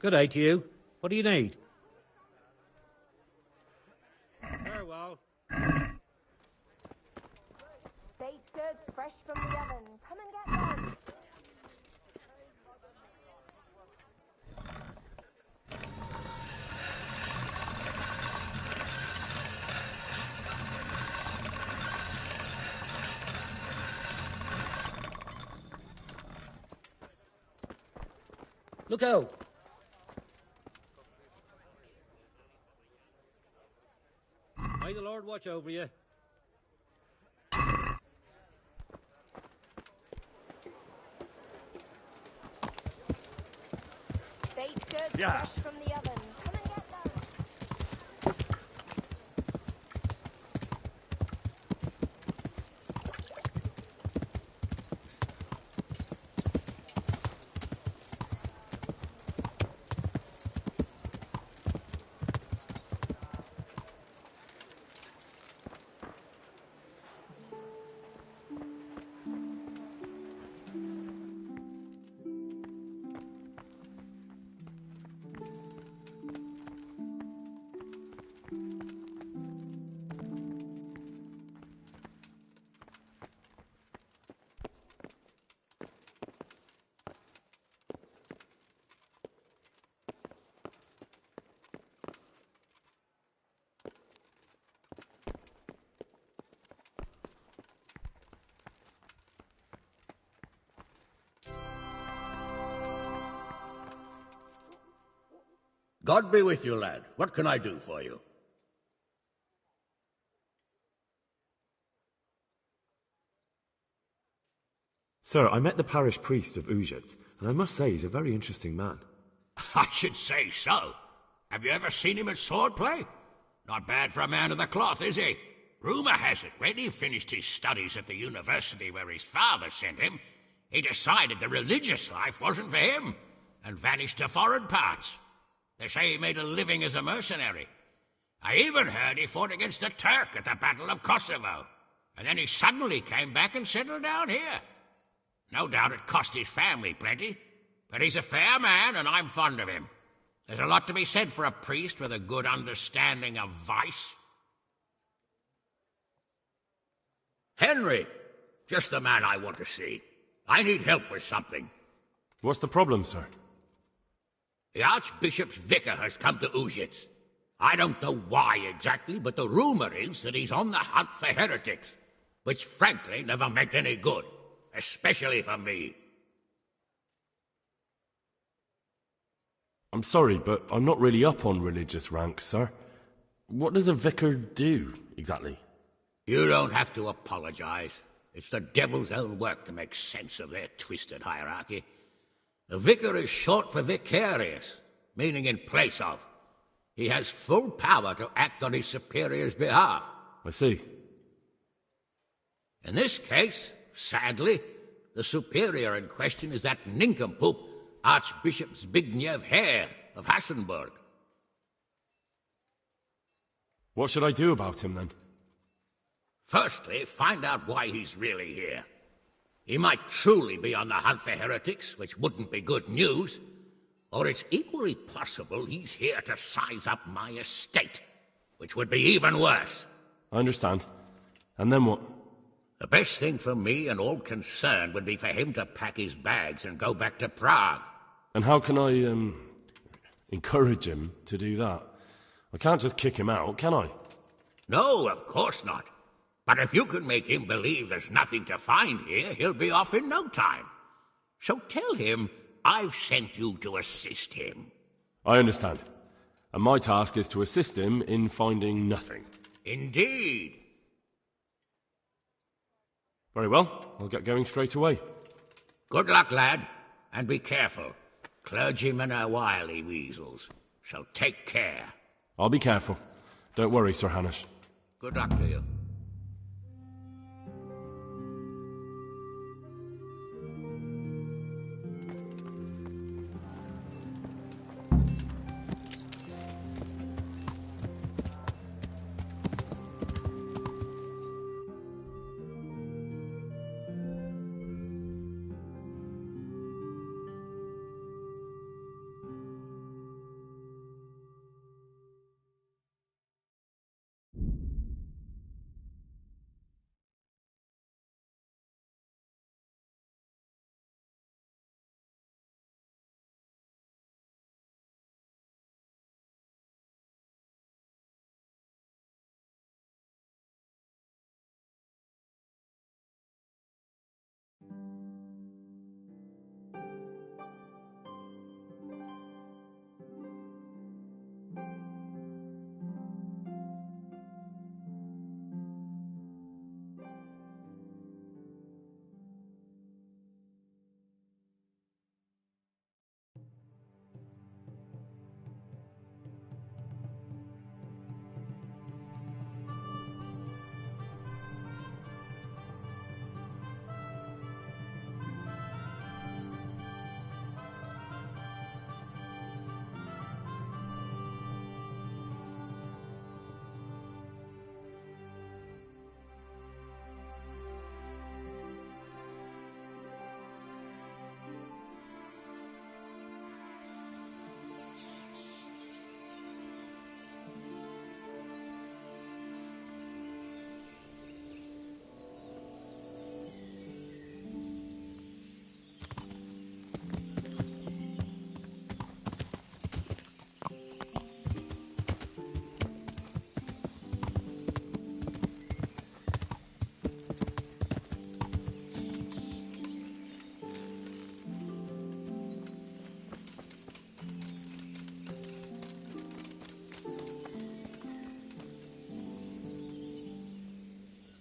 Good day to you. What do you need? Farewell. Baked goods fresh from the oven. Come and get them. Look out! May the Lord watch over you. Baked goods fresh from the oven. Come and get them. God be with you, lad. What can I do for you? Sir, I met the parish priest of Uzhitz, and I must say he's a very interesting man. I should say so. Have you ever seen him at swordplay? Not bad for a man of the cloth, is he? Rumour has it, when he finished his studies at the university where his father sent him, he decided the religious life wasn't for him, and vanished to foreign parts. They say he made a living as a mercenary. I even heard he fought against the Turk at the Battle of Kosovo, and then he suddenly came back and settled down here. No doubt it cost his family plenty, but he's a fair man and I'm fond of him. There's a lot to be said for a priest with a good understanding of vice. Henry, just the man I want to see. I need help with something. What's the problem, sir? The Archbishop's vicar has come to Uzhitz. I don't know why exactly, but the rumor is that he's on the hunt for heretics, which frankly never meant any good, especially for me. I'm sorry, but I'm not really up on religious ranks, sir. What does a vicar do, exactly? You don't have to apologize. It's the devil's own work to make sense of their twisted hierarchy. The vicar is short for vicarious, meaning in place of. He has full power to act on his superior's behalf. I see. In this case, sadly, the superior in question is that nincompoop, Archbishop Zbigniew Hare of Hassenburg. What should I do about him, then? Firstly, find out why he's really here. He might truly be on the hunt for heretics, which wouldn't be good news. Or it's equally possible he's here to size up my estate, which would be even worse. I understand. And then what? The best thing for me and all concerned would be for him to pack his bags and go back to Prague. And how can I, encourage him to do that? I can't just kick him out, can I? No, of course not. But if you can make him believe there's nothing to find here, he'll be off in no time. So tell him I've sent you to assist him. I understand. And my task is to assist him in finding nothing. Indeed. Very well. I'll get going straight away. Good luck, lad. And be careful. Clergymen are wily weasels. So take care. I'll be careful. Don't worry, Sir Hanush. Good luck to you.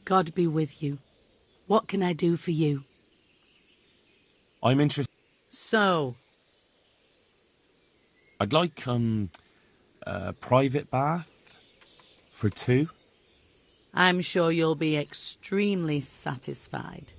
God be with you. What can I do for you? I'm interested. So, I'd like, a private bath for two. I'm sure you'll be extremely satisfied.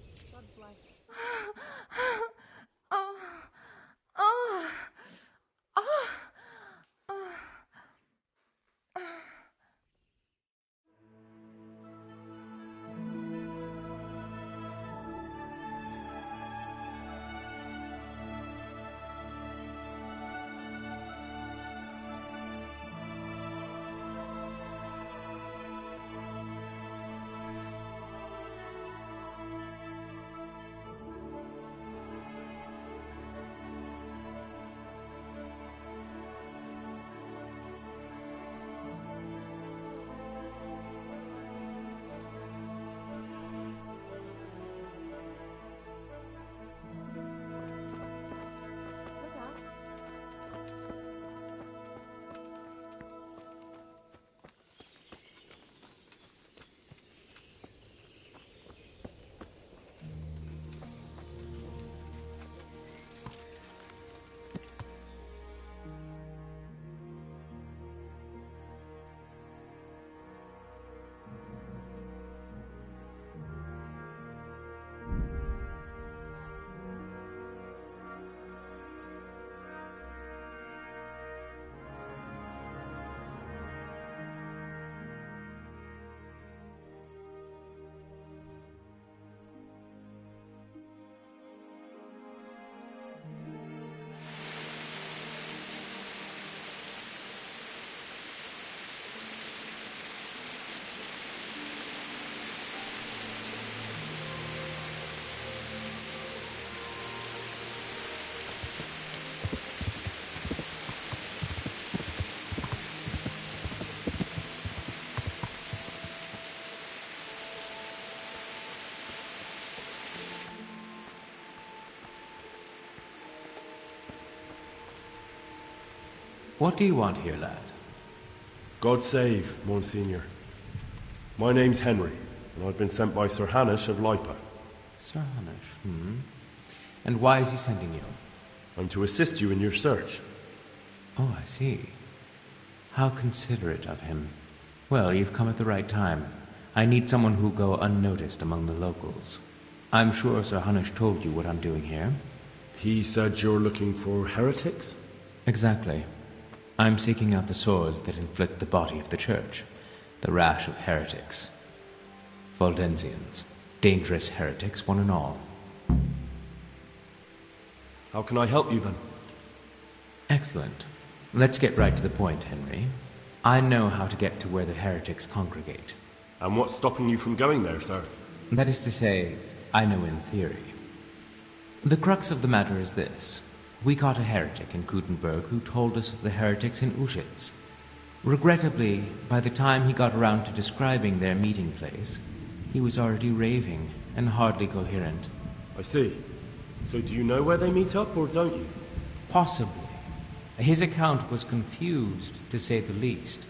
What do you want here, lad? God save, Monsignor. My name's Henry, and I've been sent by Sir Hanish of Lipa. Sir Hanish, And why is he sending you? I'm to assist you in your search. Oh, I see. How considerate of him. Well, you've come at the right time. I need someone who'll go unnoticed among the locals. I'm sure Sir Hanish told you what I'm doing here. He said you're looking for heretics? Exactly. I'm seeking out the sores that inflict the body of the church. The rash of heretics. Waldensians. Dangerous heretics, one and all. How can I help you then? Excellent. Let's get right to the point, Henry. I know how to get to where the heretics congregate. And what's stopping you from going there, sir? That is to say, I know in theory. The crux of the matter is this. We caught a heretic in Gutenberg who told us of the heretics in Uschitz. Regrettably, by the time he got around to describing their meeting place, he was already raving and hardly coherent. I see. So do you know where they meet up, or don't you? Possibly. His account was confused, to say the least.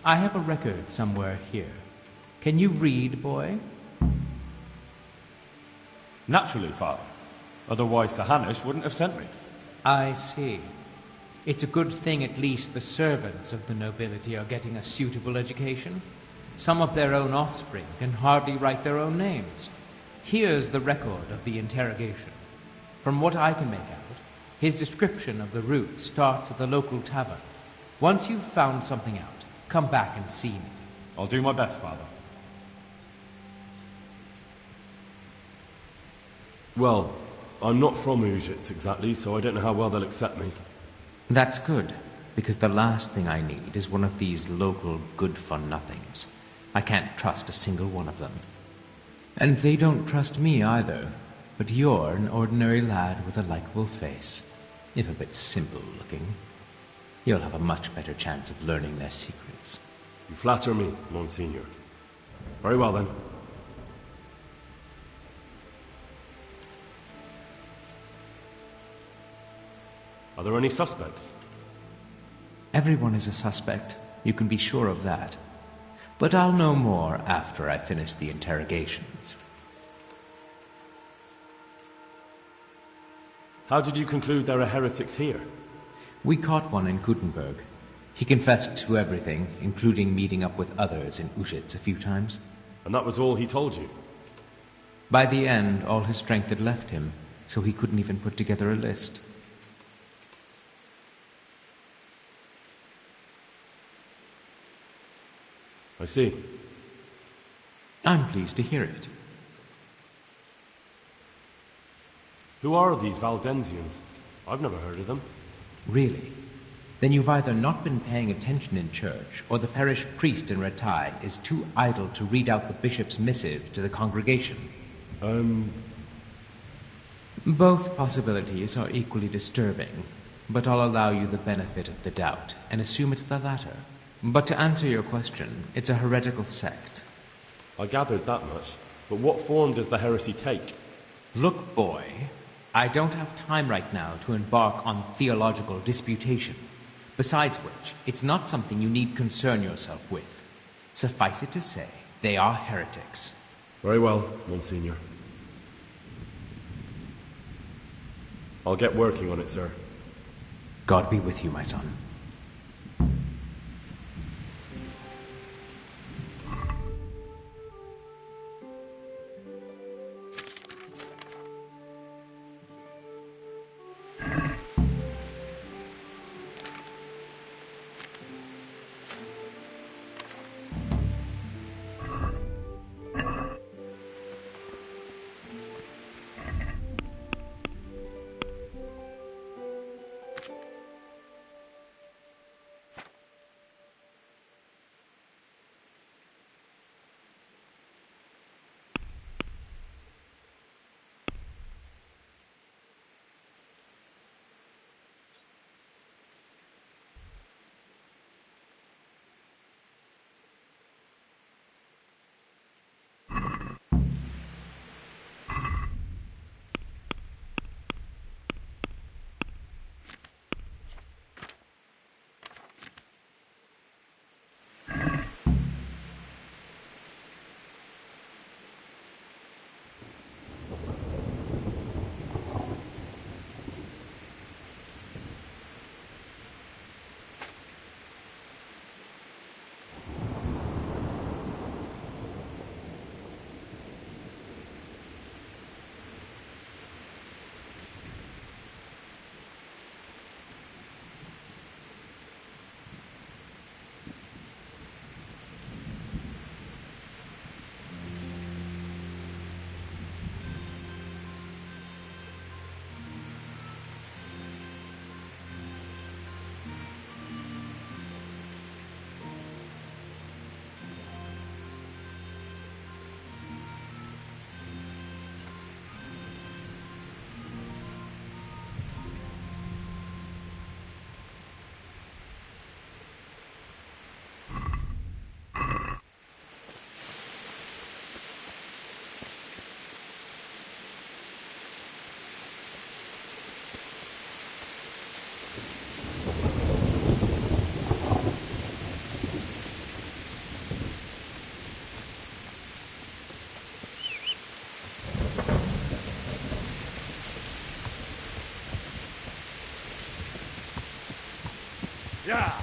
I have a record somewhere here. Can you read, boy? Naturally, Father. Otherwise Sir Hanish wouldn't have sent me. I see. It's a good thing at least the servants of the nobility are getting a suitable education. Some of their own offspring can hardly write their own names. Here's the record of the interrogation. From what I can make out, his description of the route starts at the local tavern. Once you've found something out, come back and see me. I'll do my best, Father. Well, I'm not from Uschitz exactly, so I don't know how well they'll accept me. That's good, because the last thing I need is one of these local good-for-nothings. I can't trust a single one of them. And they don't trust me either, but you're an ordinary lad with a likable face, if a bit simple-looking. You'll have a much better chance of learning their secrets. You flatter me, Monsignor. Very well, then. Are there any suspects? Everyone is a suspect. You can be sure of that. But I'll know more after I finish the interrogations. How did you conclude there are heretics here? We caught one in Gutenberg. He confessed to everything, including meeting up with others in Ushitz a few times. And that was all he told you? By the end, all his strength had left him, so he couldn't even put together a list. I see. I'm pleased to hear it. Who are these Valdensians? I've never heard of them. Really? Then you've either not been paying attention in church, or the parish priest in Ratai is too idle to read out the bishop's missive to the congregation. Both possibilities are equally disturbing, but I'll allow you the benefit of the doubt and assume it's the latter. But to answer your question, it's a heretical sect. I gathered that much, but what form does the heresy take? Look, boy, I don't have time right now to embark on theological disputation. Besides which, it's not something you need concern yourself with. Suffice it to say, they are heretics. Very well, Monsignor. I'll get working on it, sir. God be with you, my son. Yeah!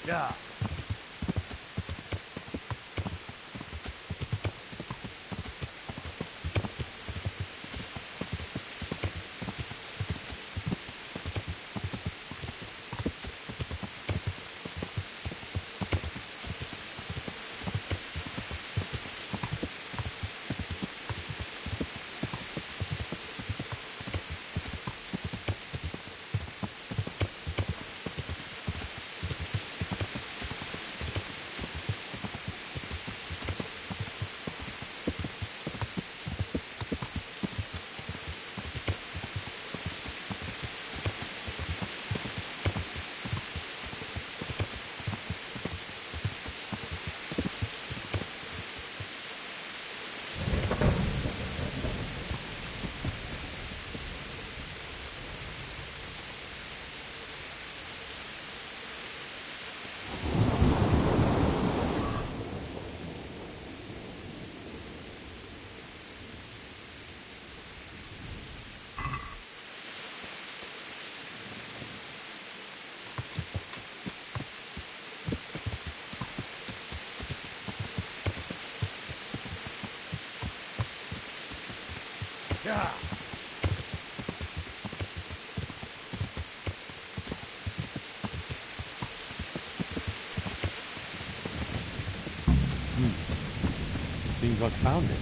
Yeah. Yeah. Seems I've found it.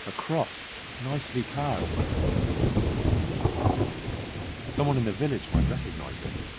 A cross, nicely carved. Someone in the village might recognize it.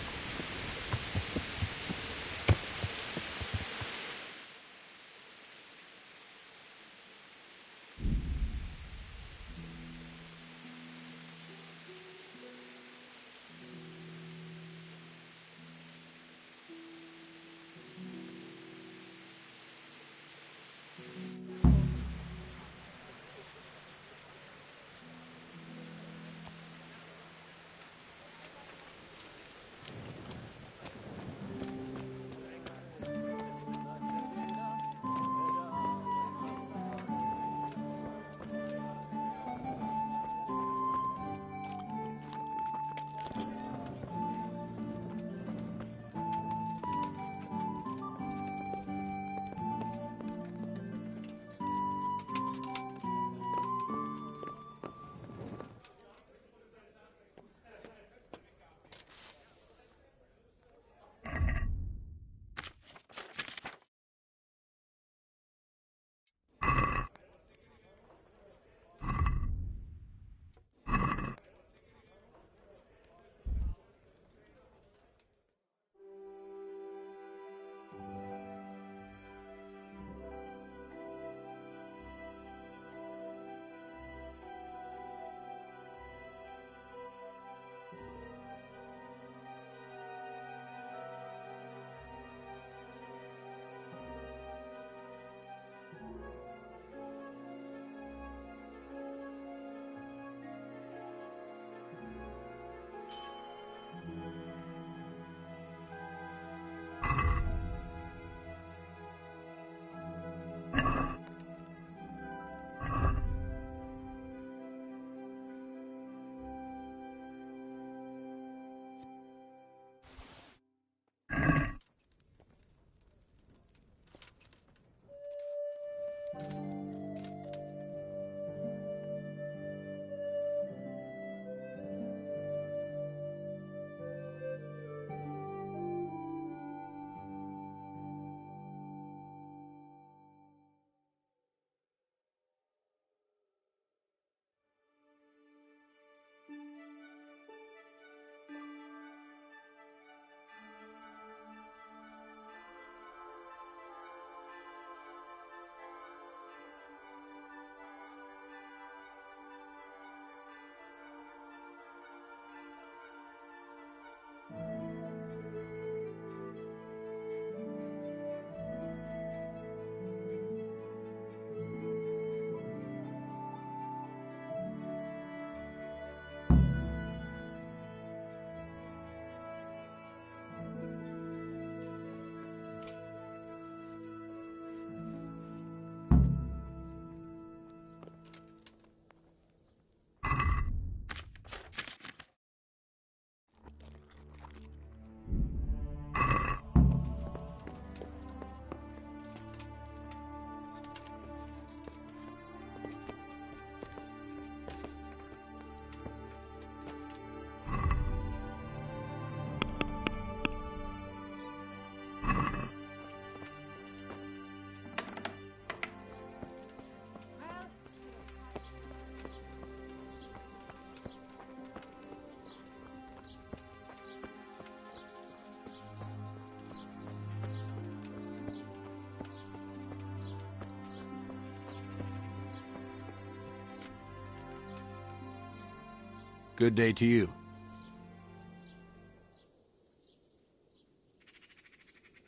Good day to you.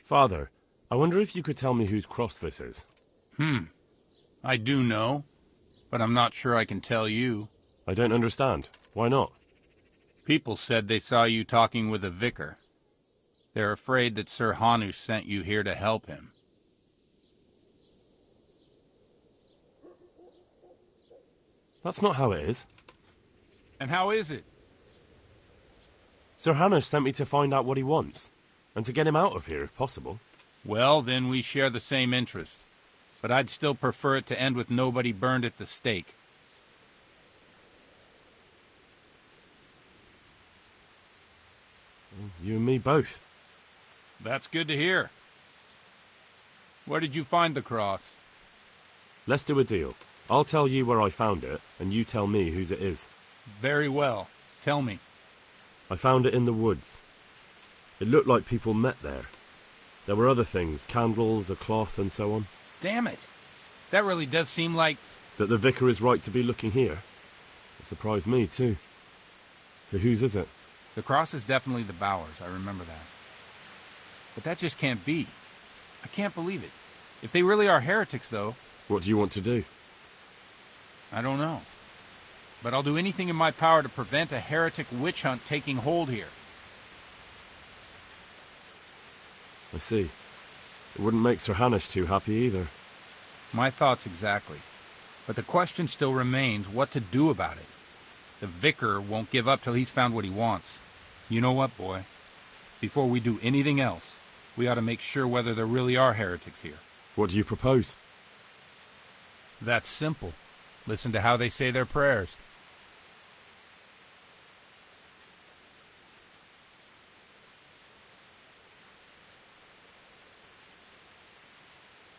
Father, I wonder if you could tell me whose cross this is. I do know, but I'm not sure I can tell you. I don't understand. Why not? People said they saw you talking with a vicar. They're afraid that Sir Hanush sent you here to help him. That's not how it is. And how is it? Sir Hanush sent me to find out what he wants, and to get him out of here if possible. Well, then we share the same interest. But I'd still prefer it to end with nobody burned at the stake. You and me both. That's good to hear. Where did you find the cross? Let's do a deal. I'll tell you where I found it, and you tell me whose it is. Very well. Tell me. I found it in the woods. It looked like people met there. There were other things, candles, a cloth, and so on. Damn it. That really does seem like... That the vicar is right to be looking here. It surprised me, too. So whose is it? The cross is definitely the Bowers, I remember that. But that just can't be. I can't believe it. If they really are heretics, though... What do you want to do? I don't know. But I'll do anything in my power to prevent a heretic witch hunt taking hold here. I see. It wouldn't make Sir Hanush too happy either. My thoughts exactly. But the question still remains what to do about it. The vicar won't give up till he's found what he wants. You know what, boy? Before we do anything else, we ought to make sure whether there really are heretics here. What do you propose? That's simple. Listen to how they say their prayers.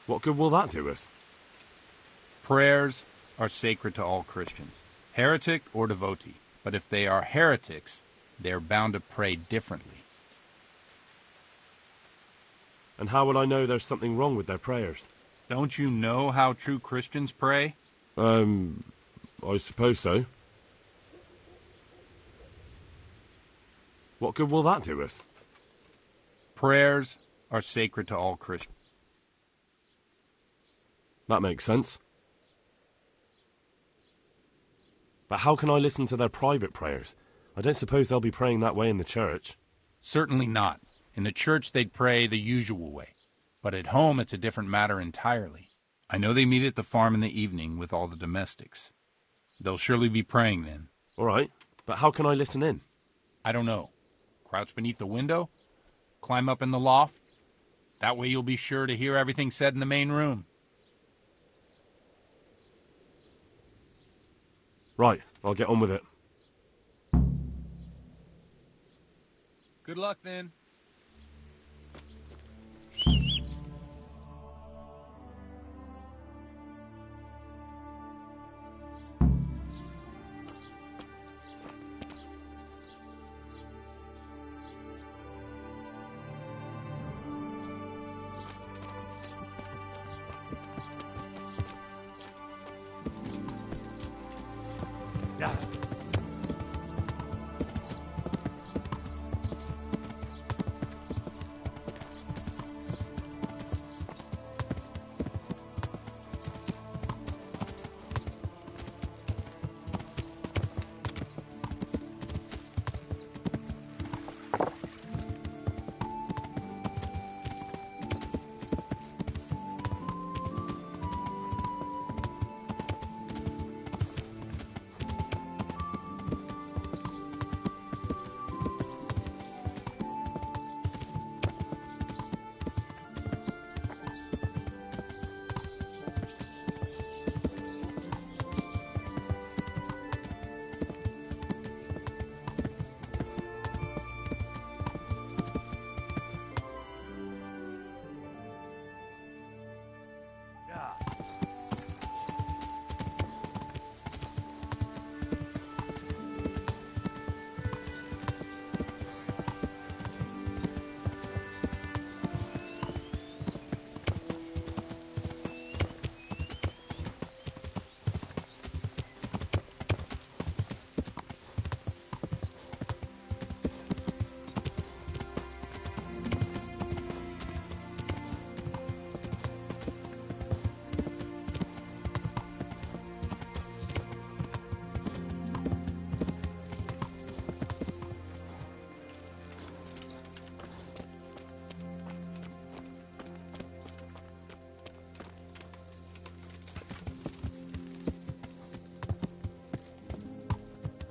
What good will that do us? Prayers are sacred to all Christians, heretic or devotee. But if they are heretics, they're bound to pray differently. And how will I know there's something wrong with their prayers? Don't you know how true Christians pray? I suppose so. What good will that do us? Prayers are sacred to all Christians. That makes sense. But how can I listen to their private prayers? I don't suppose they'll be praying that way in the church. Certainly not. In the church they'd pray the usual way. But at home it's a different matter entirely. I know they meet at the farm in the evening with all the domestics. They'll surely be praying then. All right, but how can I listen in? I don't know. Crouch beneath the window? Climb up in the loft? That way you'll be sure to hear everything said in the main room. Right, I'll get on with it. Good luck then.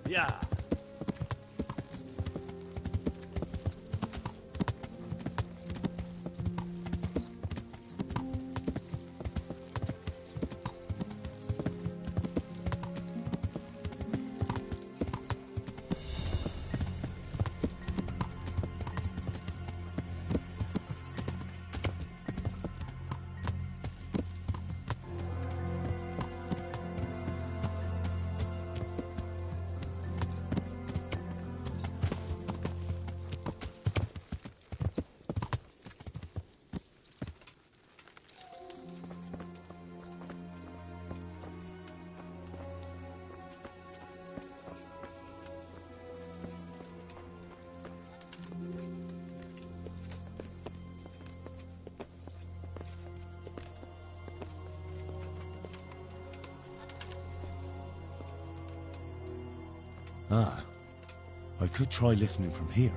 Yeah. Ah, I could try listening from here.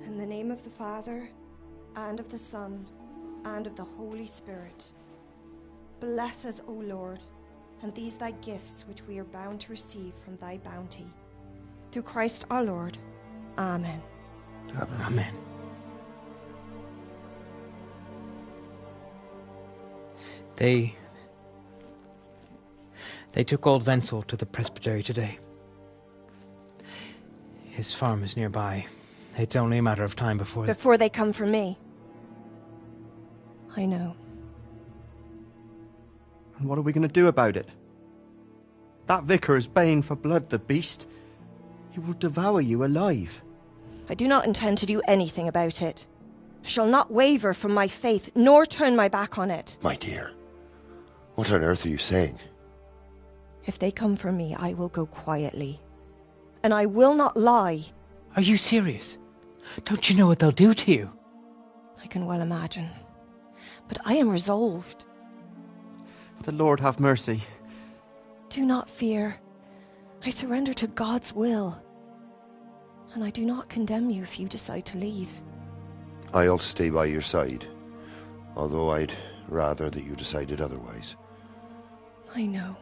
In the name of the Father, and of the Son, and of the Holy Spirit. Bless us, O Lord, and these thy gifts which we are bound to receive from thy bounty. Through Christ our Lord. Amen. Amen. They took old Wenzel to the presbytery today. His farm is nearby. It's only a matter of time before... Before they come for me. I know. And what are we going to do about it? That vicar is baying for blood, the beast. He will devour you alive. I do not intend to do anything about it. I shall not waver from my faith, nor turn my back on it. My dear, what on earth are you saying? If they come for me, I will go quietly. And I will not lie. Are you serious? Don't you know what they'll do to you? I can well imagine. But I am resolved. The Lord have mercy. Do not fear. I surrender to God's will. And I do not condemn you if you decide to leave. I'll stay by your side, although I'd rather that you decided otherwise. I know.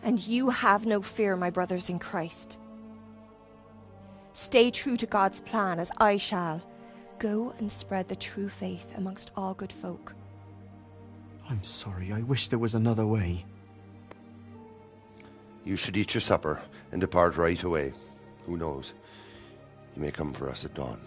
And you have no fear, my brothers in Christ. Stay true to God's plan, as I shall. Go and spread the true faith amongst all good folk. I'm sorry, I wish there was another way. You should eat your supper and depart right away. Who knows? He may come for us at dawn.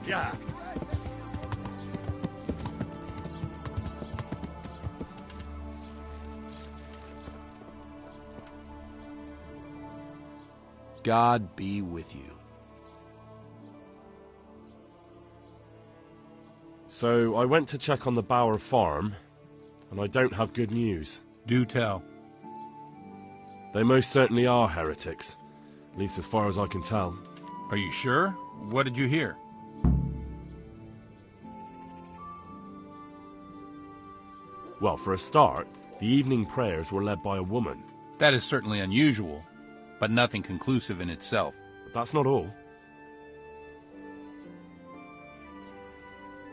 Yeah. God be with you. So I went to check on the Bower farm, and I don't have good news. Do tell. They most certainly are heretics, at least as far as I can tell. Are you sure? What did you hear? Well, for a start, the evening prayers were led by a woman. That is certainly unusual, but nothing conclusive in itself. But that's not all.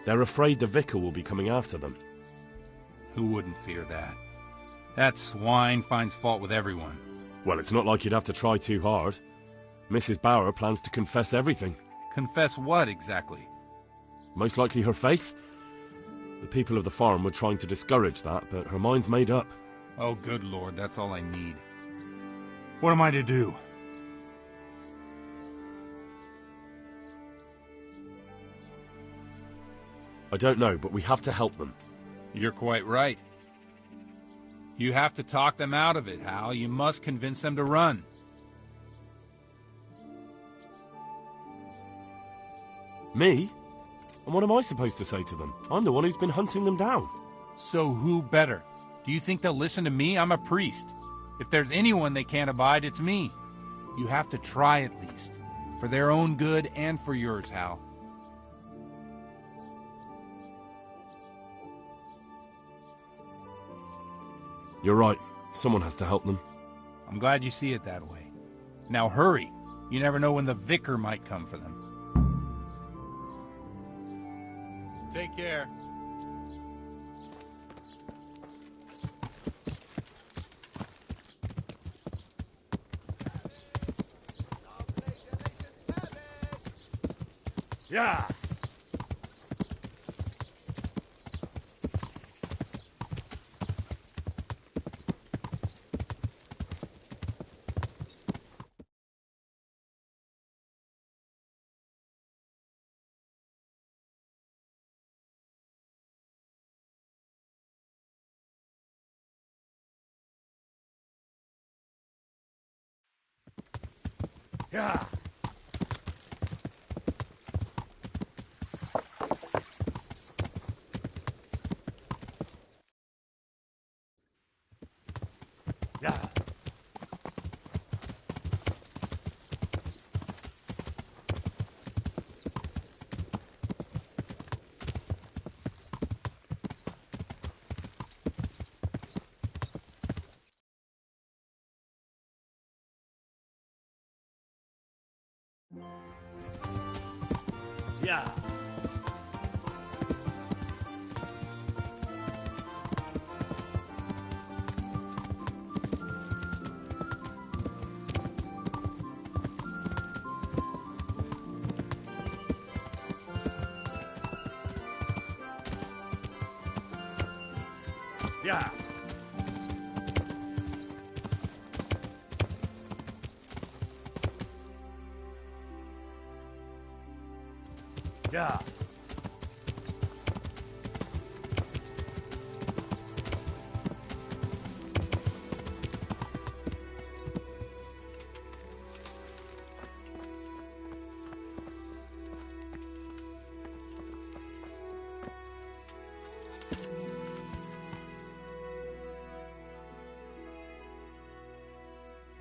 They're afraid the vicar will be coming after them. Who wouldn't fear that? That swine finds fault with everyone. Well, it's not like you'd have to try too hard. Mrs. Bower plans to confess everything. Confess what, exactly? Most likely her faith. The people of the farm were trying to discourage that, but her mind's made up. Oh, good Lord, that's all I need. What am I to do? I don't know, but we have to help them. You're quite right. You have to talk them out of it, Hal. You must convince them to run. Me? And what am I supposed to say to them? I'm the one who's been hunting them down. So who better? Do you think they'll listen to me? I'm a priest. If there's anyone they can't abide, it's me. You have to try at least. For their own good and for yours, Hal. You're right. Someone has to help them. I'm glad you see it that way. Now hurry. You never know when the vicar might come for them. Take care. Yeah! Yeah! Yeah! Yeah! Yeah! Yeah!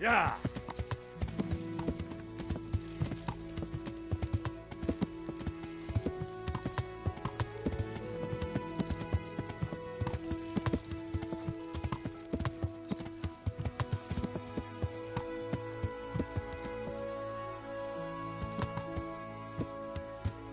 Yeah! Yeah!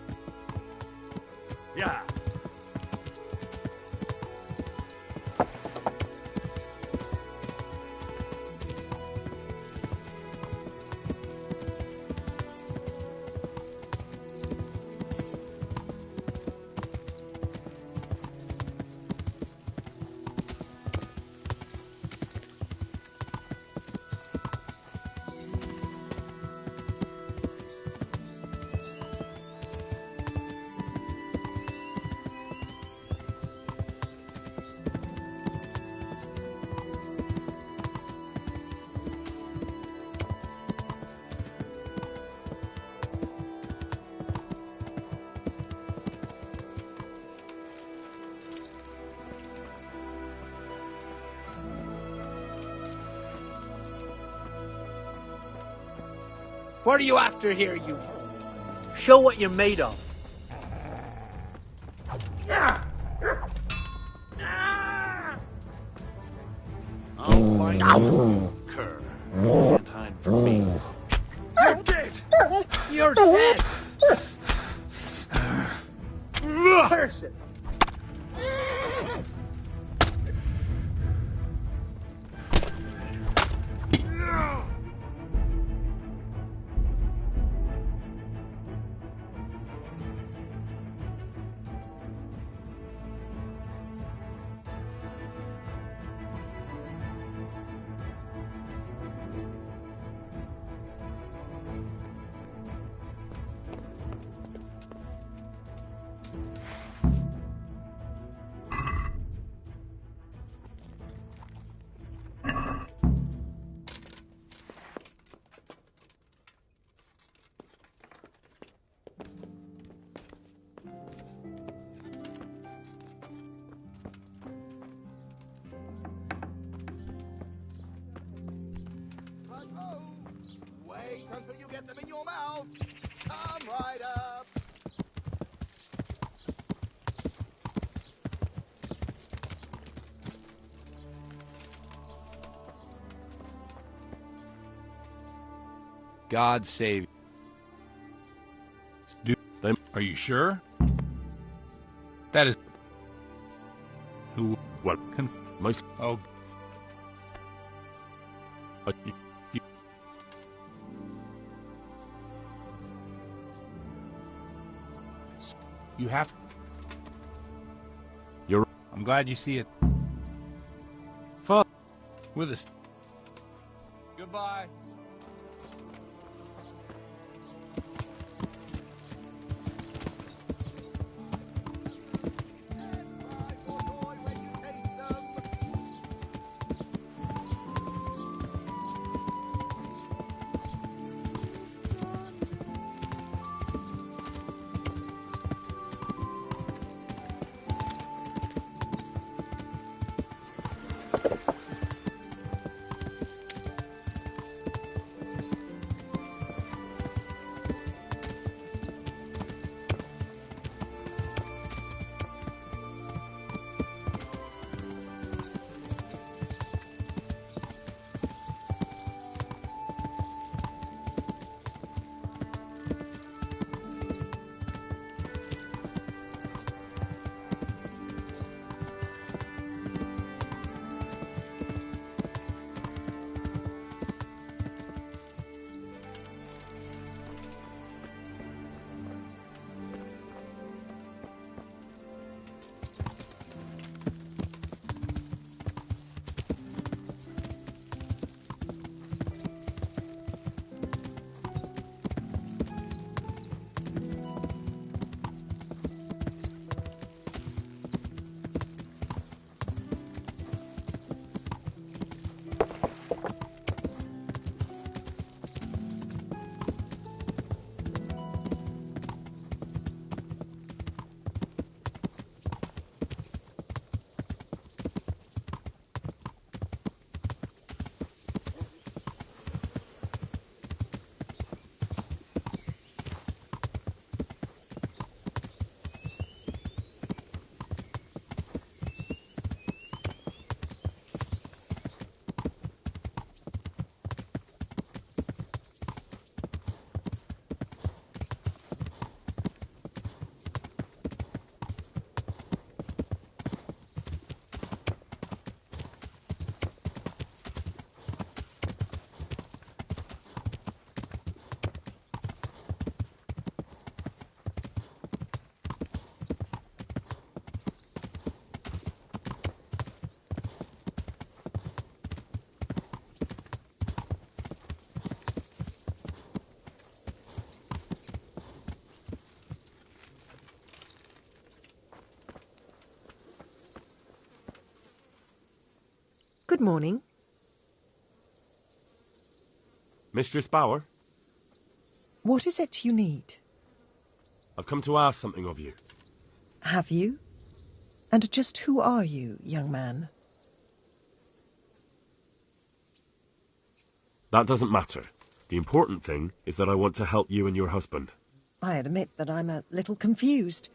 What are you after here, you... Show what you're made of. I'll find you, cur. Can't hide from me. You're dead! You're dead! Curse it! Wait until you get them in your mouth. Come right up. God save you. Are you sure? That is... Who... Well, most... Oh... You have... You're... I'm glad you see it. Fuck. With us. Goodbye. Good morning. Mistress Bauer, What is it you need? I've come to ask something of you. Have you? And just who are you, young man? That doesn't matter. The important thing is that I want to help you and your husband. I admit that I'm a little confused.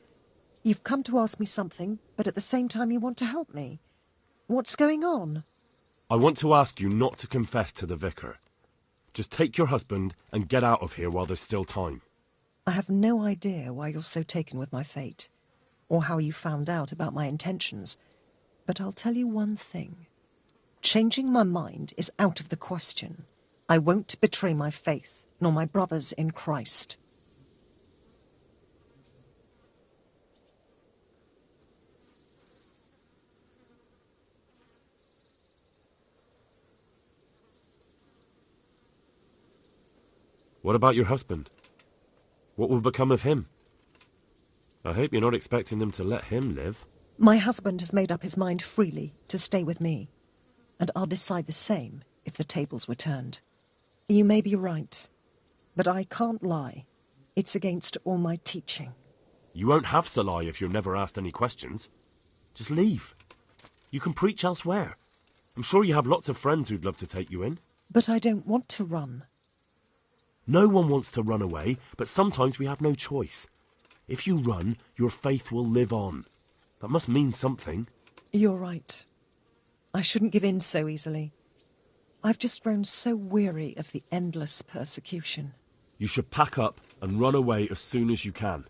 You've come to ask me something, but at the same time you want to help me. What's going on? I want to ask you not to confess to the vicar. Just take your husband and get out of here while there's still time. I have no idea why you're so taken with my fate, or how you found out about my intentions, but I'll tell you one thing. Changing my mind is out of the question. I won't betray my faith, nor my brothers in Christ. What about your husband? What will become of him? I hope you're not expecting them to let him live. My husband has made up his mind freely to stay with me, and I'll decide the same if the tables were turned. You may be right, but I can't lie. It's against all my teaching. You won't have to lie if you're never asked any questions. Just leave. You can preach elsewhere. I'm sure you have lots of friends who'd love to take you in. But I don't want to run. No one wants to run away, but sometimes we have no choice. If you run, your faith will live on. That must mean something. You're right. I shouldn't give in so easily. I've just grown so weary of the endless persecution. You should pack up and run away as soon as you can.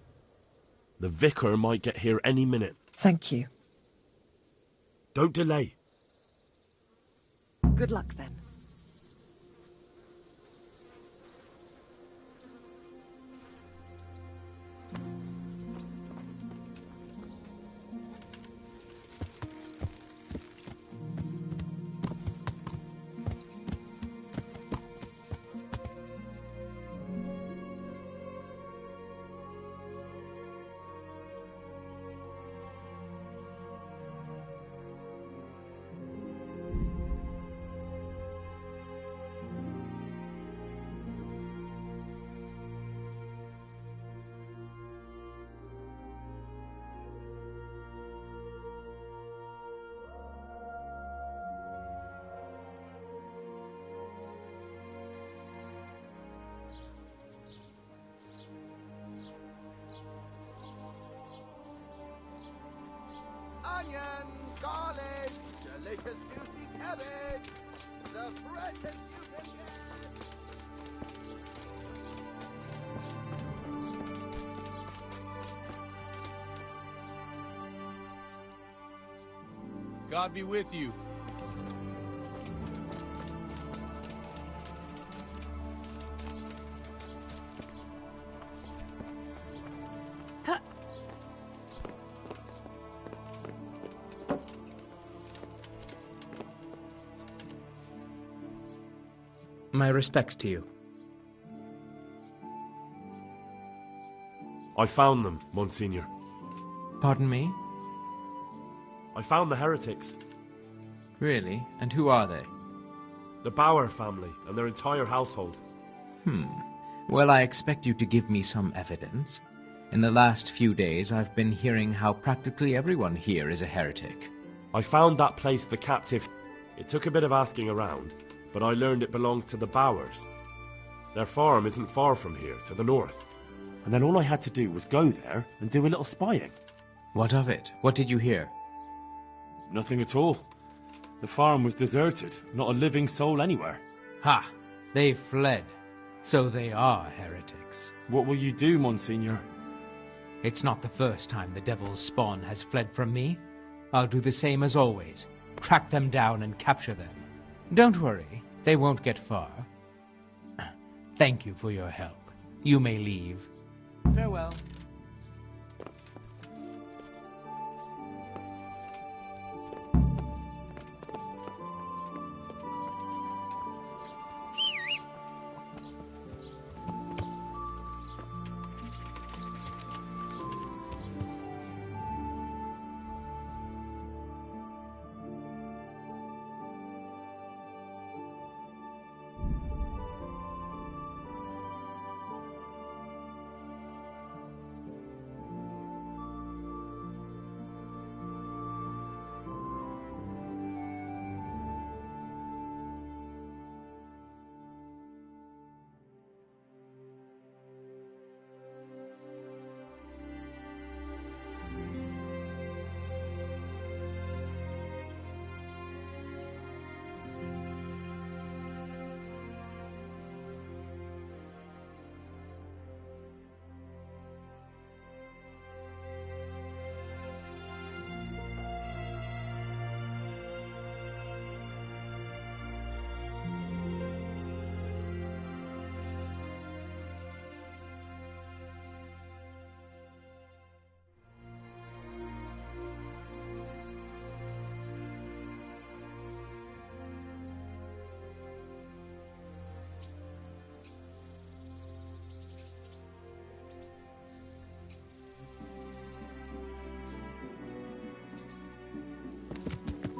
The vicar might get here any minute. Thank you. Don't delay. Good luck then. Onions, garlic, delicious juicy cabbage, the freshest you can get. God be with you. My respects to you. I found them, Monsignor. Pardon me? I found the heretics. Really? And who are they? The Bauer family and their entire household. Well, I expect you to give me some evidence. In the last few days, I've been hearing how practically everyone here is a heretic. I found that place the captive... It took a bit of asking around, but I learned it belongs to the Bauers. Their farm isn't far from here, to the north. And then all I had to do was go there and do a little spying. What of it? What did you hear? Nothing at all. The farm was deserted, not a living soul anywhere. Ha! They fled. So they are heretics. What will you do, Monsignor? It's not the first time the devil's spawn has fled from me. I'll do the same as always. Track them down and capture them. Don't worry, they won't get far. Thank you for your help. You may leave. Farewell.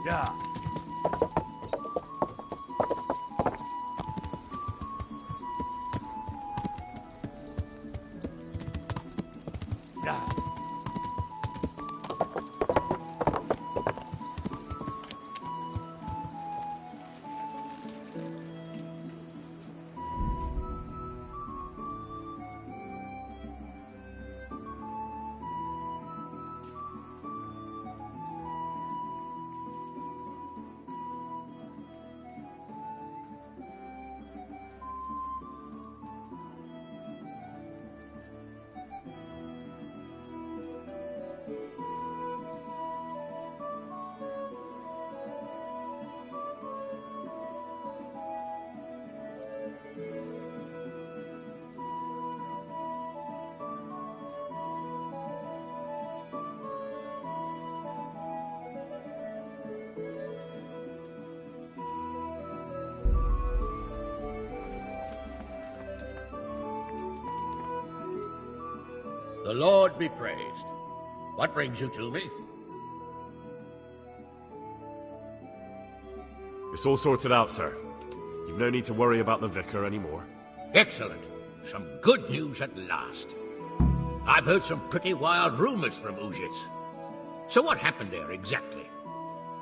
Yeah. Yeah. The Lord be praised. What brings you to me? It's all sorted out, sir. You've no need to worry about the vicar anymore. Excellent. Some good news at last. I've heard some pretty wild rumors from Uzhitz. So what happened there exactly?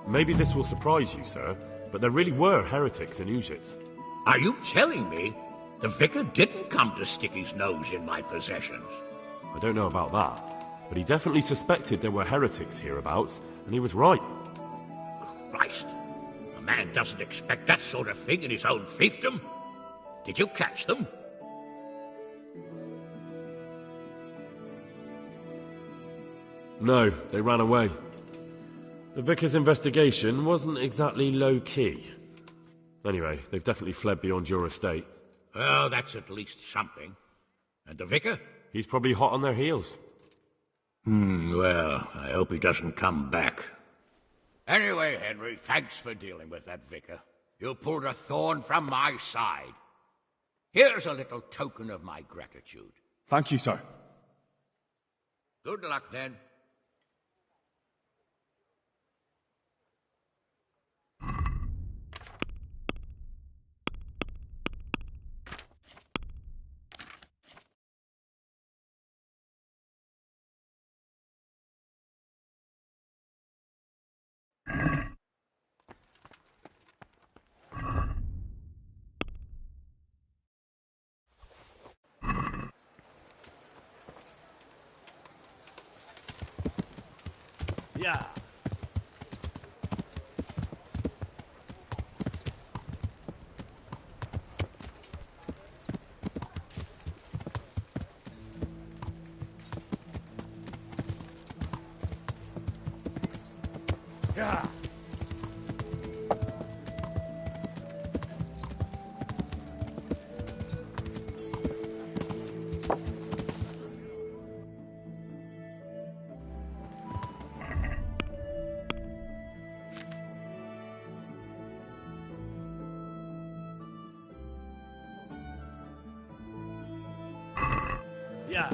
Maybe this will surprise you, sir, but there really were heretics in Uzhitz. Are you telling me the vicar didn't come to stick his nose in my possessions? I don't know about that, but he definitely suspected there were heretics hereabouts, and he was right. Christ! A man doesn't expect that sort of thing in his own fiefdom. Did you catch them? No, they ran away. The vicar's investigation wasn't exactly low-key. Anyway, they've definitely fled beyond your estate. Well, that's at least something. And the vicar? He's probably hot on their heels. Well, I hope he doesn't come back. Anyway, Henry, thanks for dealing with that vicar. You pulled a thorn from my side. Here's a little token of my gratitude. Thank you, sir. Good luck, then. Yeah. Yeah. Yeah.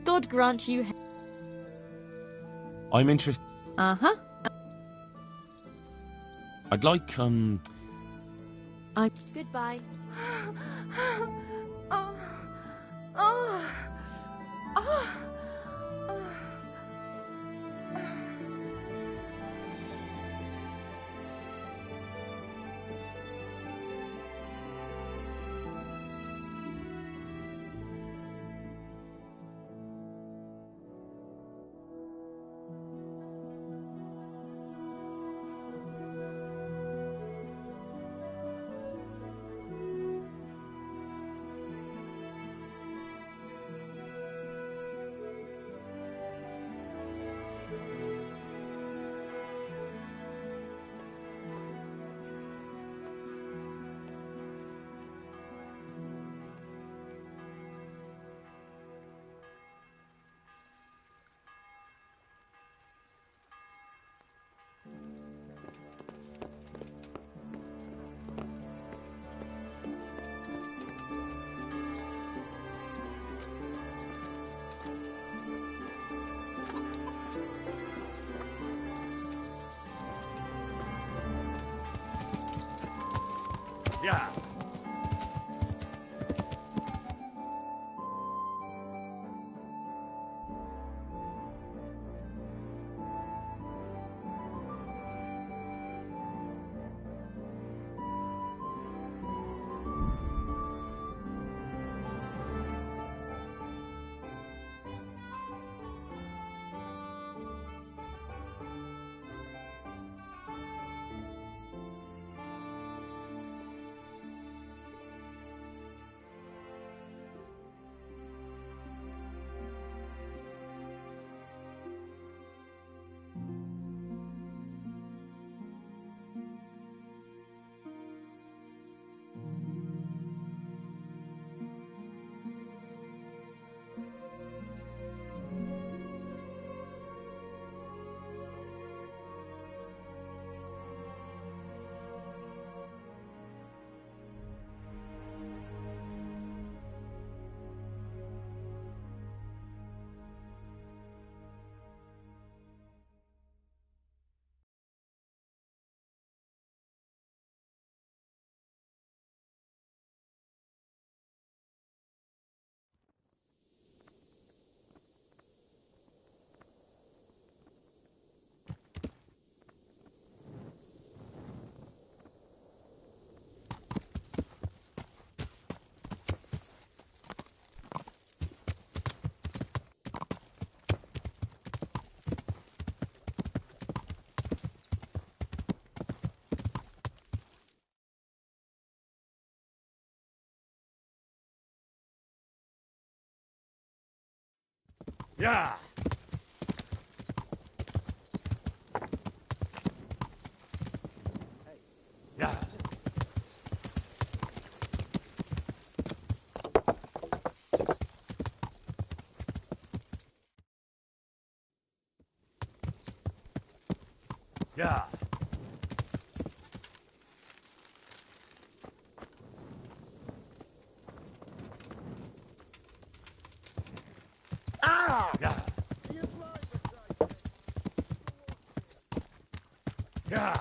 God grant you. I'm interested. Uh-huh. I'd like, Goodbye. Oh. Oh. Oh. Yeah. Yeah. Yeah. Yeah. Ah! Yeah. Yeah.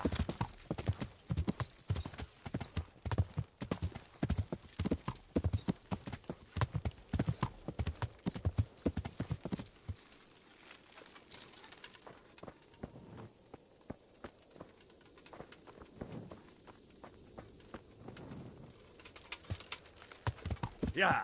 Yeah.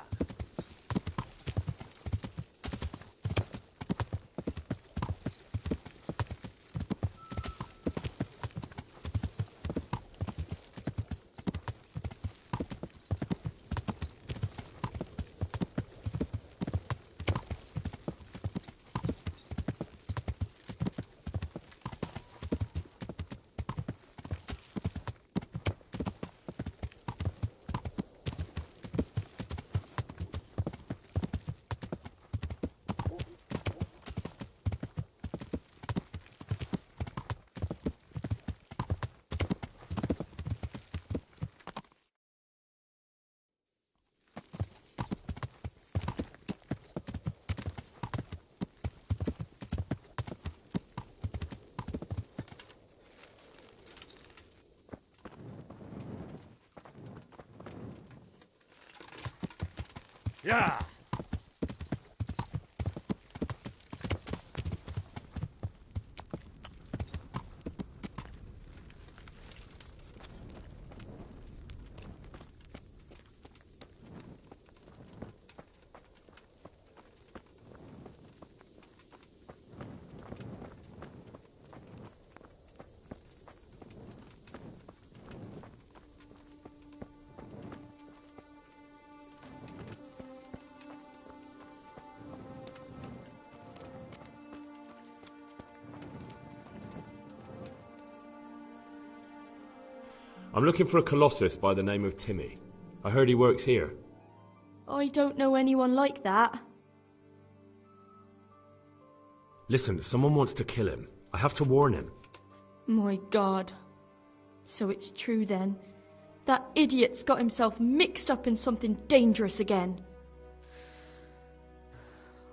Yeah. I'm looking for a colossus by the name of Timmy. I heard he works here. I don't know anyone like that. Listen, someone wants to kill him. I have to warn him. My God. So it's true then. That idiot's got himself mixed up in something dangerous again.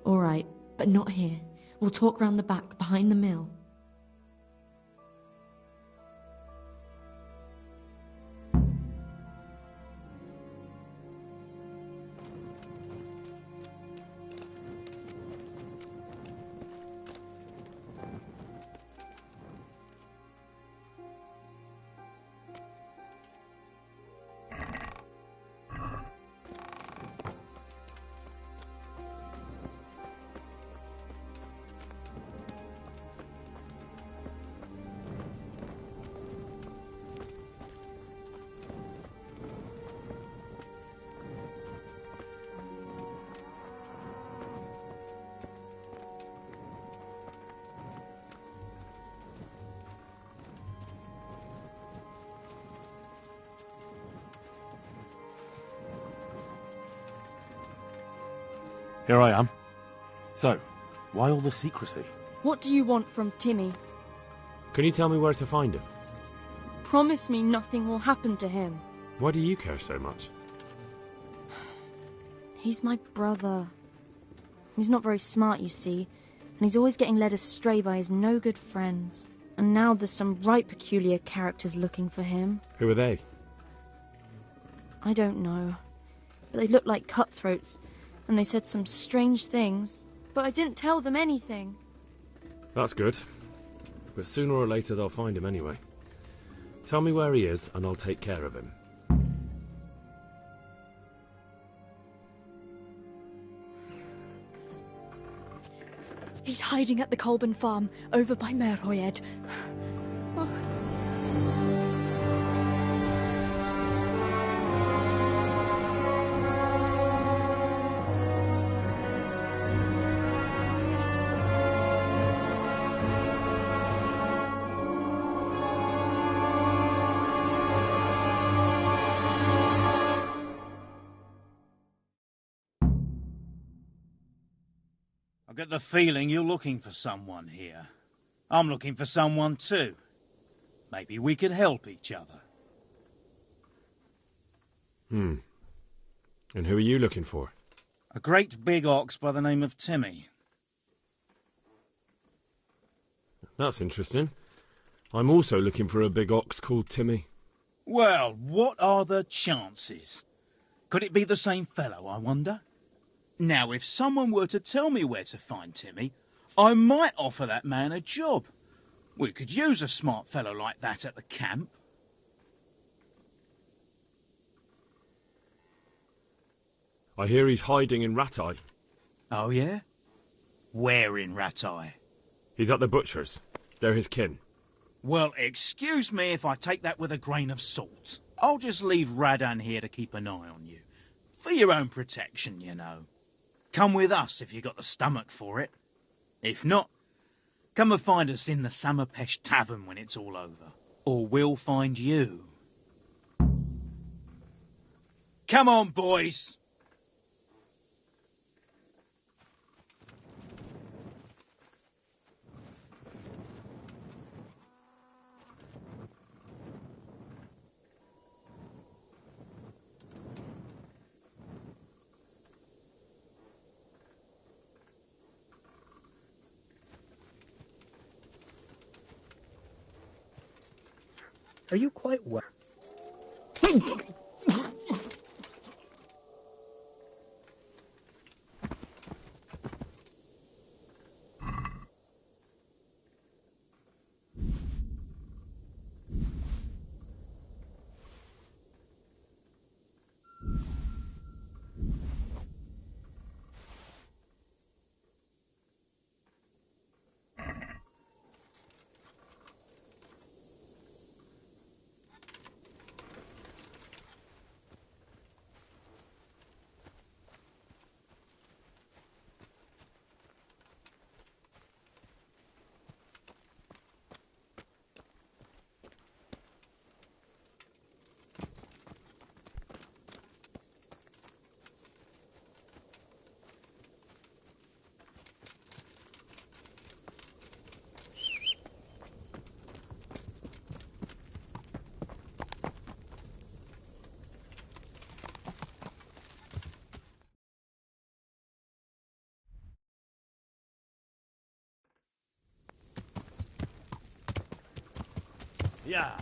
All right, but not here. We'll talk round the back, behind the mill. Here I am. So, why all the secrecy? What do you want from Timmy? Can you tell me where to find him? Promise me nothing will happen to him. Why do you care so much? He's my brother. He's not very smart, you see, and he's always getting led astray by his no-good friends. And now there's some right peculiar characters looking for him. Who are they? I don't know. But they looked like cutthroats, and they said some strange things. But I didn't tell them anything. That's good. But sooner or later they'll find him anyway. Tell me where he is, and I'll take care of him. He's hiding at the Colburn farm, over by Merhoyed. I get the feeling you're looking for someone here. I'm looking for someone too. Maybe we could help each other. And who are you looking for? A great big ox by the name of Timmy. That's interesting. I'm also looking for a big ox called Timmy. Well, what are the chances? Could it be the same fellow, I wonder? Now, if someone were to tell me where to find Timmy, I might offer that man a job. We could use a smart fellow like that at the camp. I hear he's hiding in Ratai. Oh, yeah? Where in Ratai? He's at the butcher's. They're his kin. Well, excuse me if I take that with a grain of salt. I'll just leave Radan here to keep an eye on you. For your own protection, you know. Come with us if you got the stomach for it. If not, come and find us in the Summerpesh Tavern when it's all over. Or we'll find you. Come on, boys! Are you quite well? Yeah.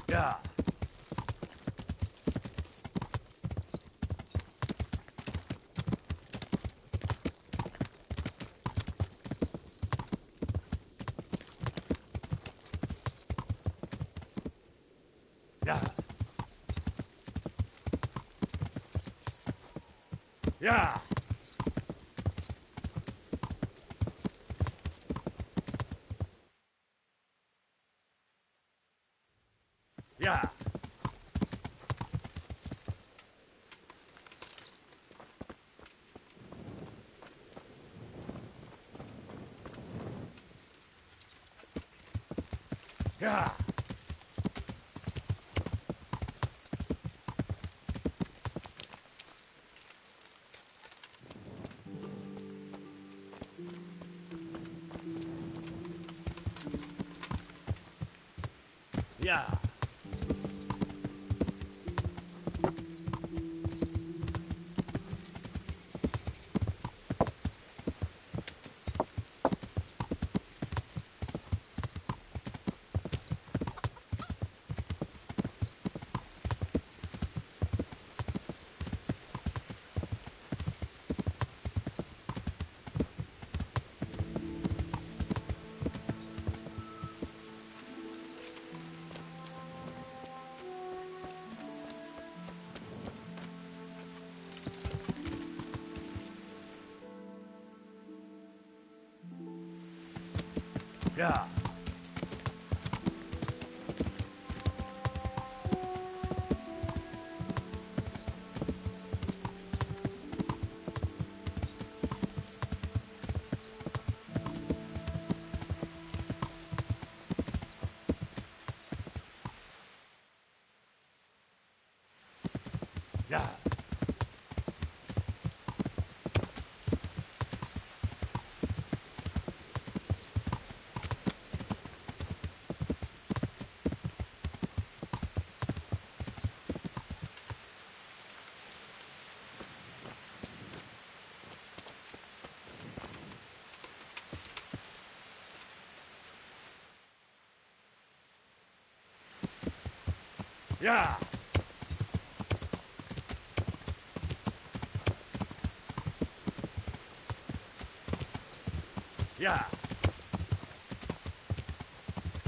Yeah. Yeah. Yeah. Yeah. Yeah. Yeah. Yeah. Yeah. Yeah. Yeah.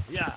Yeah.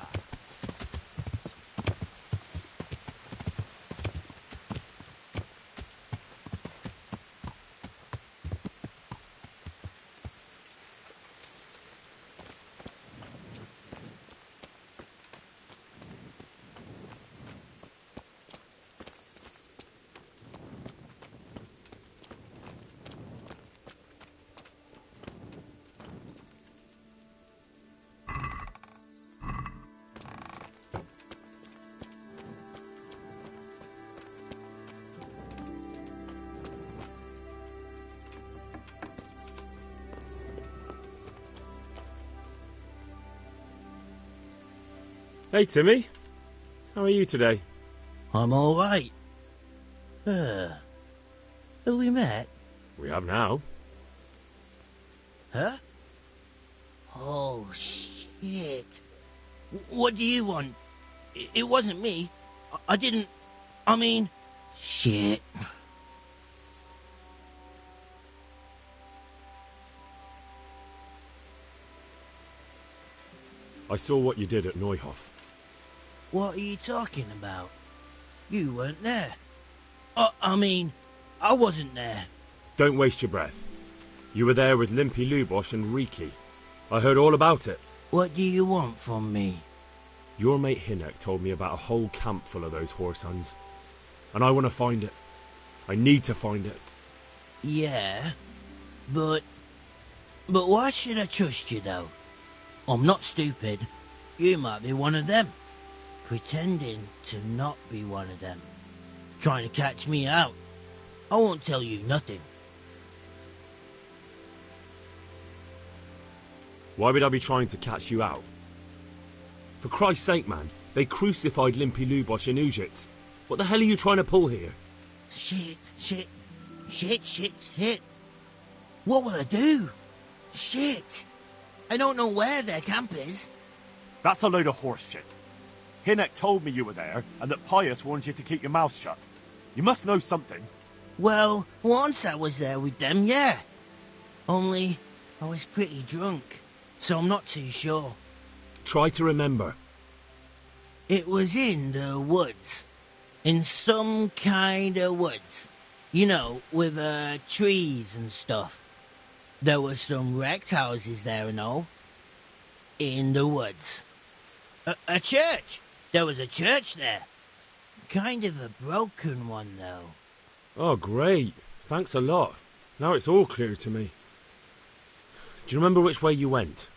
Hey, Timmy. How are you today? I'm all right. Have we met? We have now. Huh? Oh, shit. What do you want? It wasn't me. I didn't... I mean... Shit. I saw what you did at Neuhof. What are you talking about? You weren't there. I mean, I wasn't there. Don't waste your breath. You were there with Limpy Lubosh and Riki. I heard all about it. What do you want from me? Your mate Hinnock told me about a whole camp full of those whoresuns. And I want to find it. I need to find it. Yeah, but why should I trust you, though? I'm not stupid. You might be one of them. Pretending to not be one of them. Trying to catch me out. I won't tell you nothing. Why would I be trying to catch you out? For Christ's sake, man, they crucified Limpy Lubosh in Ujits. What the hell are you trying to pull here? Shit. What will I do? Shit. I don't know where their camp is. That's a load of horse shit. Hinnock told me you were there, and that Pius warned you to keep your mouth shut. You must know something. Well, once I was there with them, yeah. Only, I was pretty drunk, so I'm not too sure. Try to remember. It was in the woods. In some kind of woods. You know, with trees and stuff. There were some wrecked houses there and all. In the woods. A church! There was a church there. Kind of a broken one, though. Oh, great. Thanks a lot. Now it's all clear to me. Do you remember which way you went?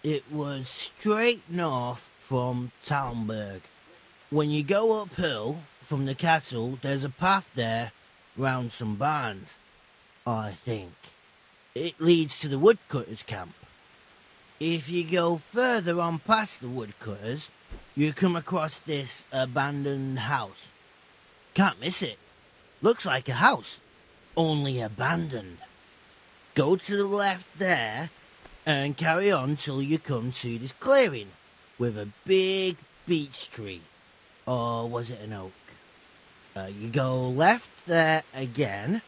It was straight north from Talmberg. When you go uphill from the castle, there's a path there round some barns, I think. It leads to the woodcutters' camp. If you go further on past the woodcutters, you come across this abandoned house. Can't miss it. Looks like a house, only abandoned. Go to the left there and carry on till you come to this clearing with a big beech tree. Or was it an oak? You go left there again.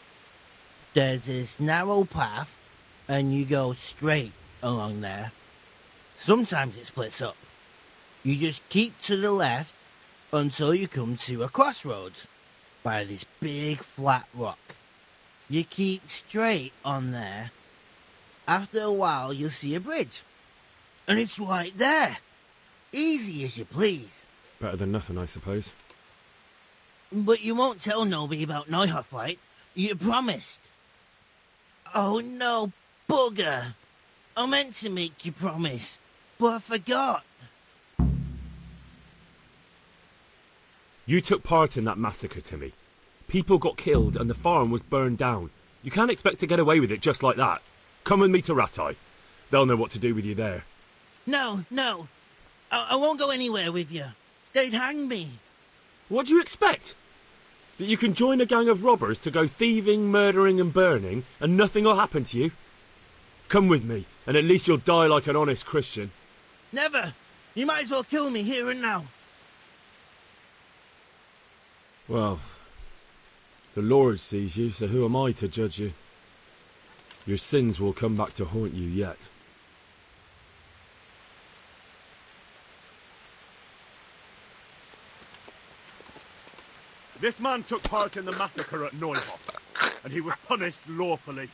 There's this narrow path and you go straight along there. Sometimes it splits up. You just keep to the left until you come to a crossroads by this big flat rock. You keep straight on there. After a while you'll see a bridge. And it's right there. Easy as you please. Better than nothing, I suppose. But you won't tell nobody about Neuhoff, right? You promised. Oh no, bugger. I meant to make you promise, but I forgot. You took part in that massacre, Timmy. People got killed and the farm was burned down. You can't expect to get away with it just like that. Come with me to Rattay. They'll know what to do with you there. No. I won't go anywhere with you. They'd hang me. What do you expect? That you can join a gang of robbers to go thieving, murdering and burning and nothing will happen to you? Come with me, and at least you'll die like an honest Christian. Never! You might as well kill me here and now. Well, the Lord sees you, so who am I to judge you? Your sins will come back to haunt you yet. This man took part in the massacre at Neuhoff, and he was punished lawfully.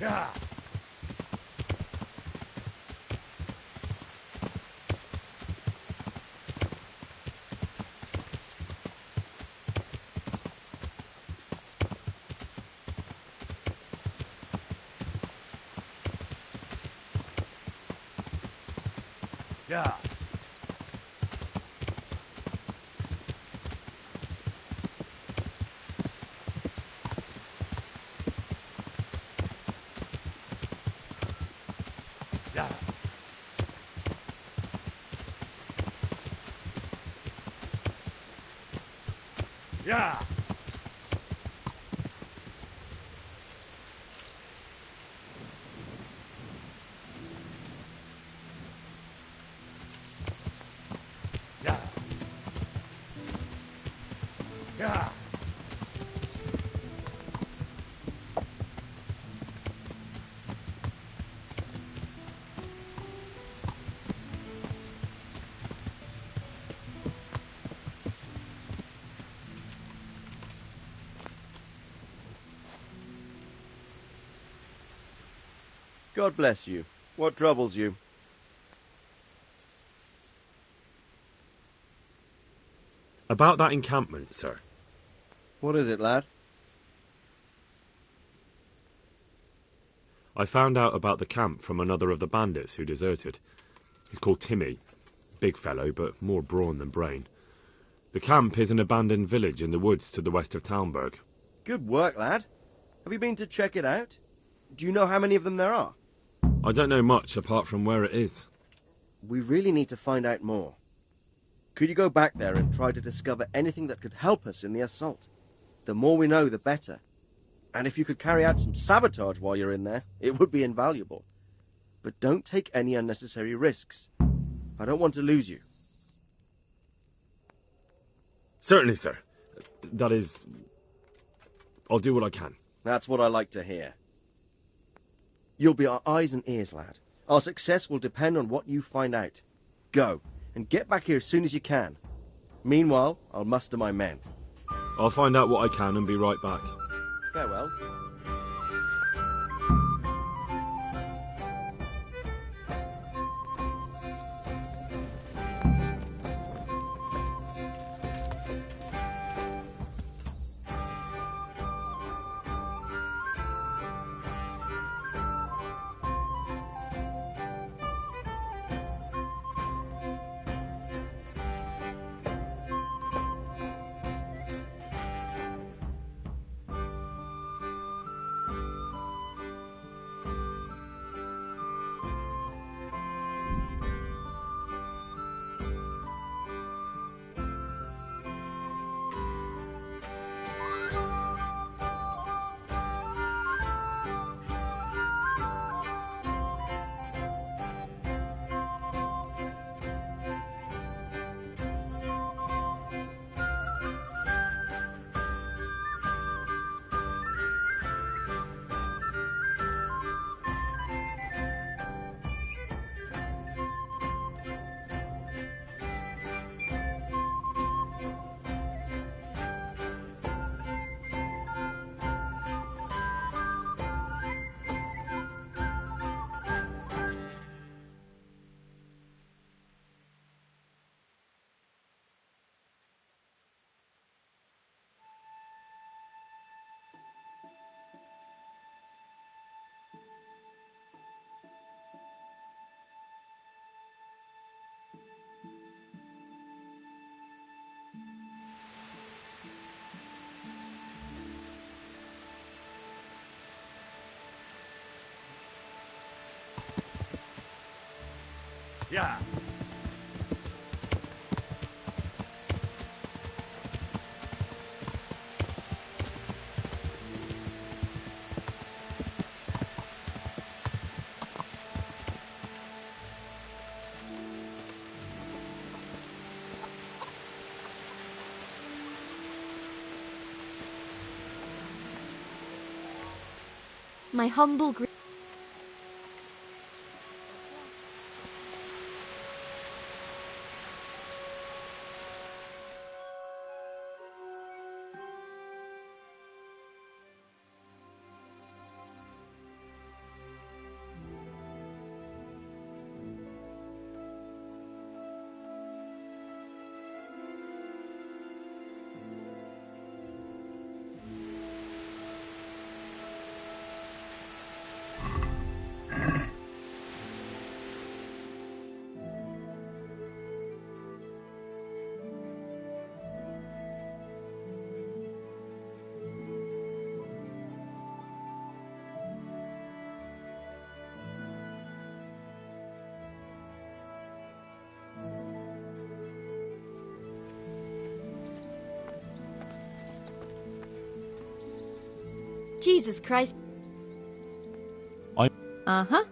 Yeah. Yeah. Yeah. Yeah. Yeah. Yeah. God bless you. What troubles you? About that encampment, sir. What is it, lad? I found out about the camp from another of the bandits who deserted. He's called Timmy. Big fellow, but more brawn than brain. The camp is an abandoned village in the woods to the west of Talmberg. Good work, lad. Have you been to check it out? Do you know how many of them there are? I don't know much apart from where it is. We really need to find out more. Could you go back there and try to discover anything that could help us in the assault? The more we know, the better. And if you could carry out some sabotage while you're in there, it would be invaluable. But don't take any unnecessary risks. I don't want to lose you. Certainly, sir. That is... I'll do what I can. That's what I like to hear. You'll be our eyes and ears, lad. Our success will depend on what you find out. Go, and get back here as soon as you can. Meanwhile, I'll muster my men. I'll find out what I can and be right back. Farewell. Yeah. My humble Jesus Christ. Uh-huh.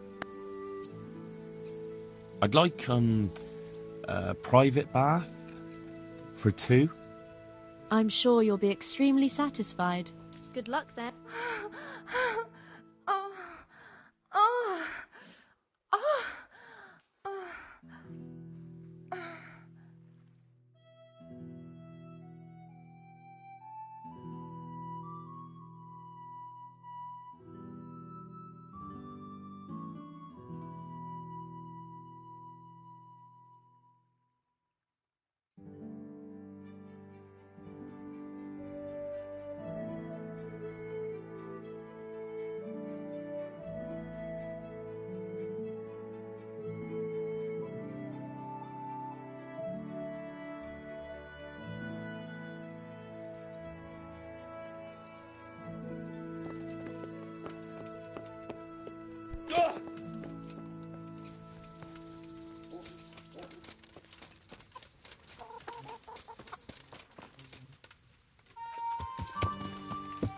I'd like, a private bath for two. I'm sure you'll be extremely satisfied. Good luck then. Oh. Oh. Oh.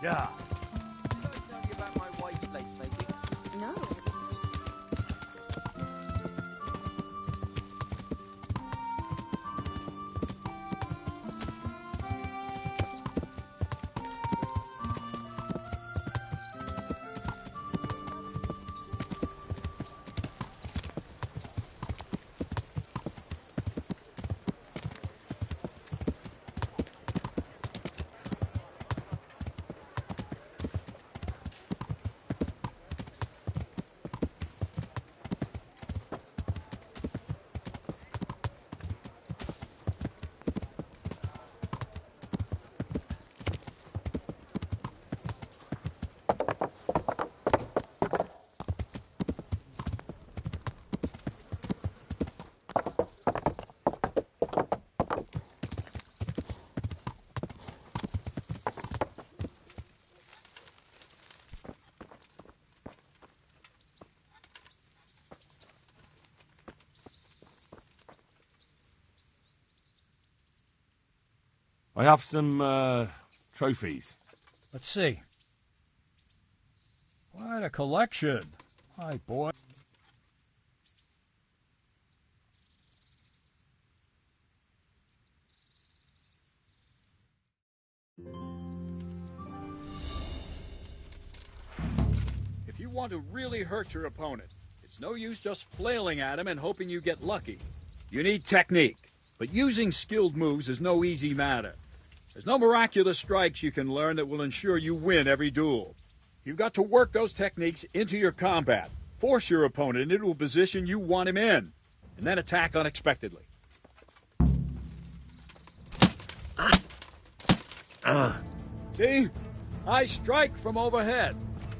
Yeah. Did I tell you about my wife's lace making? No. I have some, trophies. Let's see. Quite a collection. Hi, boy. If you want to really hurt your opponent, it's no use just flailing at him and hoping you get lucky. You need technique, but using skilled moves is no easy matter. There's no miraculous strikes you can learn that will ensure you win every duel. You've got to work those techniques into your combat, force your opponent into a position you want him in, and then attack unexpectedly. See? I strike from overhead,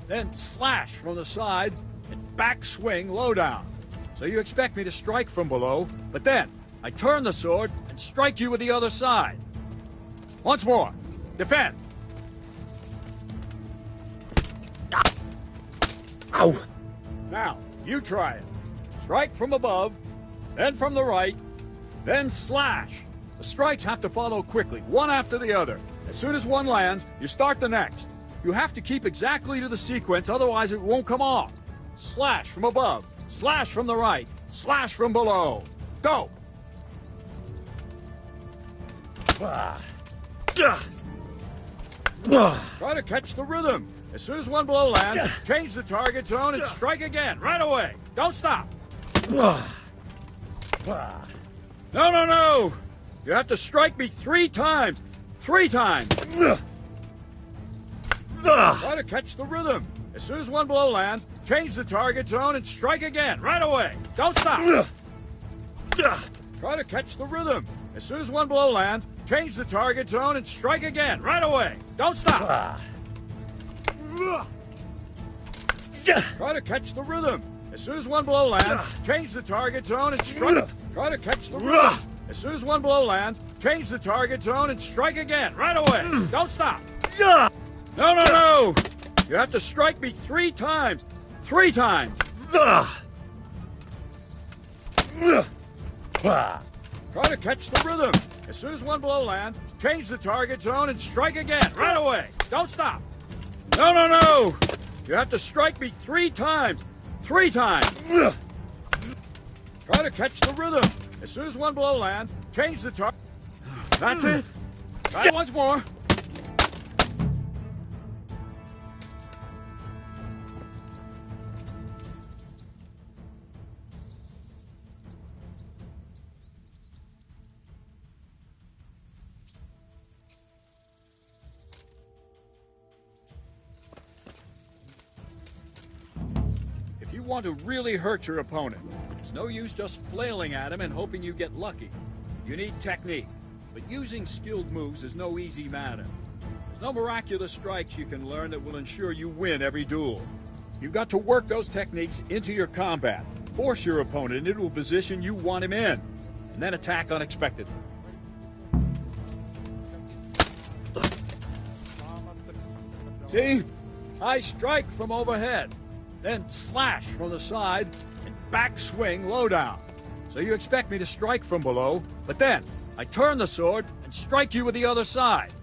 then slash from the side, and back swing low down. So you expect me to strike from below, but then I turn the sword and strike you with the other side. Once more. Defend. Ow! Now, you try it. Strike from above, then from the right, then slash. The strikes have to follow quickly, one after the other. As soon as one lands, you start the next. You have to keep exactly to the sequence, otherwise it won't come off. Slash from above, slash from the right, slash from below. Go! Try to catch the rhythm. As soon as one blow lands, change the target zone and strike again, right away. Don't stop. No, no, no! You have to strike me 3 times. 3 times. Try to catch the rhythm. As soon as one blow lands, change the target zone and strike again, right away. Don't stop. Try to catch the rhythm. As soon as one blow lands, change the target zone and strike again, right away. Don't stop. Try to catch the rhythm. As soon as one blow lands, change the target zone and strike. Try to catch the rhythm. As soon as one blow lands, change the target zone and strike again, right away. Don't stop. No, no, no! You have to strike me 3 times. 3 times. Try to catch the rhythm. As soon as one blow lands, change the target zone and strike again, right away. Don't stop. No, no, no! You have to strike me 3 times. 3 times. Try to catch the rhythm. As soon as one blow lands, change the target. That's it. Try it once more. If you want to really hurt your opponent, it's no use just flailing at him and hoping you get lucky. You need technique, but using skilled moves is no easy matter. There's no miraculous strikes you can learn that will ensure you win every duel. You've got to work those techniques into your combat, force your opponent into a position you want him in, and then attack unexpectedly. See? I strike from overhead, then slash from the side, and back swing low down. So you expect me to strike from below, but then I turn the sword and strike you with the other side.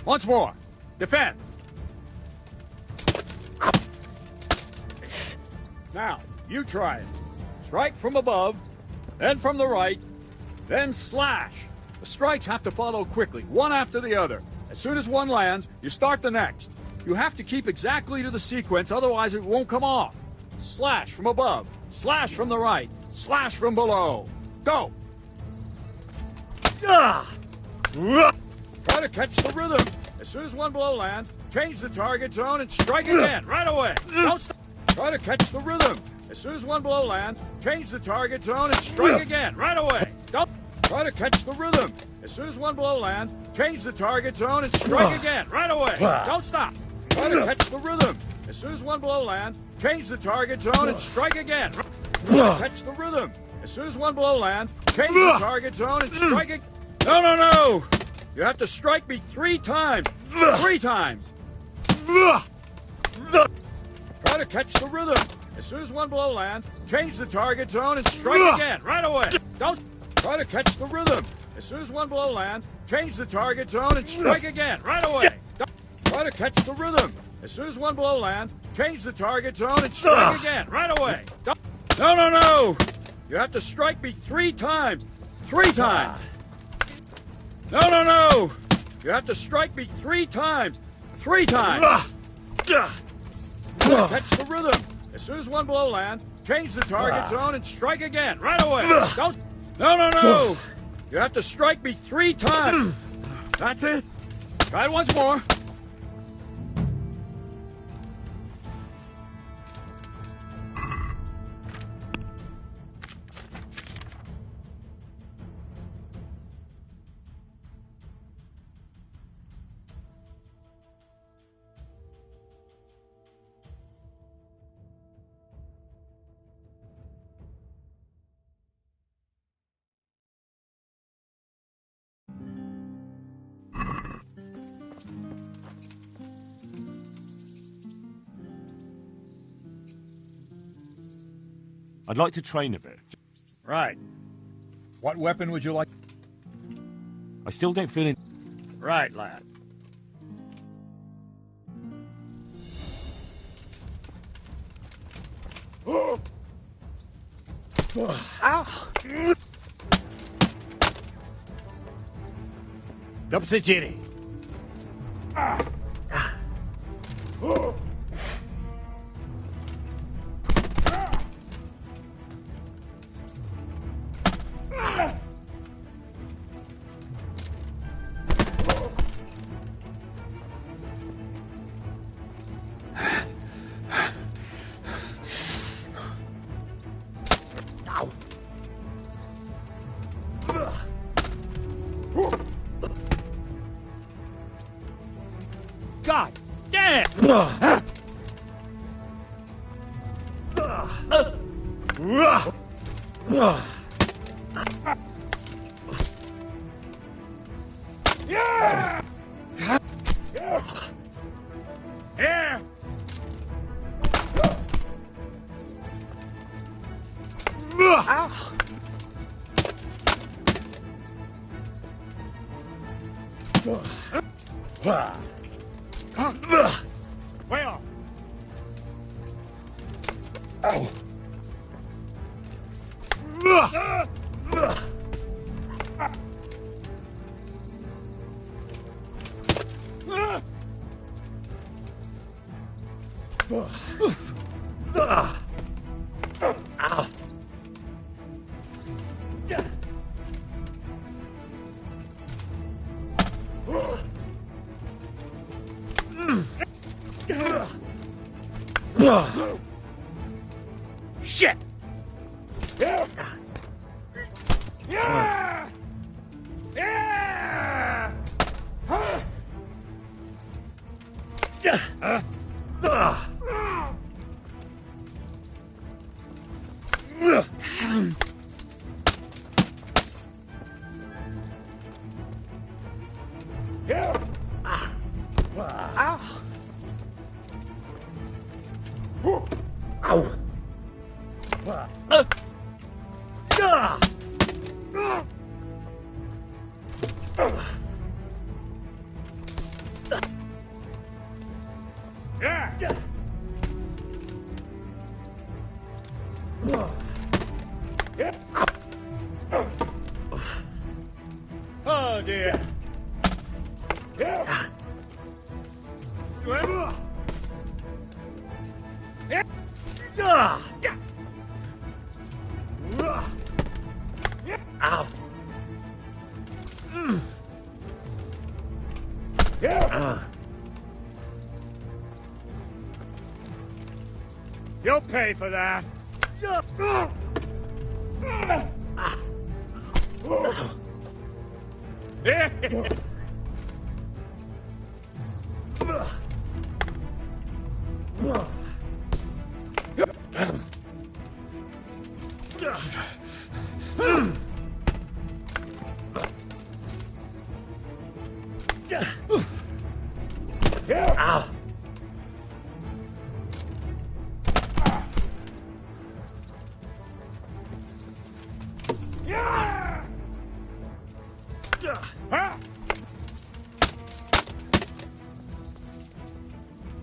Once more. Defend. Now, you try it. Strike from above, then from the right, then slash. The strikes have to follow quickly, one after the other. As soon as one lands, you start the next. You have to keep exactly to the sequence, otherwise it won't come off. Slash from above, slash from the right, slash from below. Go! Try to catch the rhythm. As soon as one blow lands, change the target zone and strike again, right away. Don't stop. Try to catch the rhythm. As soon as one blow lands, change the target zone and strike again, right away. Don't try to catch the rhythm. As soon as one blow lands, change the target zone and strike again, right away. Don't stop. Try to catch the rhythm. As soon as one blow lands, change the target zone and strike again. Try to catch the rhythm. As soon as one blow lands, change the target zone and strike again. No, no, no! You have to strike me 3 times. 3 times. Try to catch the rhythm. As soon as one blow lands, change the target zone and strike again, right away. Don't try to catch the rhythm. As soon as one blow lands, change the target zone and strike again, right away. Don't try to catch the rhythm. As soon as one blow lands, change the target zone and strike again, right away. Don't no, no, no! You have to strike me 3 times. 3 times. No, no, no! You have to strike me 3 times. 3 times. Catch the rhythm. As soon as one blow lands, change the target zone and strike again, right away. Don't. No, no, no! You have to strike me 3 times. That's it. Try it once more. I'd like to train a bit. Right. What weapon would you like? I still don't feel in... Right, lad. Ow! Dopsiciri. God damn! Way off. Ow. Shit! Yeah! Oh dear. Ow. You'll pay for that. Ow.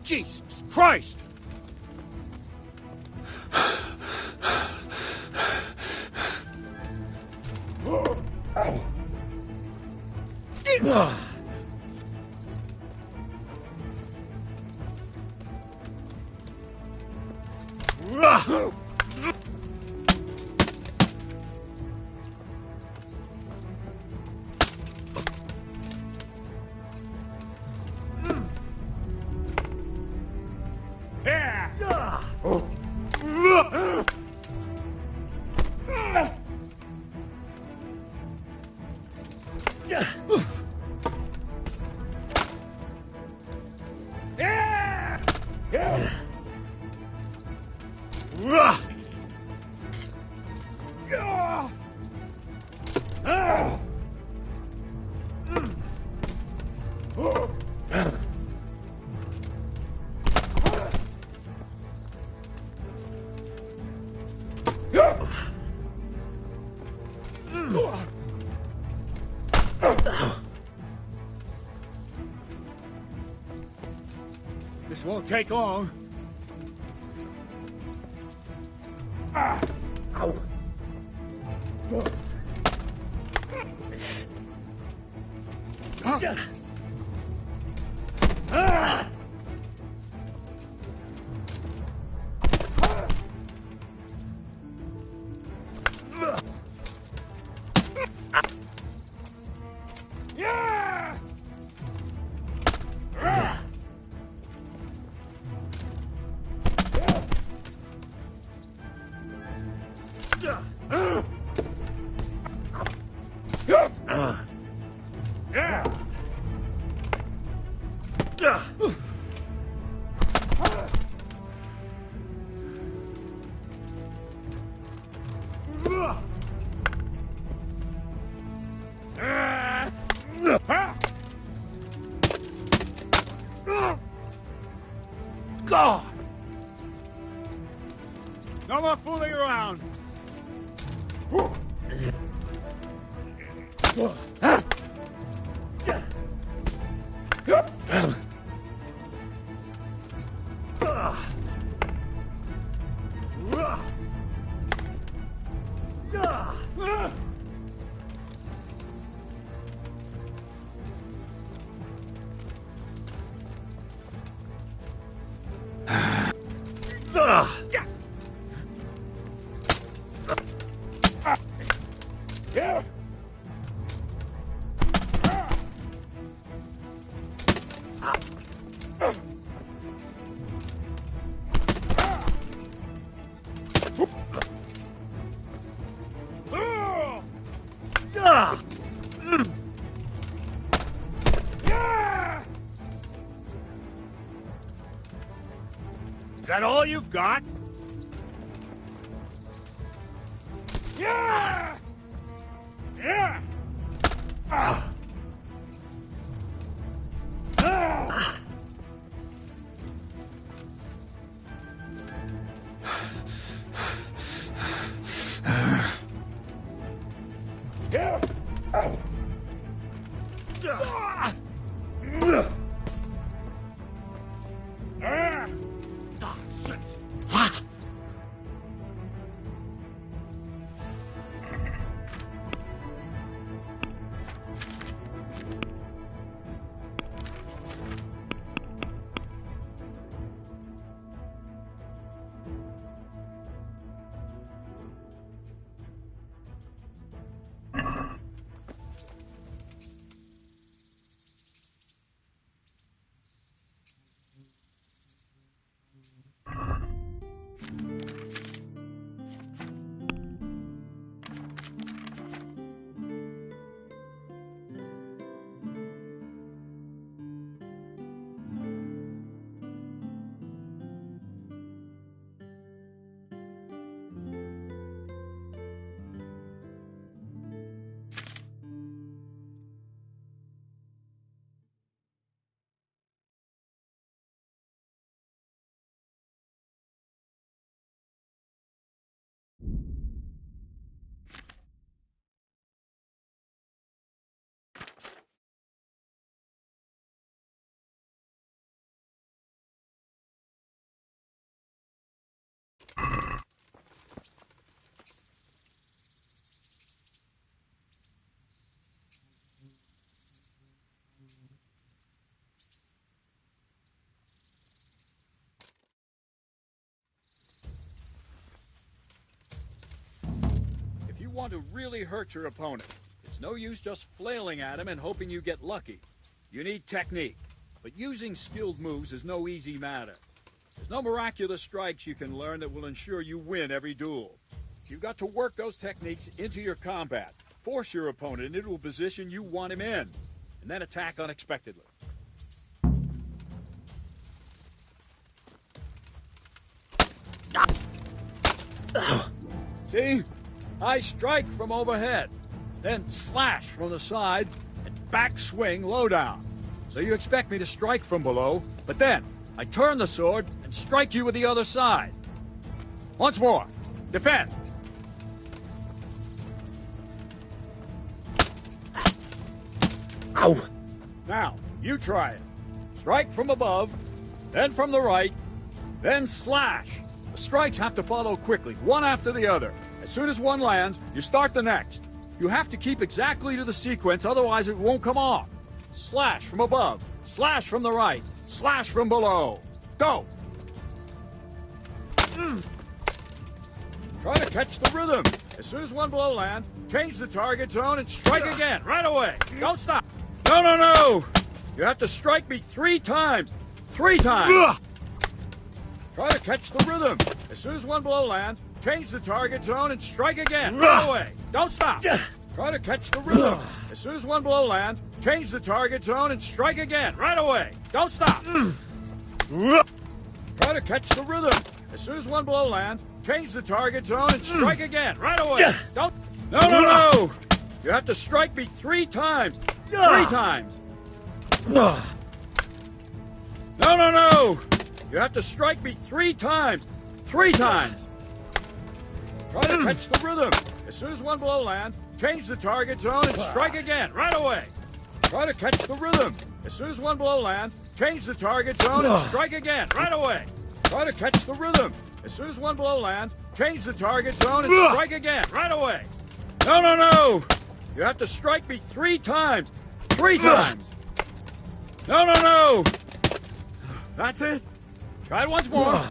Jesus Christ! This won't take long. Ow. God! No more fooling around. Is that all you've got? Yeah! Yeah! want to really hurt your opponent, it's no use just flailing at him and hoping you get lucky. You need technique, but using skilled moves is no easy matter. There's no miraculous strikes you can learn that will ensure you win every duel. You've got to work those techniques into your combat, force your opponent into a position you want him in, and then attack unexpectedly. See? I strike from overhead, then slash from the side, and back swing low down. So you expect me to strike from below, but then I turn the sword and strike you with the other side. Once more. Defend. Ow! Now, you try it. Strike from above, then from the right, then slash. The strikes have to follow quickly, one after the other. As soon as one lands, you start the next. You have to keep exactly to the sequence, otherwise it won't come off. Slash from above, slash from the right, slash from below. Go! Try to catch the rhythm. As soon as one blow lands, change the target zone and strike again, right away. Don't stop. No, no, no! You have to strike me 3 times. 3 times! Try to catch the rhythm. As soon as one blow lands, change the target zone and strike again, right away. Don't stop. Try to catch the rhythm. As soon as one blow lands, change the target zone and strike again, right away. Don't stop. Try to catch the rhythm. As soon as one blow lands, change the target zone and strike again, right away. Don't. No, no, no! You have to strike me 3 times. 3 times. No, no, no! You have to strike me 3 times. 3 times. Try to catch the rhythm. As soon as one blow lands, change the target zone and strike again, right away. Try to catch the rhythm. As soon as one blow lands, change the target zone and strike again, right away. Try to catch the rhythm. As soon as one blow lands, change the target zone and strike again, right away. No, no, no! You have to strike me 3 times. 3 times. No, no, no! That's it. Try it once more.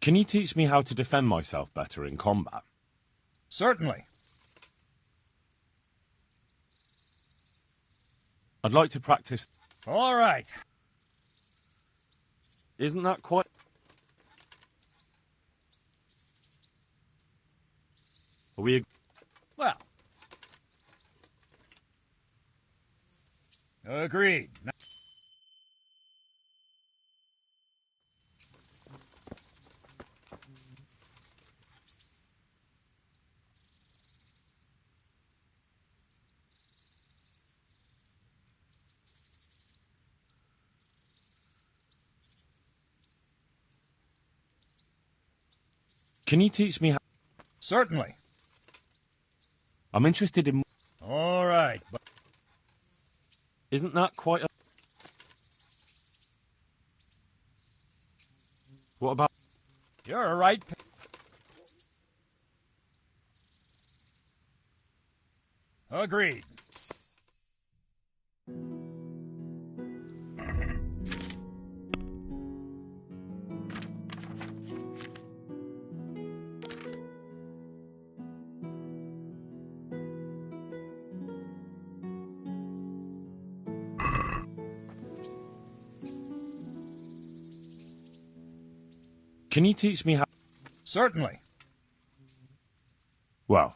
Can you teach me how to defend myself better in combat? Certainly. I'd like to practice... All right. Isn't that quite... Are we... Well. Agreed. Can you teach me how... Certainly. I'm interested in... All right, but... Isn't that quite a... What about... You're a right... Agreed. Can you teach me how... Certainly. Well...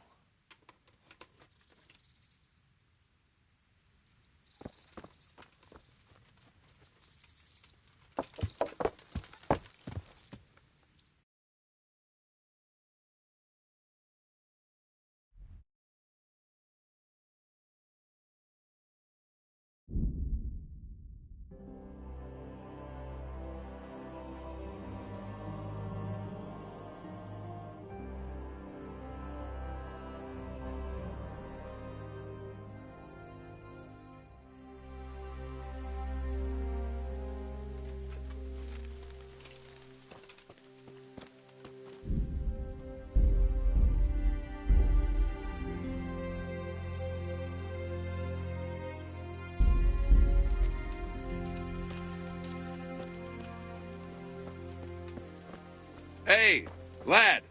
Hey, lad,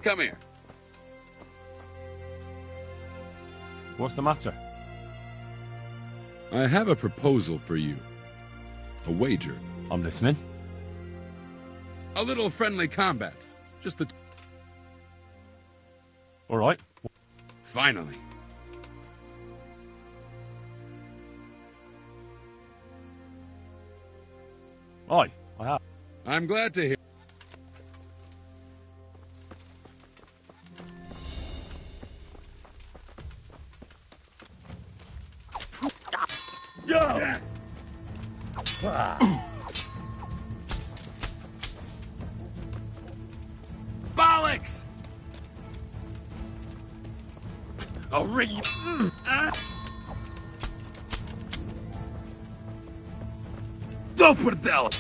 come here. What's the matter? I have a proposal for you. A wager. I'm listening. A little friendly combat. Just the... All right. Finally. Aye, I have. I'm glad to hear. Bollocks! I'll ring you. Don't put it down.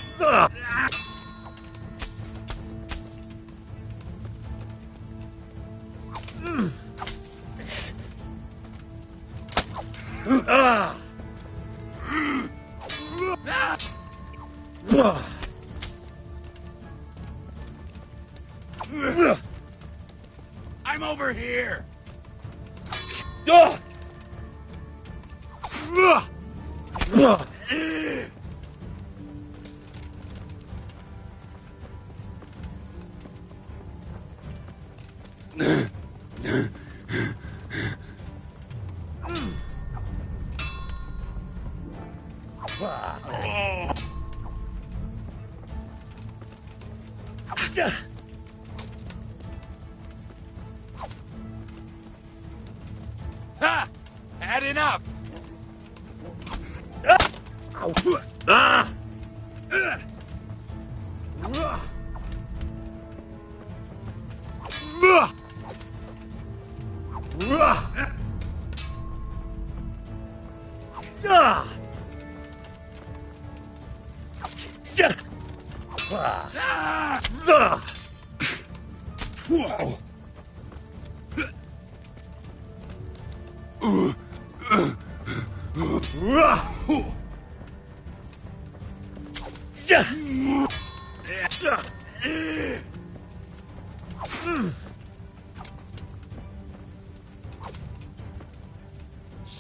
I'm over here. Ha! Had enough.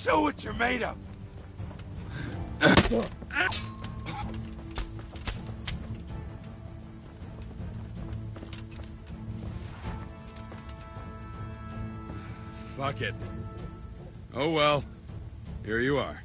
Show what you're made of! Fuck it. Oh well. Here you are.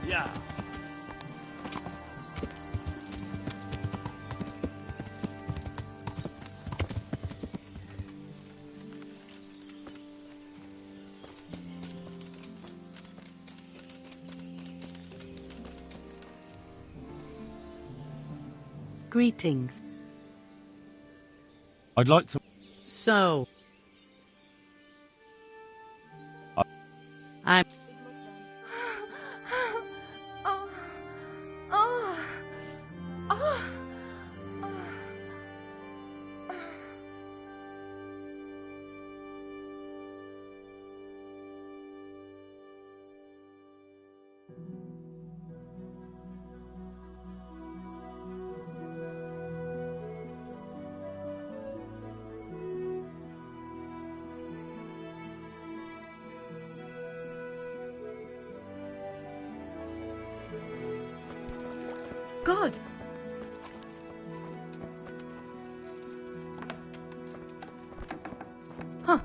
Yeah. Greetings. I'd like to... So... I'm... Oh. Oh. Oh. God! Huh.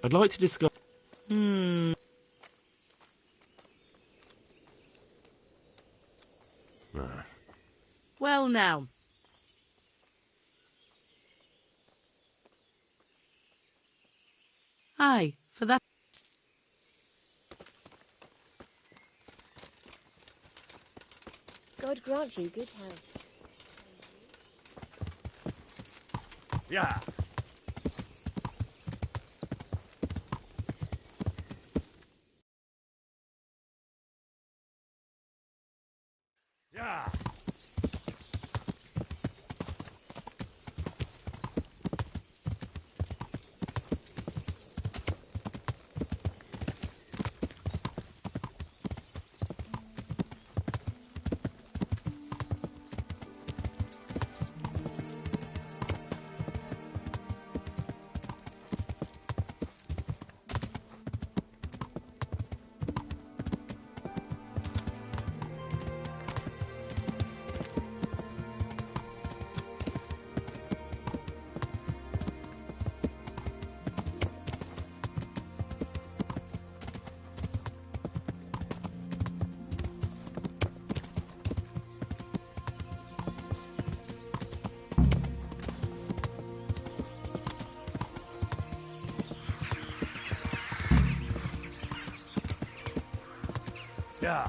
I'd like to discuss... Well now. Aye, for that. God grant you good health. Yeah. Yeah. Yeah.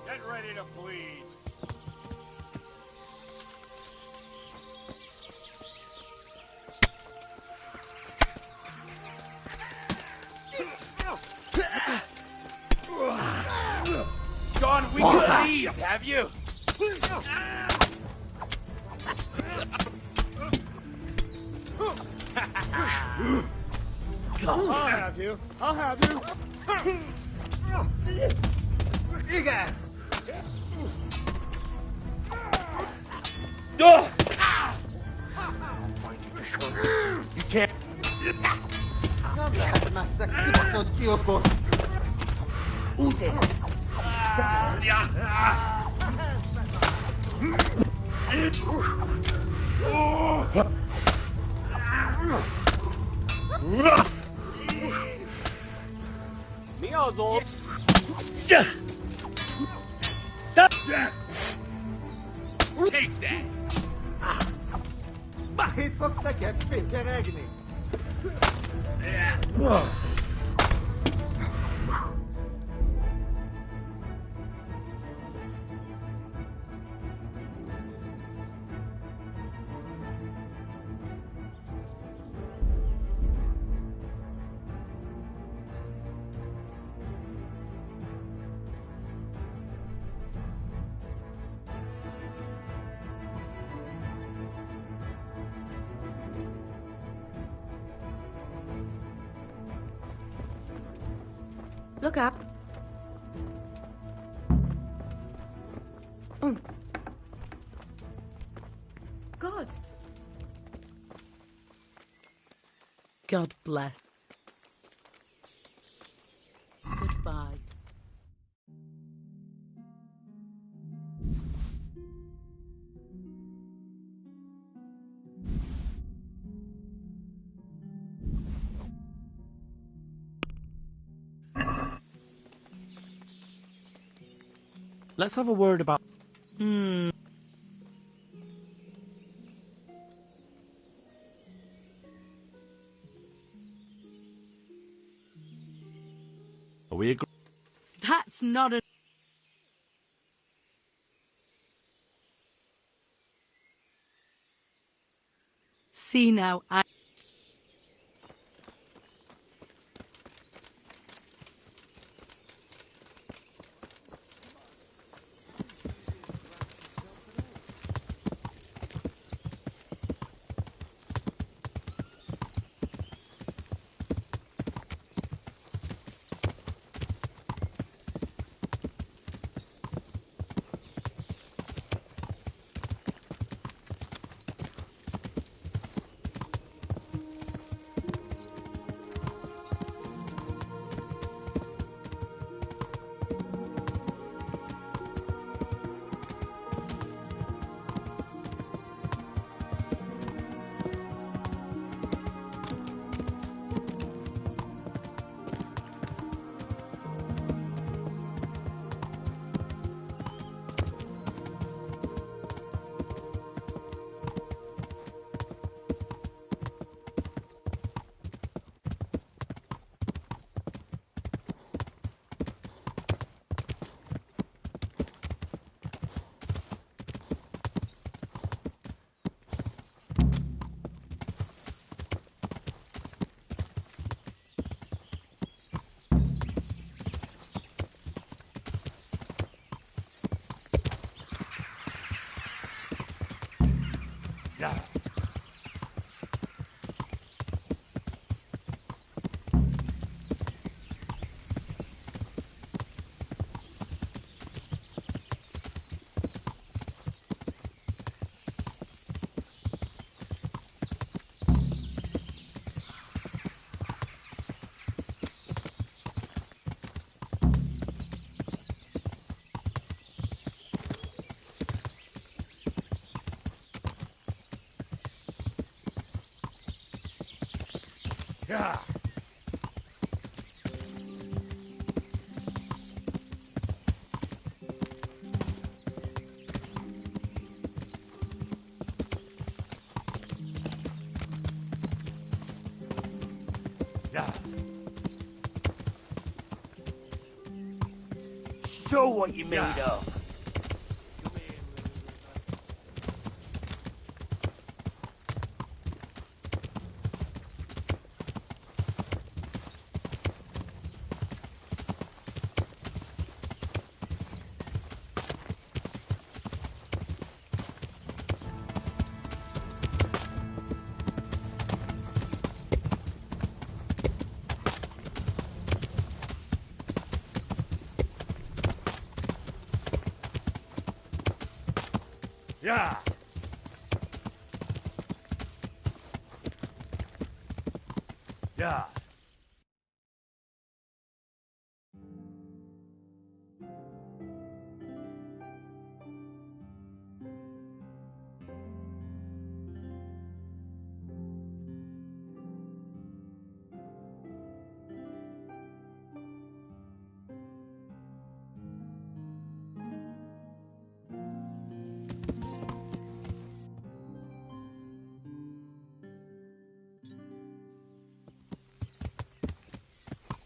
Get ready to bleed. Gone weak as these, have you? I'll have you. I'll have you. You can't. Take that! Bakit Fox takiet regni? Look up. God. God bless. Goodbye. Let's have a word about... Are we agree? That's not a... See now, Yeah. Yeah. Yeah. Show what you made of. Yeah. Yeah.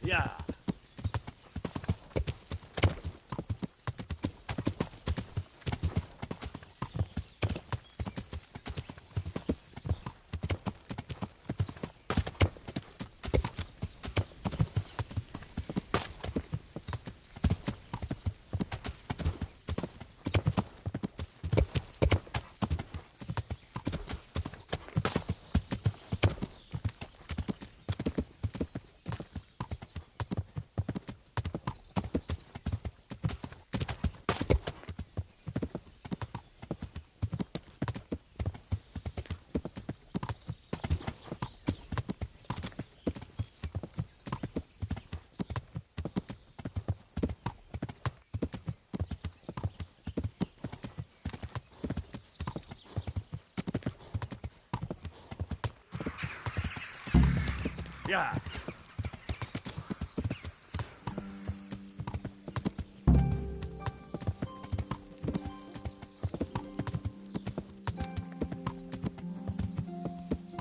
Yeah.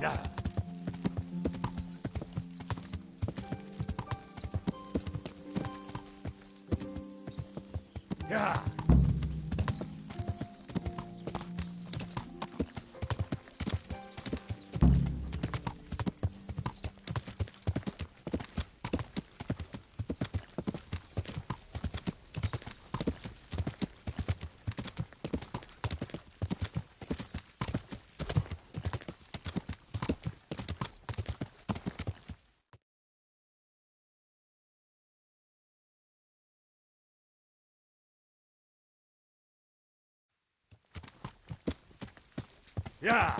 Yeah. Yeah. Yeah. Yeah.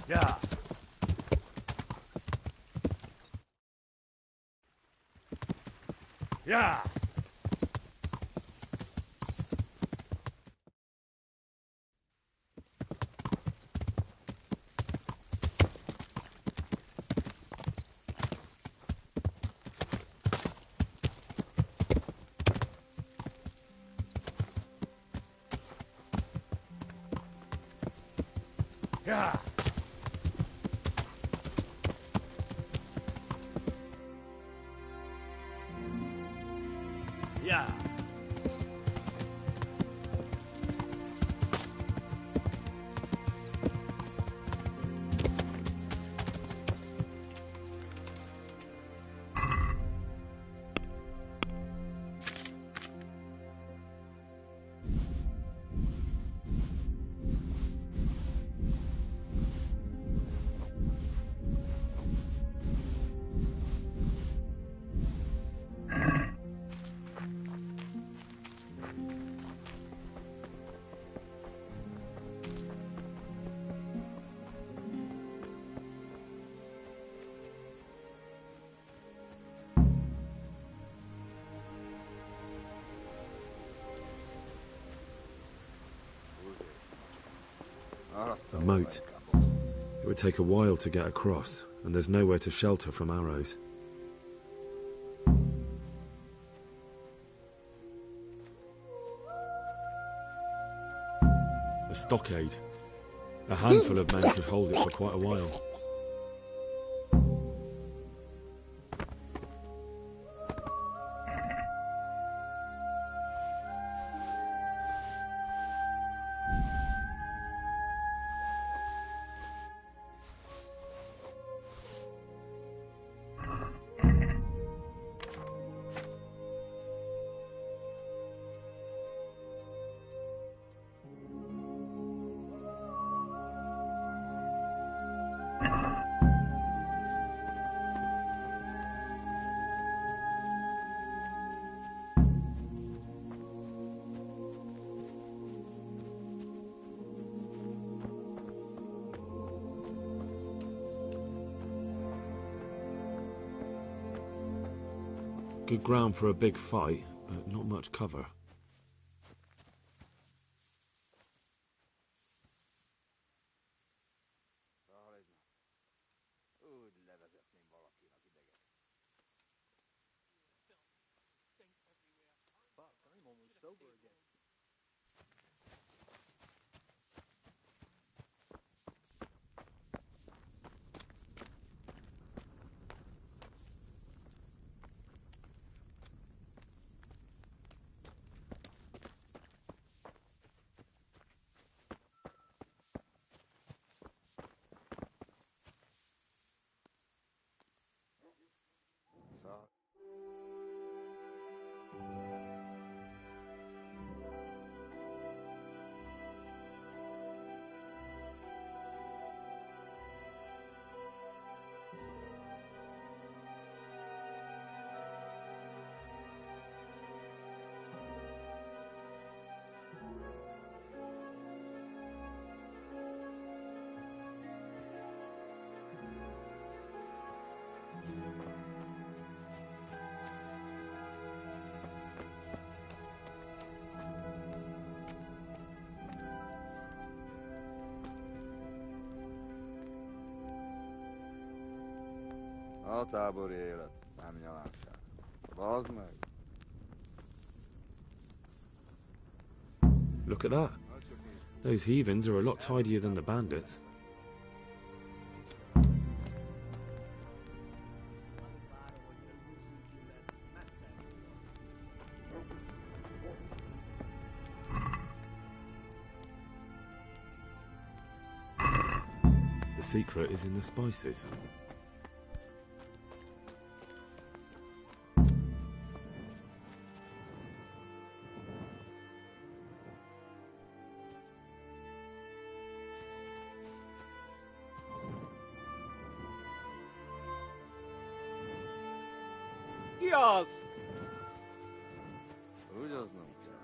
Yeah. Yeah. Yeah. Yeah. A moat. It would take a while to get across, and there's nowhere to shelter from arrows. A stockade. A handful of men could hold it for quite a while. Good ground for a big fight, but not much cover. A tábori élet, nem nyalánság. Bazd meg! Look at that. Those heathens are a lot tidier than the bandits. The secret is in the spices. Ki az? Ugyaznom kell.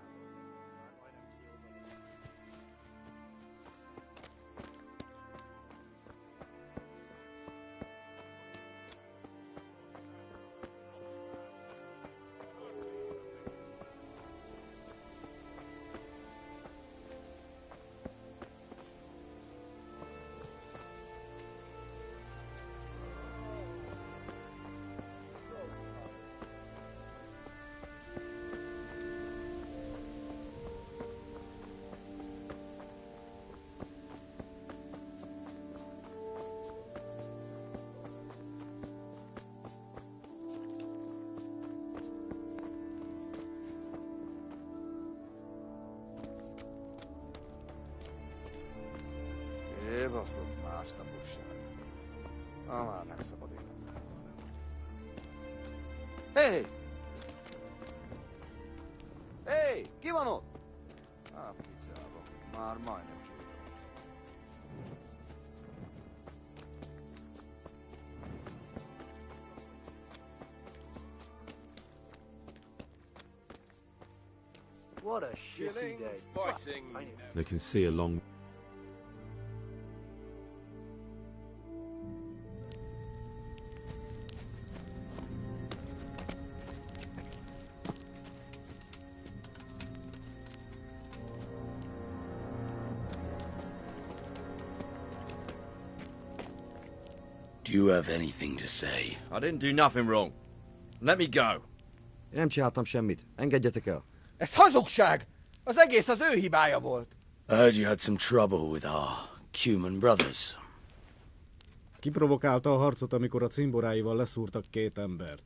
Baszott más taposság. Már nem szabad életre. Hé! Hé! Ki van ott? Picsába. Már majdnem kiutott. What a shitty day. Fighting. They can see a long... Do you have anything to say? I didn't do nothing wrong. Let me go. Én nem csináltam semmit. Engedjetek el. Ez hazugság! Az egész az ő hibája volt. I heard you had some trouble with our Cuman brothers. Kiprovokálta a harcot, amikor a cimboráival leszúrtak 2 embert.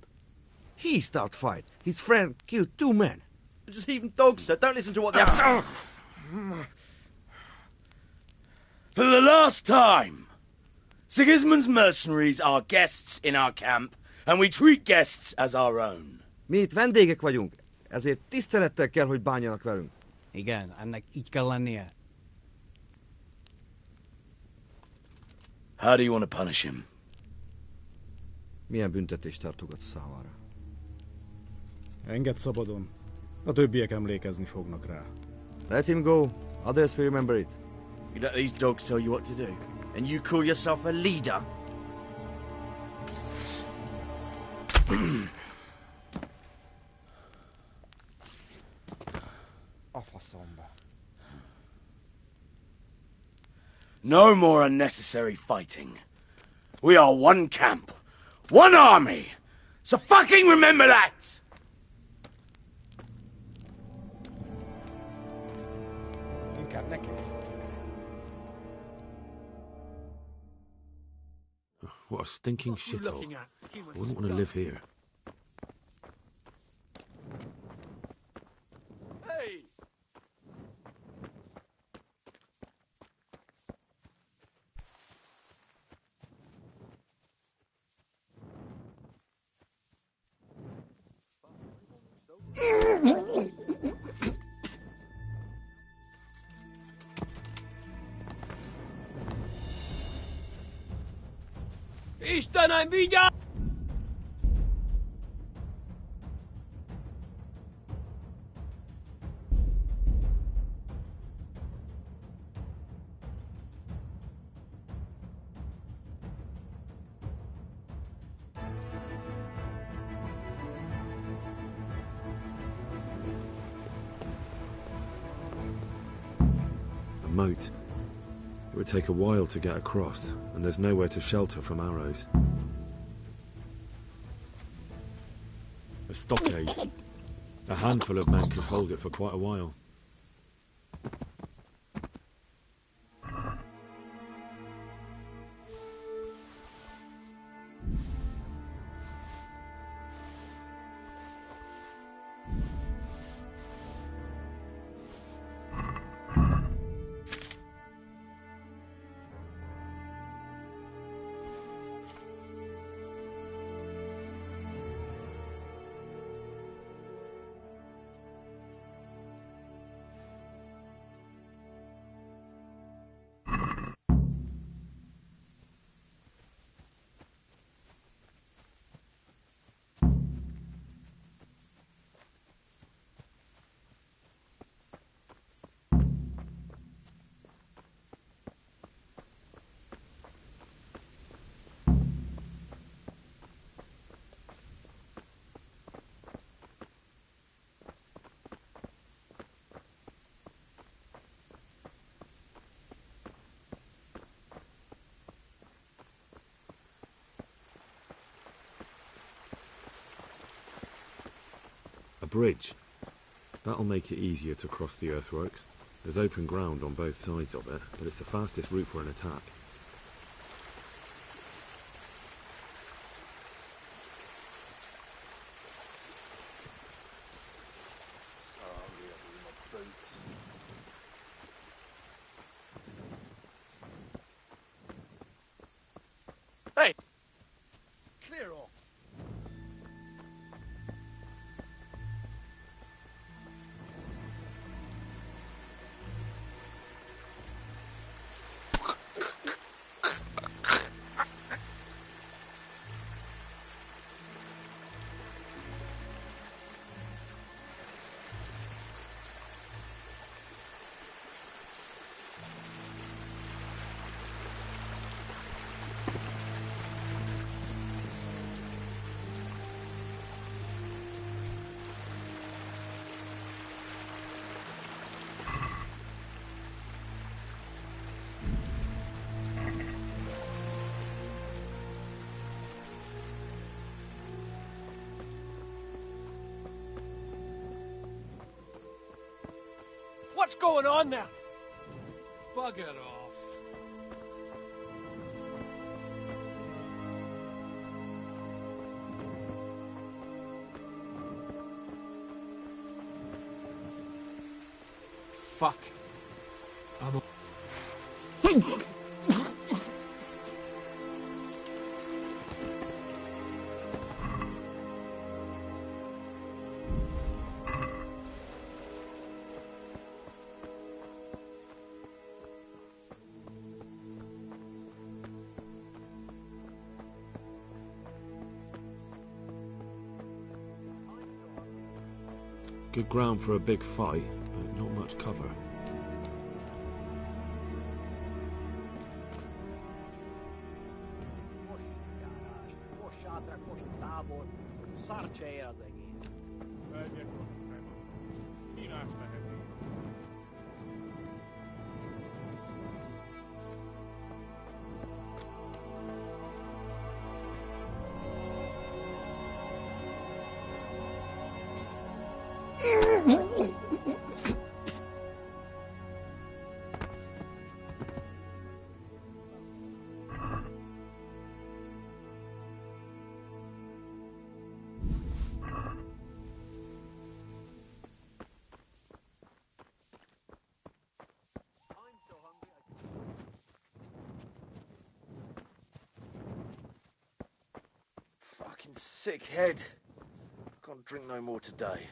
He started fight. His friend killed 2 men. Just even dogs, sir. Don't listen to what they have to say. For the last time! Sigismund's mercenaries are guests in our camp, and we treat guests as our own. Mi itt vendégek vagyunk, ezért tisztelettel kell, hogy bánjanak velünk. Igen, ennek így kell lennie. How do you want to punish him? Milyen büntetést tartogat számára? Engedd szabadon. A többiek emlékezni fognak rá. Let him go. Others will remember it. You let these dogs tell you what to do, and you call yourself a leader? A faszomba. No more unnecessary fighting. We are one camp, one army. So fucking remember that! Inkább neki. What a stinking shithole. I wouldn't want to live here. Hey! Istenem, vigyázz! A moat. It would take a while to get across, and there's nowhere to shelter from arrows. A stockade. A handful of men could hold it for quite a while. A bridge. That'll make it easier to cross the earthworks. There's open ground on both sides of it, but it's the fastest route for an attack. Hey! Clear off! What's going on there? Bugger off. Fuck. I'm Good ground for a big fight, but not much cover. Fucking sick head. Can't drink no more today.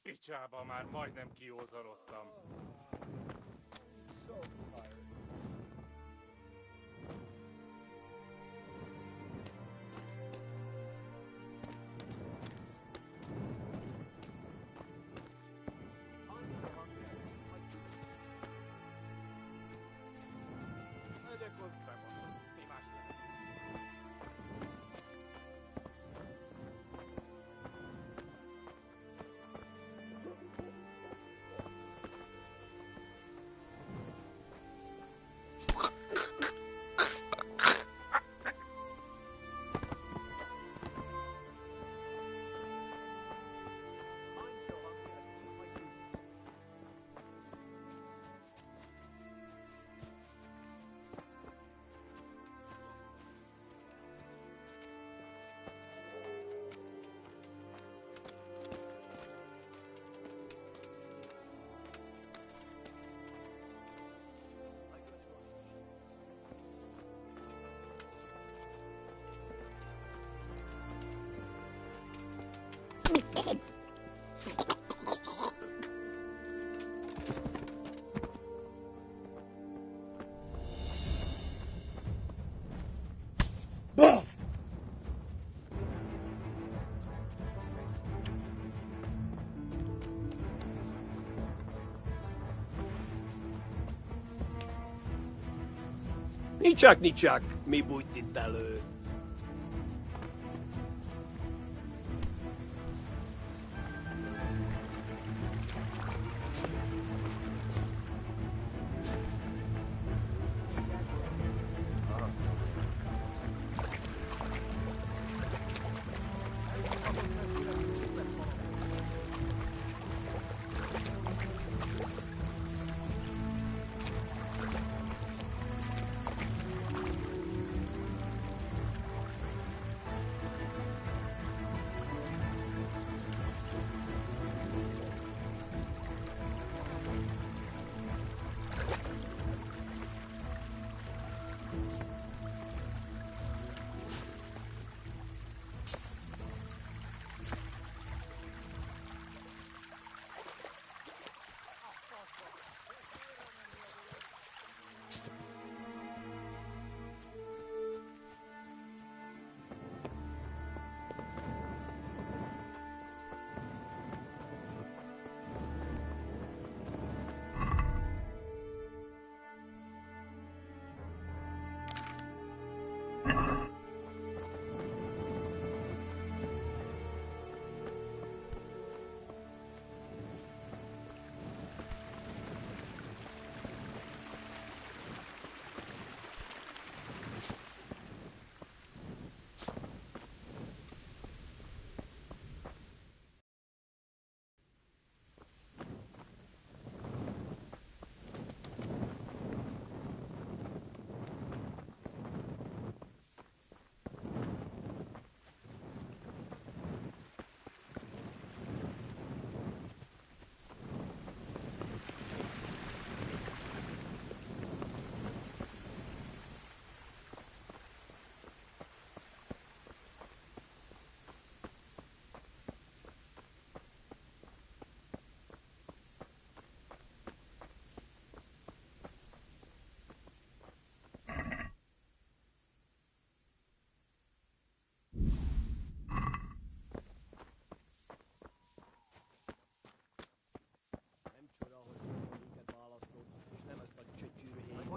Picsába már majdnem kiózarodtam. Nicsak, mi bújt itt elő?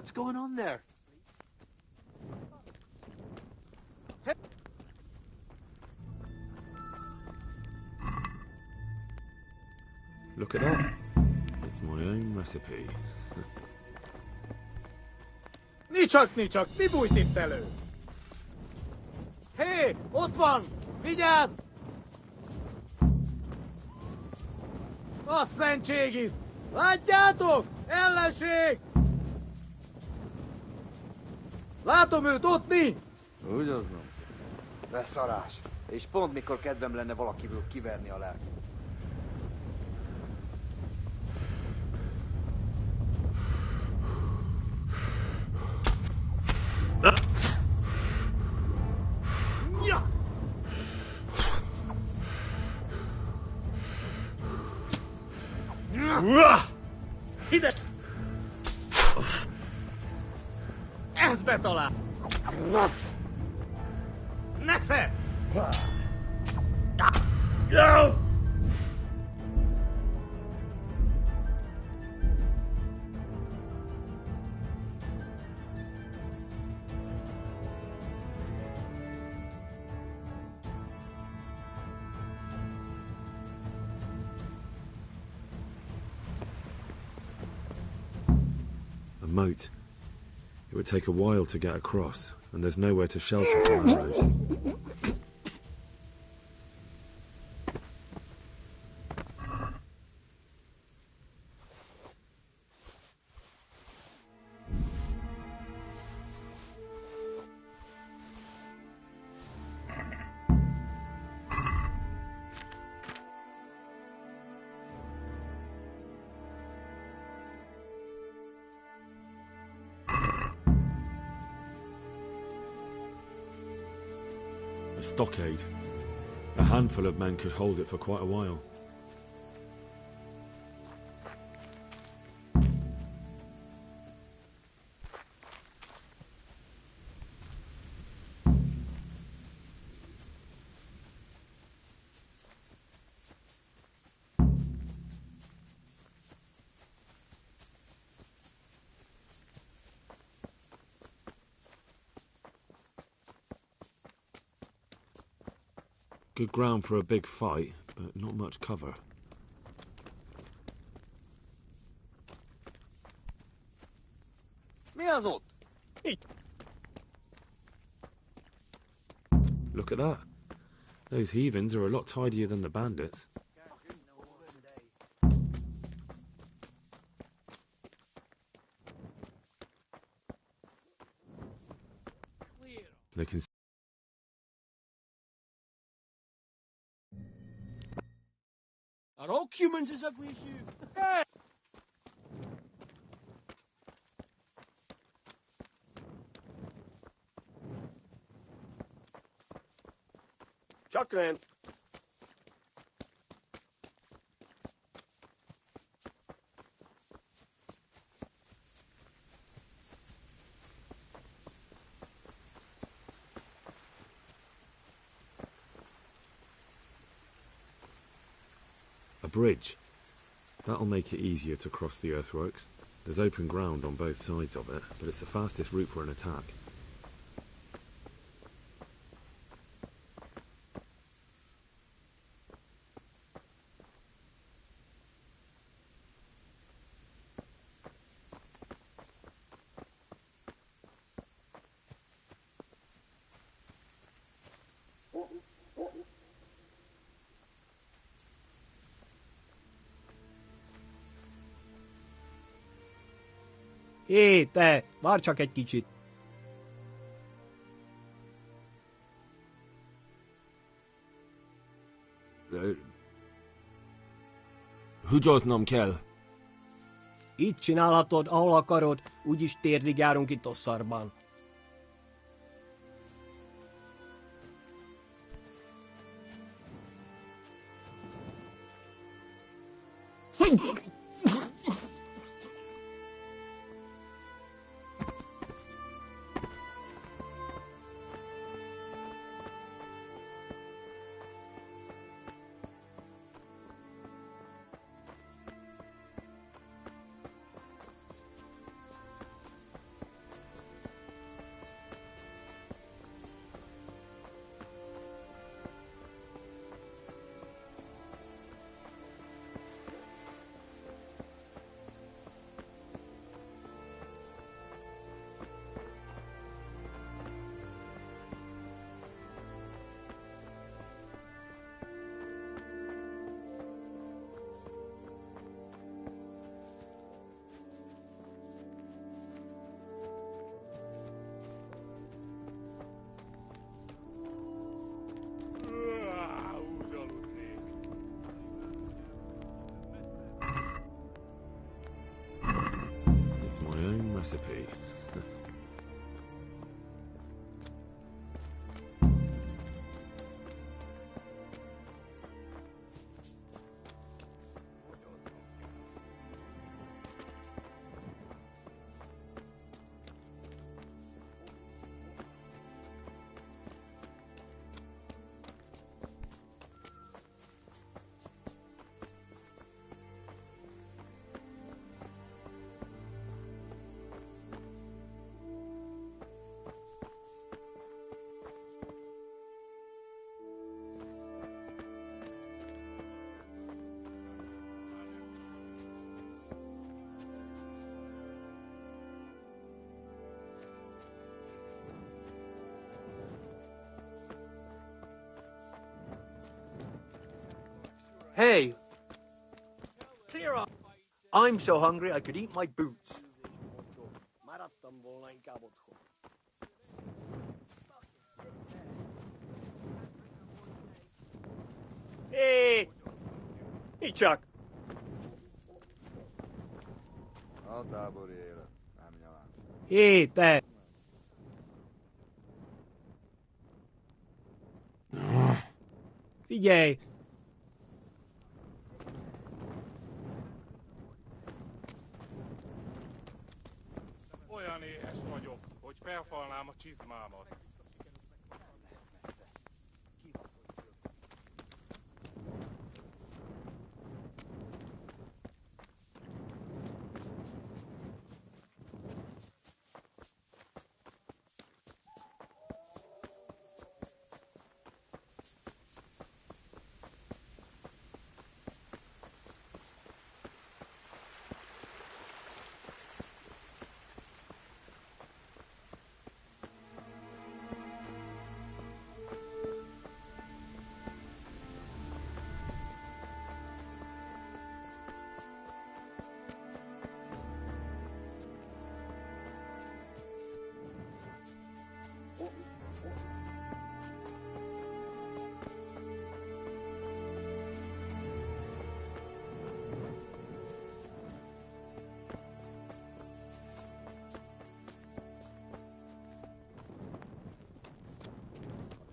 What's going on there? Look at that. It's my own recipe. Nicsak, mi bújt itt elő? Hé, ott van! Vigyázz! A szentség itt! Látjátok? Ellenség! Látom őt ott mi? Úgy azon. Beszarás. És pont mikor kedvem lenne valakiből kiverni a lelket. Ide! Ez betalál! Nesze! A moat. It would take a while to get across, and there's nowhere to shelter from arrows. A stockade. A handful of men could hold it for quite a while. Good ground for a big fight, but not much cover. Mi az ott? Look at that. Those heathens are a lot tidier than the bandits. They can... Are all humans as ugly as you? Hey! Chuckling. A bridge. That'll make it easier to cross the earthworks. There's open ground on both sides of it, but it's the fastest route for an attack. Hé, te! Várj csak egy kicsit! Húgyoznom kell. Így csinálhatod, ahol akarod, úgyis térdig járunk itt Osszarban. recipe. Hey! Clear up! I'm so hungry I could eat my boots. Hey! Hey, Chuck. A tábori élet. Nem nyalás. Hé, te! Figyelj! Olyan éhes vagyok, hogy felfalnám a csizmámat.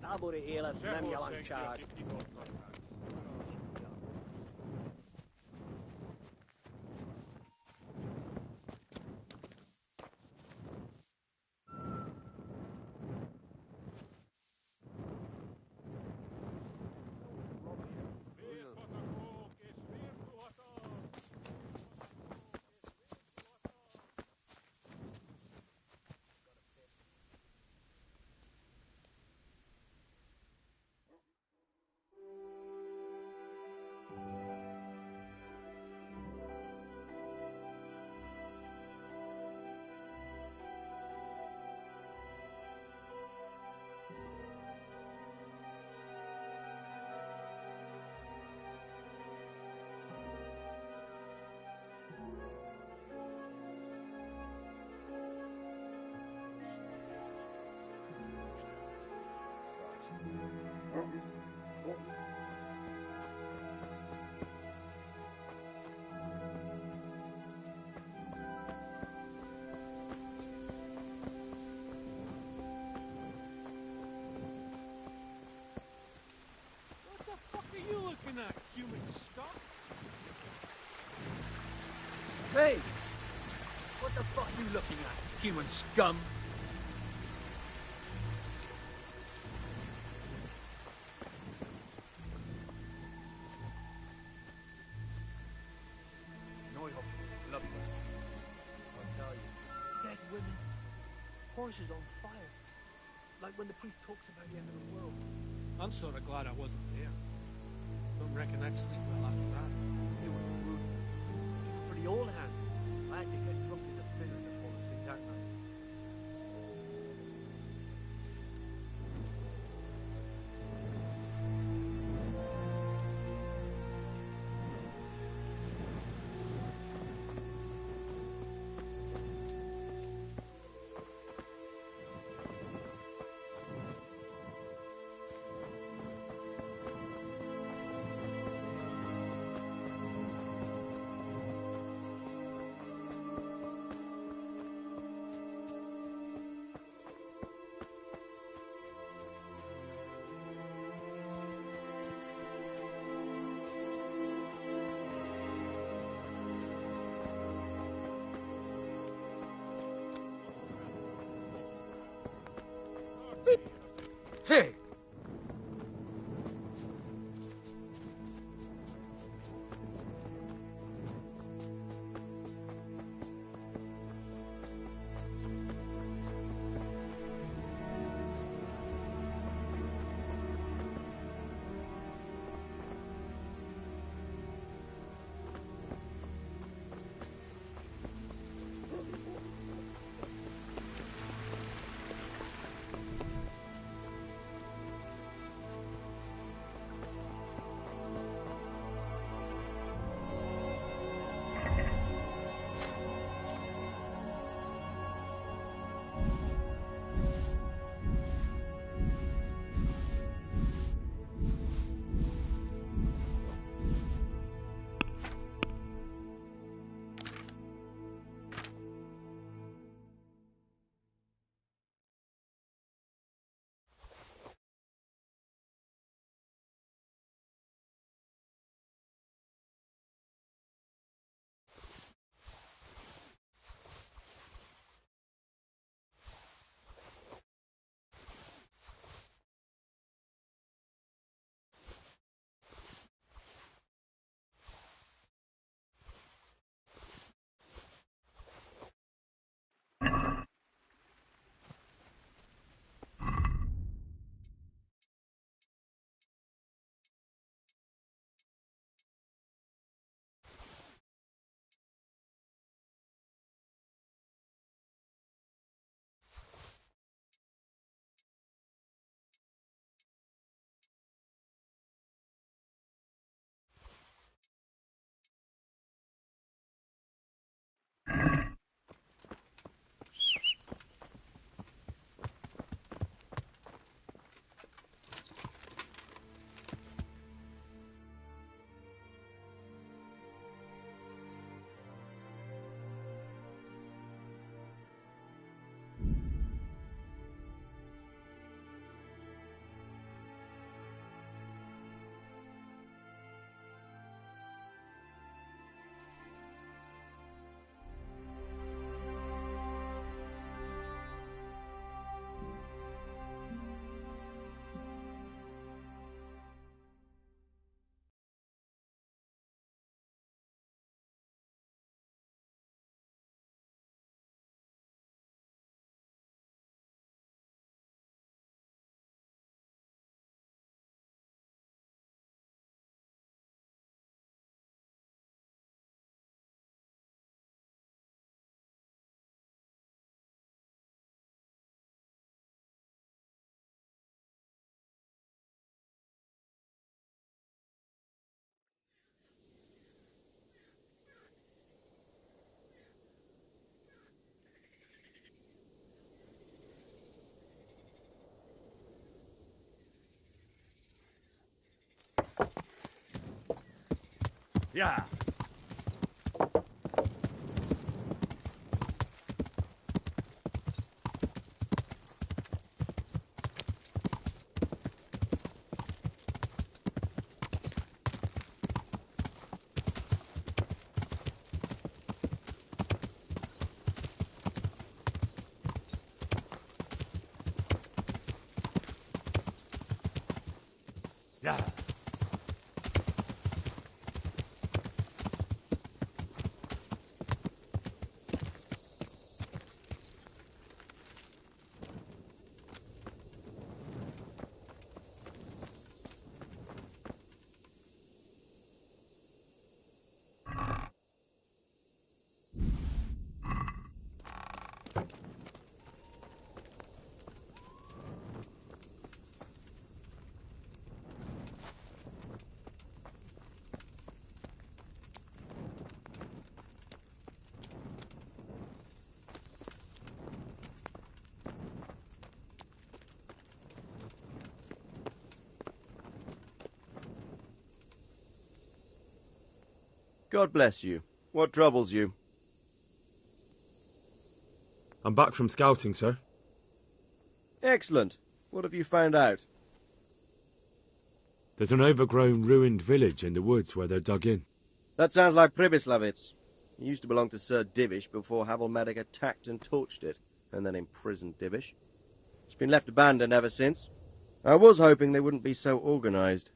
Tábori élet nem jelentság. Human scum? Hey! What the fuck are you looking at, human scum? Dead women. Horses on fire. Like when the priest talks about the end of the world. I'm sort of glad I wasn't there. Don't reckon I'd sleep well after that. It was brutal. For the old hands, I had to get drunk as a fiddler to fall asleep that night. Hey! Yeah. Yeah. God bless you. What troubles you? I'm back from scouting, sir. Excellent. What have you found out? There's an overgrown, ruined village in the woods where they're dug in. That sounds like Pribyslavitz. It used to belong to Sir Divish before Havelmedic attacked and torched it, and then imprisoned Divish. It's been left abandoned ever since. I was hoping they wouldn't be so organised.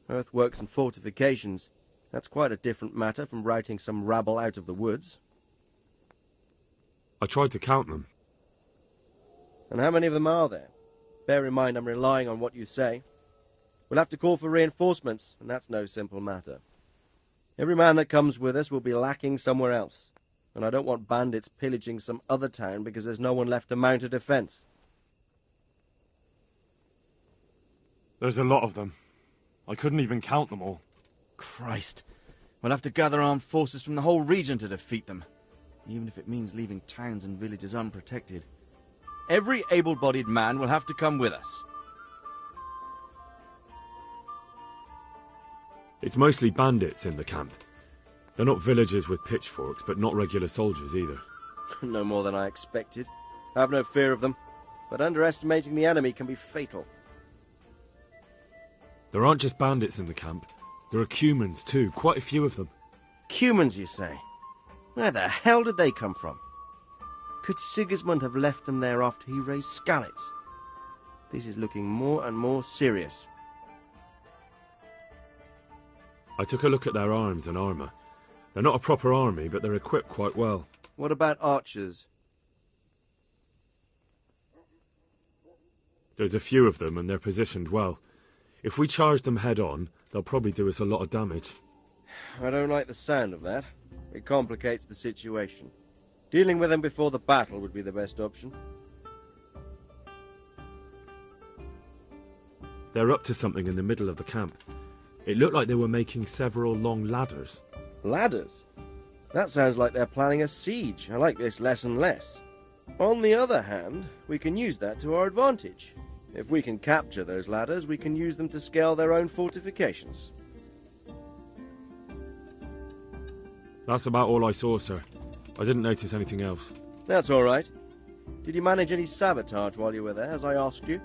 Earthworks and fortifications. That's quite a different matter from routing some rabble out of the woods. I tried to count them. And how many of them are there? Bear in mind I'm relying on what you say. We'll have to call for reinforcements, and that's no simple matter. Every man that comes with us will be lacking somewhere else, and I don't want bandits pillaging some other town because there's no one left to mount a defence. There's a lot of them. I couldn't even count them all. Christ. We'll have to gather armed forces from the whole region to defeat them, even if it means leaving towns and villages unprotected. Every able-bodied man will have to come with us. It's mostly bandits in the camp. They're not villagers with pitchforks, but not regular soldiers either. No more than I expected. I have no fear of them, but underestimating the enemy can be fatal. There aren't just bandits in the camp. There are Cumans too, quite a few of them. Cumans, you say? Where the hell did they come from? Could Sigismund have left them there after he raised Skalitz? This is looking more and more serious. I took a look at their arms and armour. They're not a proper army, but they're equipped quite well. What about archers? There's a few of them, and they're positioned well. If we charge them head-on, they'll probably do us a lot of damage. I don't like the sound of that. It complicates the situation. Dealing with them before the battle would be the best option. They're up to something in the middle of the camp. It looked like they were making several long ladders. Ladders? That sounds like they're planning a siege. I like this less and less. On the other hand, we can use that to our advantage. If we can capture those ladders, we can use them to scale their own fortifications. That's about all I saw, sir. I didn't notice anything else. That's all right. Did you manage any sabotage while you were there, as I asked you?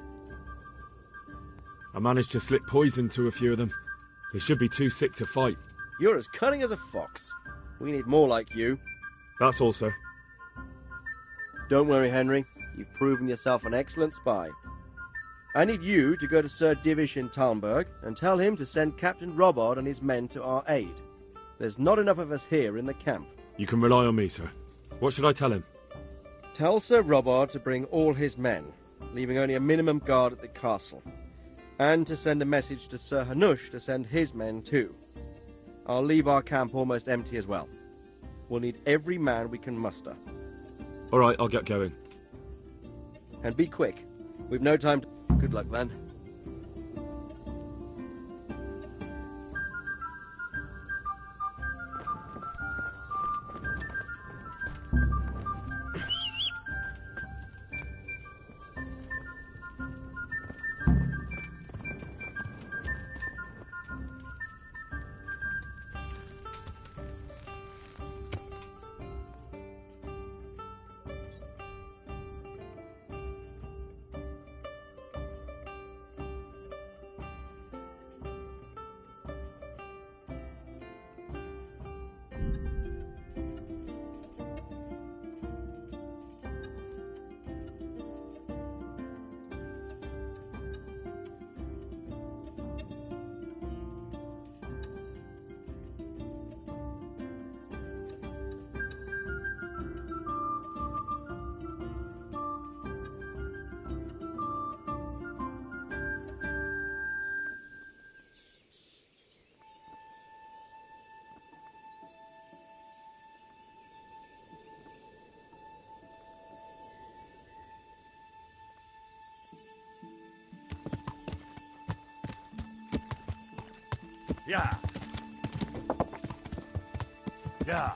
I managed to slip poison to a few of them. They should be too sick to fight. You're as cunning as a fox. We need more like you. That's all, sir. Don't worry, Henry. You've proven yourself an excellent spy. I need you to go to Sir Divish in Talmberg and tell him to send Captain Robard and his men to our aid. There's not enough of us here in the camp. You can rely on me, sir. What should I tell him? Tell Sir Robard to bring all his men, leaving only a minimum guard at the castle. And to send a message to Sir Hanush to send his men too. I'll leave our camp almost empty as well. We'll need every man we can muster. All right, I'll get going. And be quick. We've no time to... Good luck, then. Yeah. Yeah.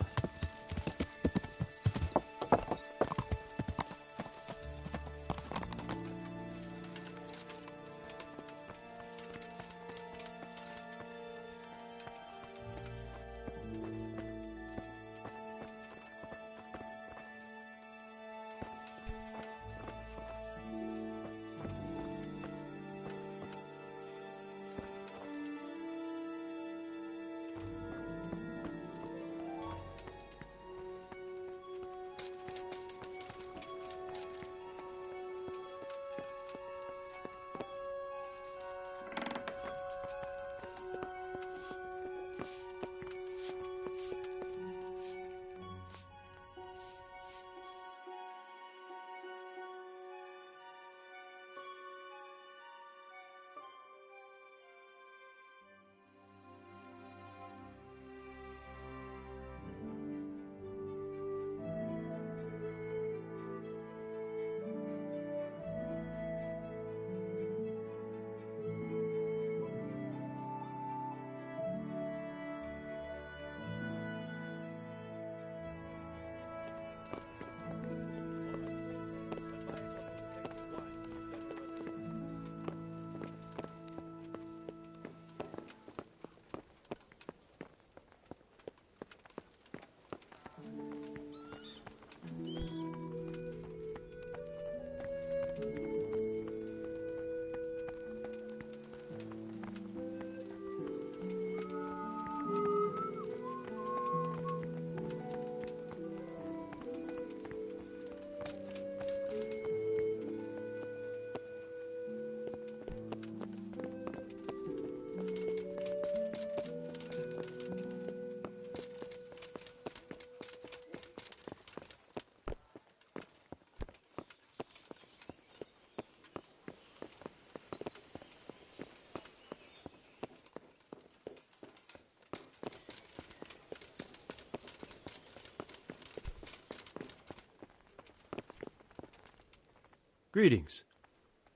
Greetings.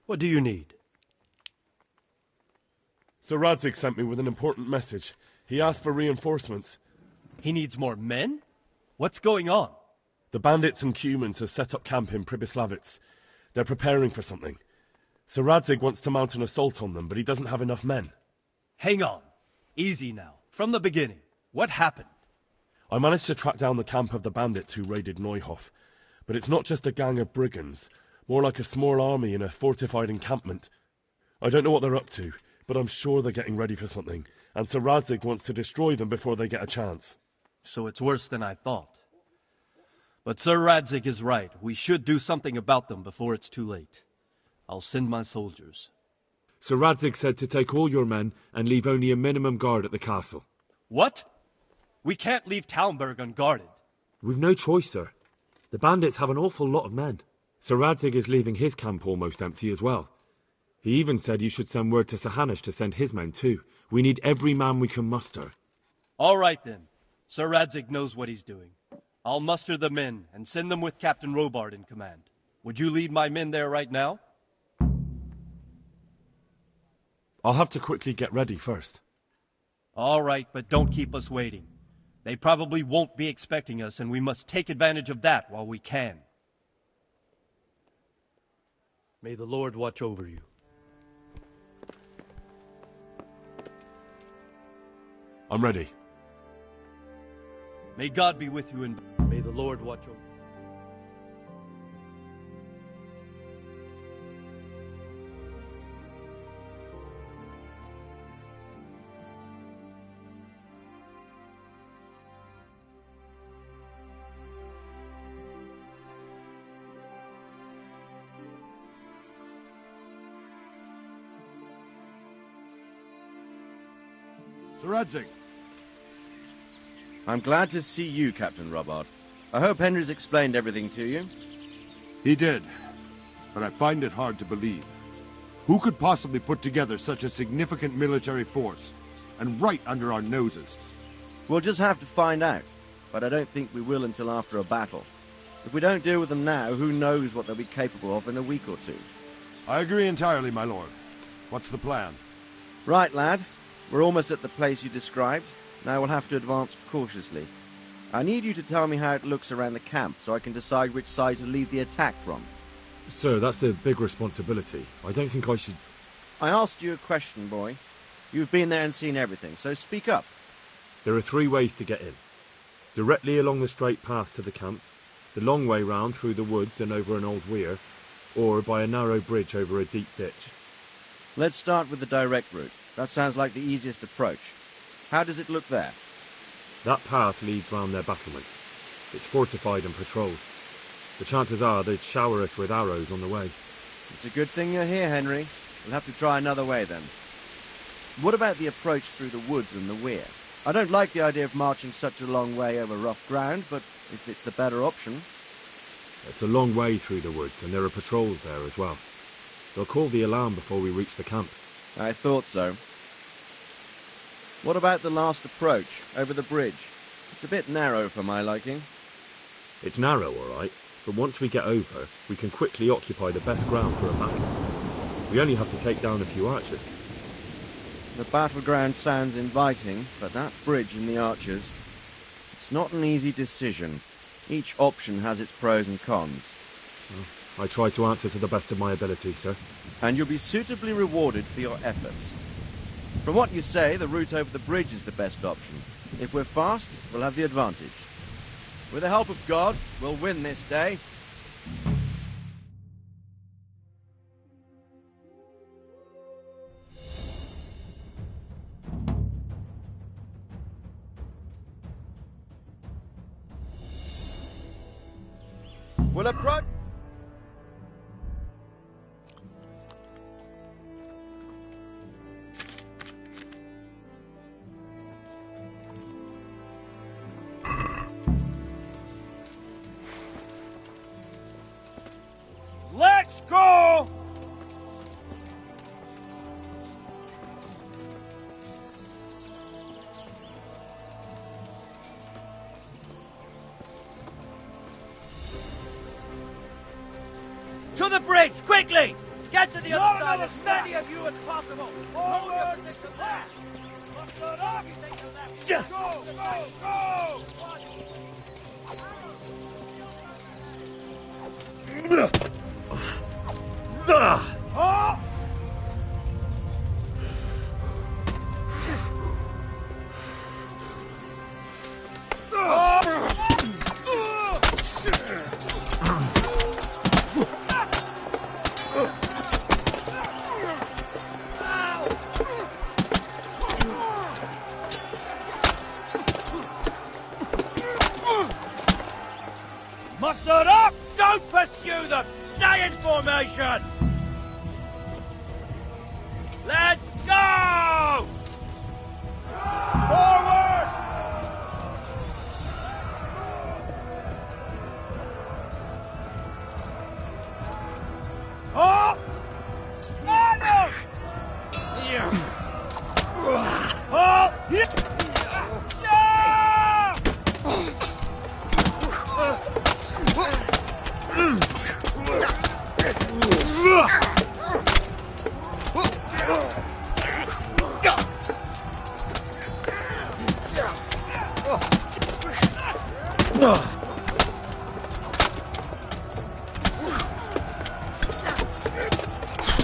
What do you need? Sir Radzig sent me with an important message. He asked for reinforcements. He needs more men? What's going on? The bandits and Cumans have set up camp in Pribyslavitz. They're preparing for something. Sir Radzig wants to mount an assault on them, but he doesn't have enough men. Hang on. Easy now. From the beginning. What happened? I managed to track down the camp of the bandits who raided Neuhof. But it's not just a gang of brigands. More like a small army in a fortified encampment. I don't know what they're up to, but I'm sure they're getting ready for something. And Sir Radzig wants to destroy them before they get a chance. So it's worse than I thought. But Sir Radzig is right. We should do something about them before it's too late. I'll send my soldiers. Sir Radzig said to take all your men and leave only a minimum guard at the castle. What? We can't leave Talmberg unguarded. We've no choice, sir. The bandits have an awful lot of men. Sir Radzig is leaving his camp almost empty as well. He even said you should send word to Sahanish to send his men too. We need every man we can muster. All right then. Sir Radzig knows what he's doing. I'll muster the men and send them with Captain Robard in command. Would you lead my men there right now? I'll have to quickly get ready first. All right, but don't keep us waiting. They probably won't be expecting us, and we must take advantage of that while we can. May the Lord watch over you. I'm ready. May God be with you, and may the Lord watch over you. Sir Radzig. I'm glad to see you, Captain Robard. I hope Henry's explained everything to you. He did, but I find it hard to believe. Who could possibly put together such a significant military force, and right under our noses? We'll just have to find out, but I don't think we will until after a battle. If we don't deal with them now, who knows what they'll be capable of in a week or two. I agree entirely, my lord. What's the plan? Right, lad. We're almost at the place you described. Now we'll have to advance cautiously. I need you to tell me how it looks around the camp so I can decide which side to lead the attack from. Sir, that's a big responsibility. I don't think I should... I asked you a question, boy. You've been there and seen everything, so speak up. There are 3 ways to get in. Directly along the straight path to the camp, the long way round through the woods and over an old weir, or by a narrow bridge over a deep ditch. Let's start with the direct route. That sounds like the easiest approach. How does it look there? That path leads round their battlements. It's fortified and patrolled. The chances are they'd shower us with arrows on the way. It's a good thing you're here, Henry. We'll have to try another way then. What about the approach through the woods and the weir? I don't like the idea of marching such a long way over rough ground, but if it's the better option... It's a long way through the woods, and there are patrols there as well. They'll call the alarm before we reach the camp. I thought so. What about the last approach, over the bridge? It's a bit narrow for my liking. It's narrow, all right, but once we get over, we can quickly occupy the best ground for a battle. We only have to take down a few archers. The battleground sounds inviting, but that bridge and the archers... It's not an easy decision. Each option has its pros and cons. Well, I try to answer to the best of my ability, sir. And you'll be suitably rewarded for your efforts. From what you say, the route over the bridge is the best option. If we're fast, we'll have the advantage. With the help of God, we'll win this day. We'll approach... Let's go! To the bridge, quickly! Get to the other side, as many of you as possible! Hold your position there! Go! Go! Go! Mustered up! Don't pursue them! Stay in formation! Let's go! Forward! Oh! Arnold! Yeah. Oh! Yeah.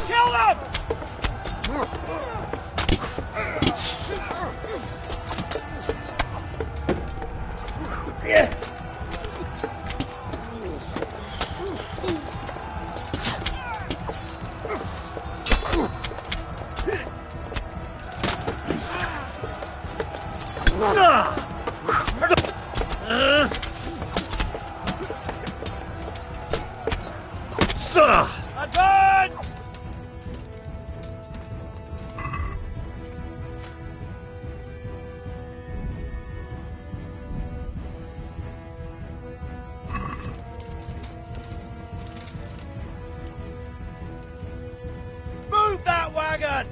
Kill them! Yeah. Advance! Move that wagon!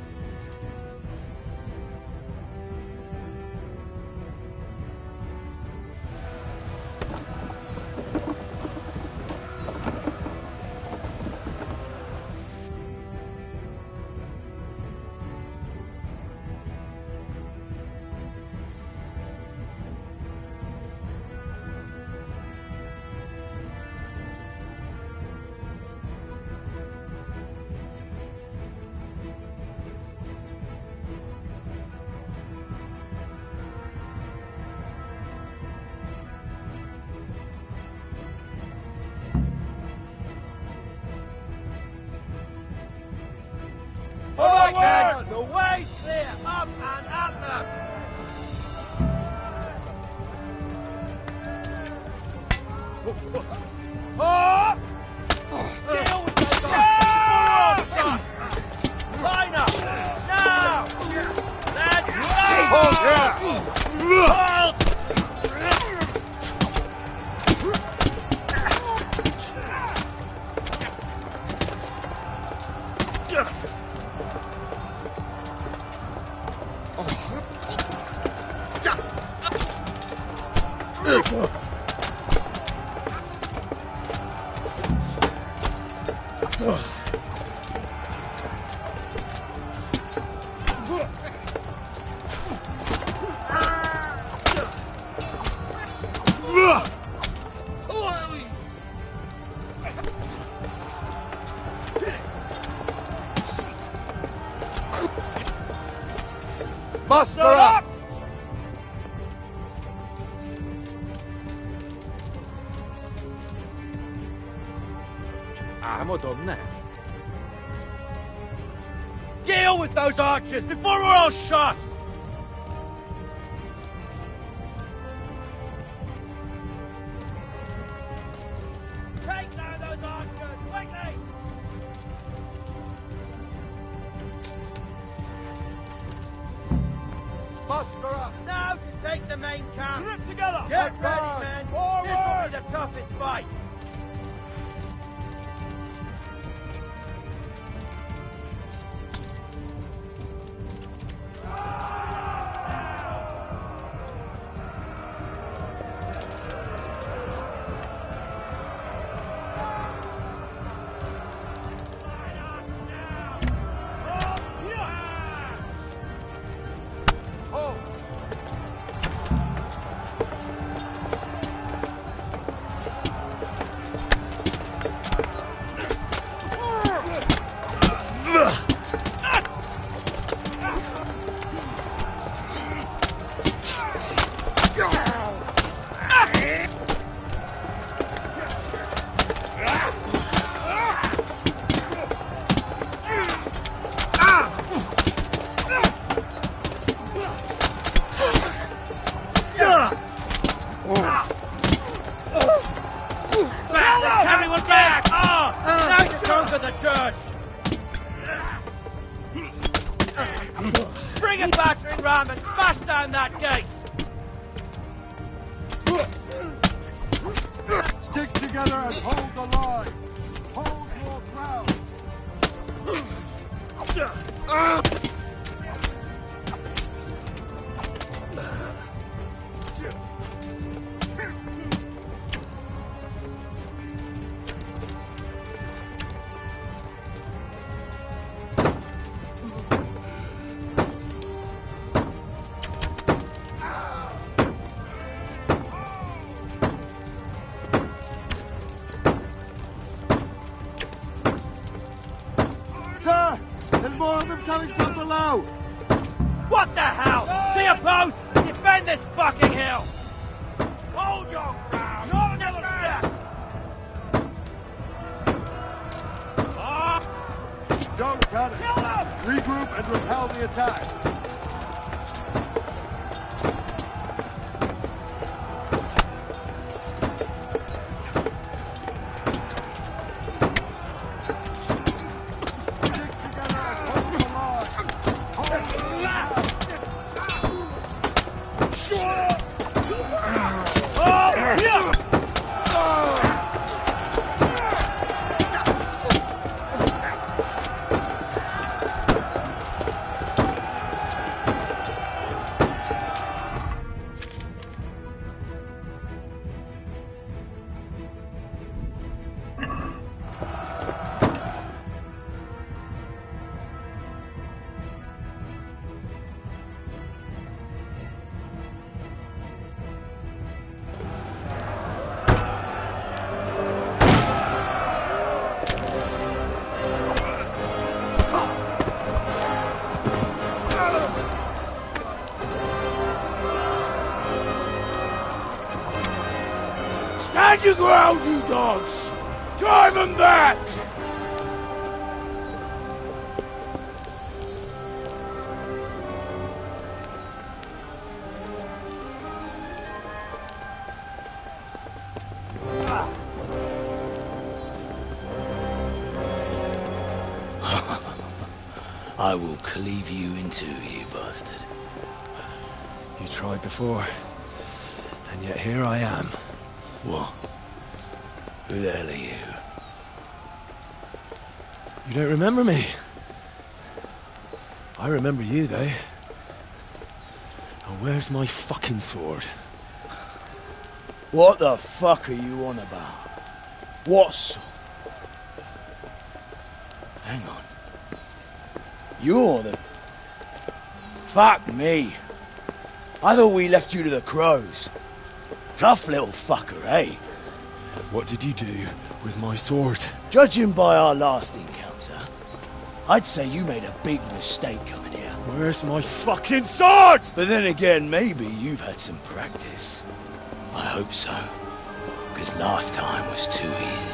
Forward! The way's clear! Up and at them! Oh! Deal with those guys! Line up! Now! Let's go! Hold! Muster up! Deal with those archers before we're all shot! Take down those archers, quickly! Muster up! Now to take the main camp! Grip together! Get Advance! ready, men! Forward! This will be the toughest fight! Bring a battering ram and smash down that gate! Stick together and hold the line. Hold your ground. Sir, there's more of them coming from below. What the hell? To your post! Defend this fucking hill! Hold your ground! Not another step! Don't cut it. Regroup and repel the attack. Stand your ground, you dogs! Drive them back! I will cleave you in two, you bastard. You tried before, and yet here I am. What? Who the hell are you? You don't remember me? I remember you, though. And where's my fucking sword? What the fuck are you on about? What sword? Hang on. You're the... Fuck me. I thought we left you to the crows. Tough little fucker, eh? What did you do with my sword? Judging by our last encounter, I'd say you made a big mistake coming here. Where's my fucking sword? But then again, maybe you've had some practice. I hope so. Because last time was too easy.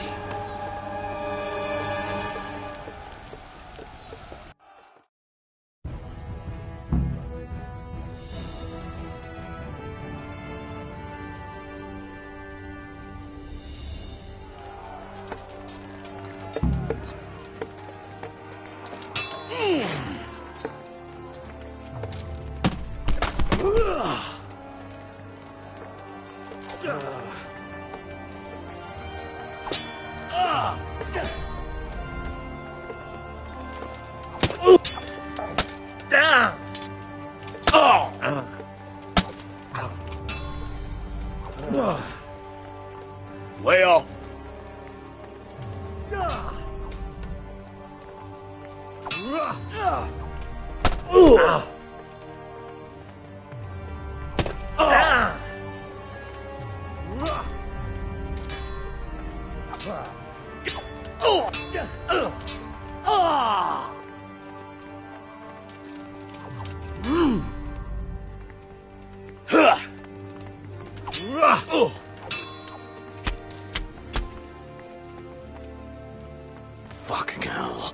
Way off. Fucking hell.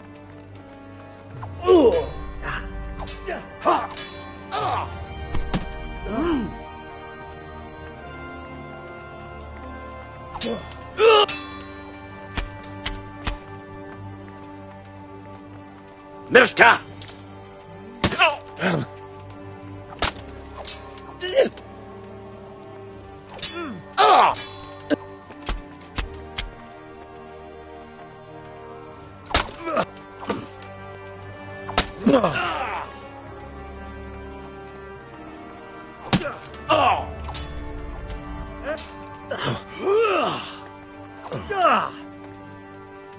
Mister!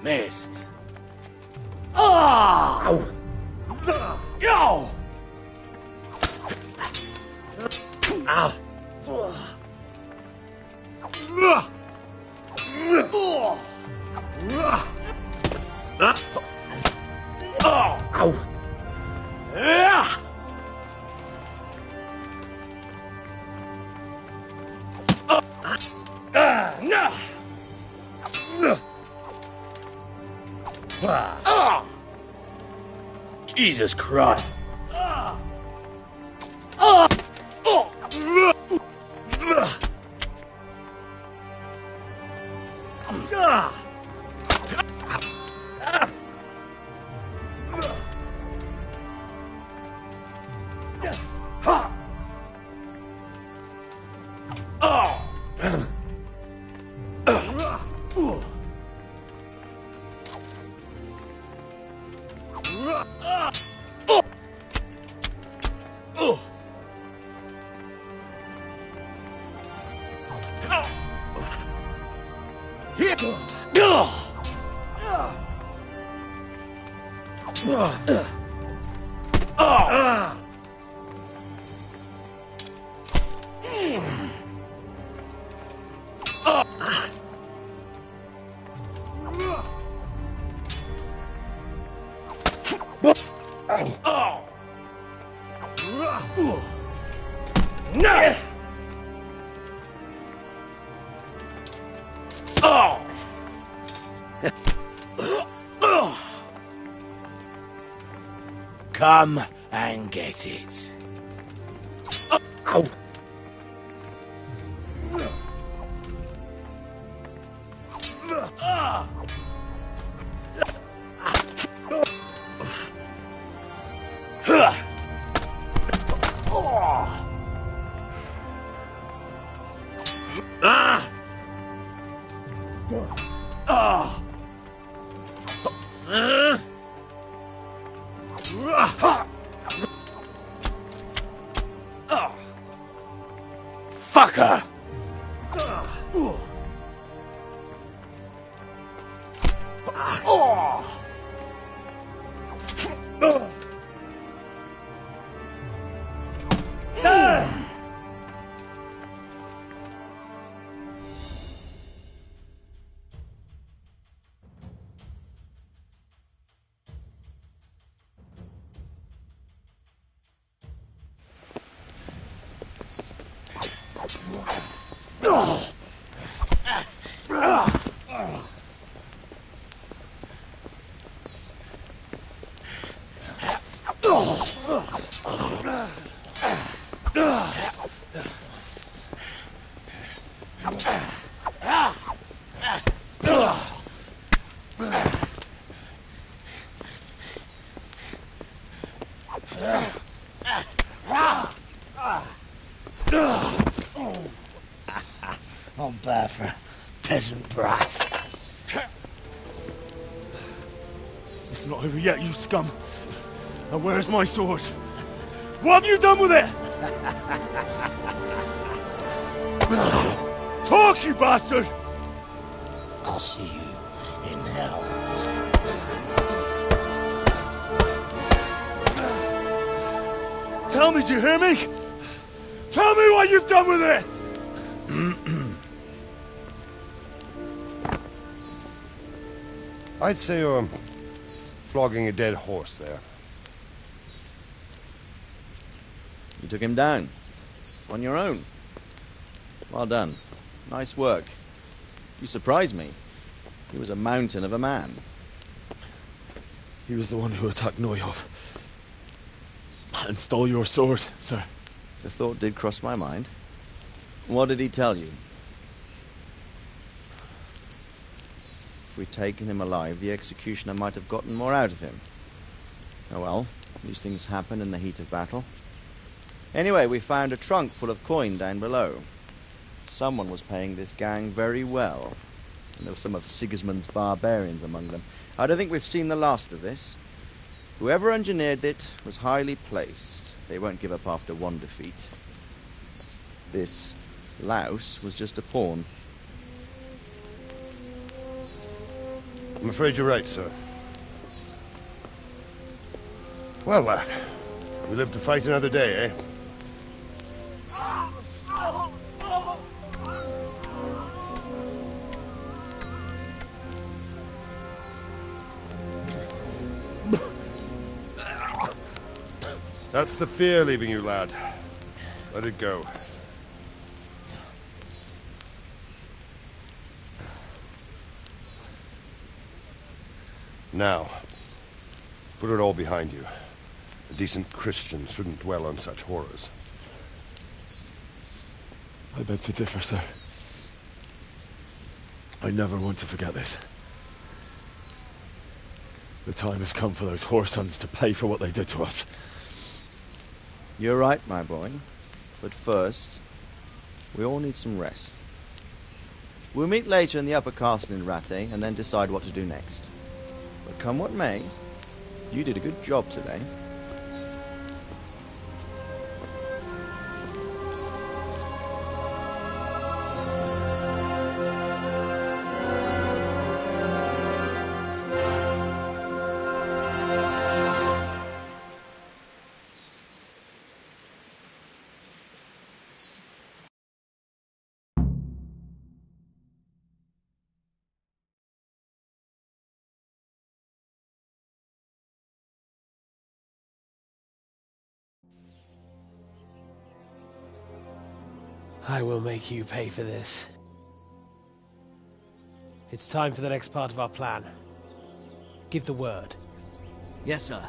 Missed. Ow! Yo! Ow! Ow! Jesus Christ. Come and get it. Ow! Fucker! I'm bad for a peasant brat. It's not over yet, you scum. Now where's my sword? What have you done with it? Talk, you bastard! I'll see you in hell. Tell me, do you hear me? Tell me what you've done with it! I'd say you're flogging a dead horse there. You took him down. On your own. Well done. Nice work. You surprised me. He was a mountain of a man. He was the one who attacked Neuhoff. And stole your sword, sir. The thought did cross my mind. What did he tell you? If we'd taken him alive, the executioner might have gotten more out of him. Oh well, these things happen in the heat of battle. Anyway, we found a trunk full of coin down below. Someone was paying this gang very well, and there were some of Sigismund's barbarians among them. I don't think we've seen the last of this. Whoever engineered it was highly placed. They won't give up after one defeat. This louse was just a pawn. I'm afraid you're right, sir. Well, lad, we live to fight another day, eh? That's the fear leaving you, lad. Let it go. Now, put it all behind you. A decent Christian shouldn't dwell on such horrors. I beg to differ, sir. I never want to forget this. The time has come for those whoresons to pay for what they did to us. You're right, my boy. But first, we all need some rest. We'll meet later in the upper castle in Rattay and then decide what to do next. But come what may, you did a good job today. I will make you pay for this. It's time for the next part of our plan. Give the word. Yes, sir.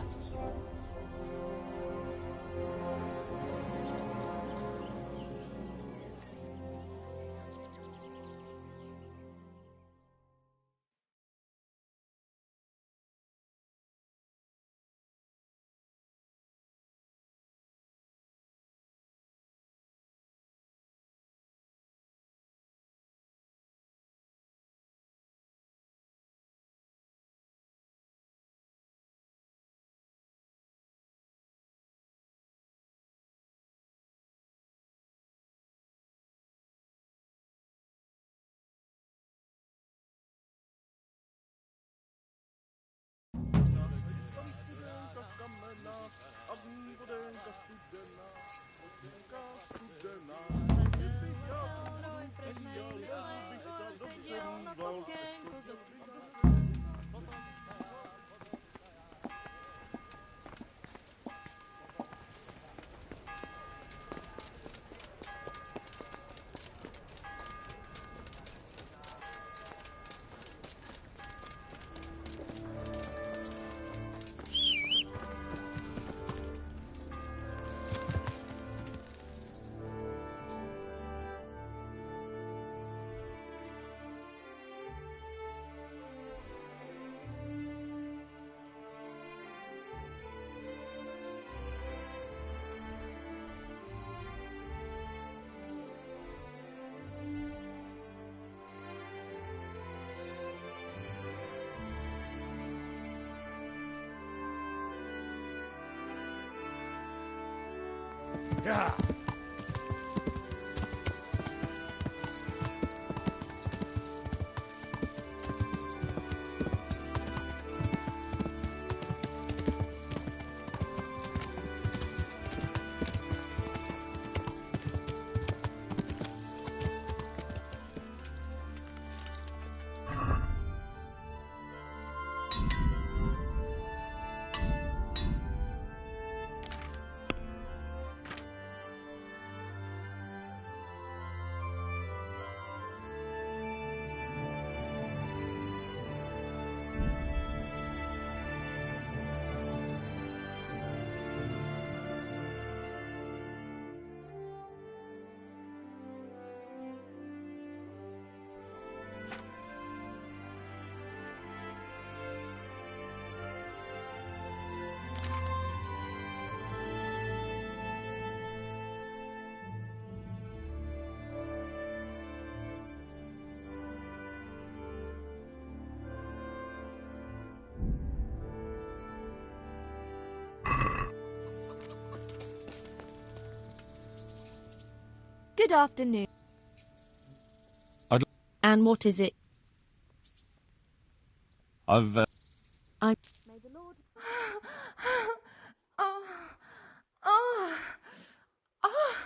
Yeah. Good afternoon. I'd... And what is it? I've... I'm... May the Lord... oh... Oh... Oh... Oh...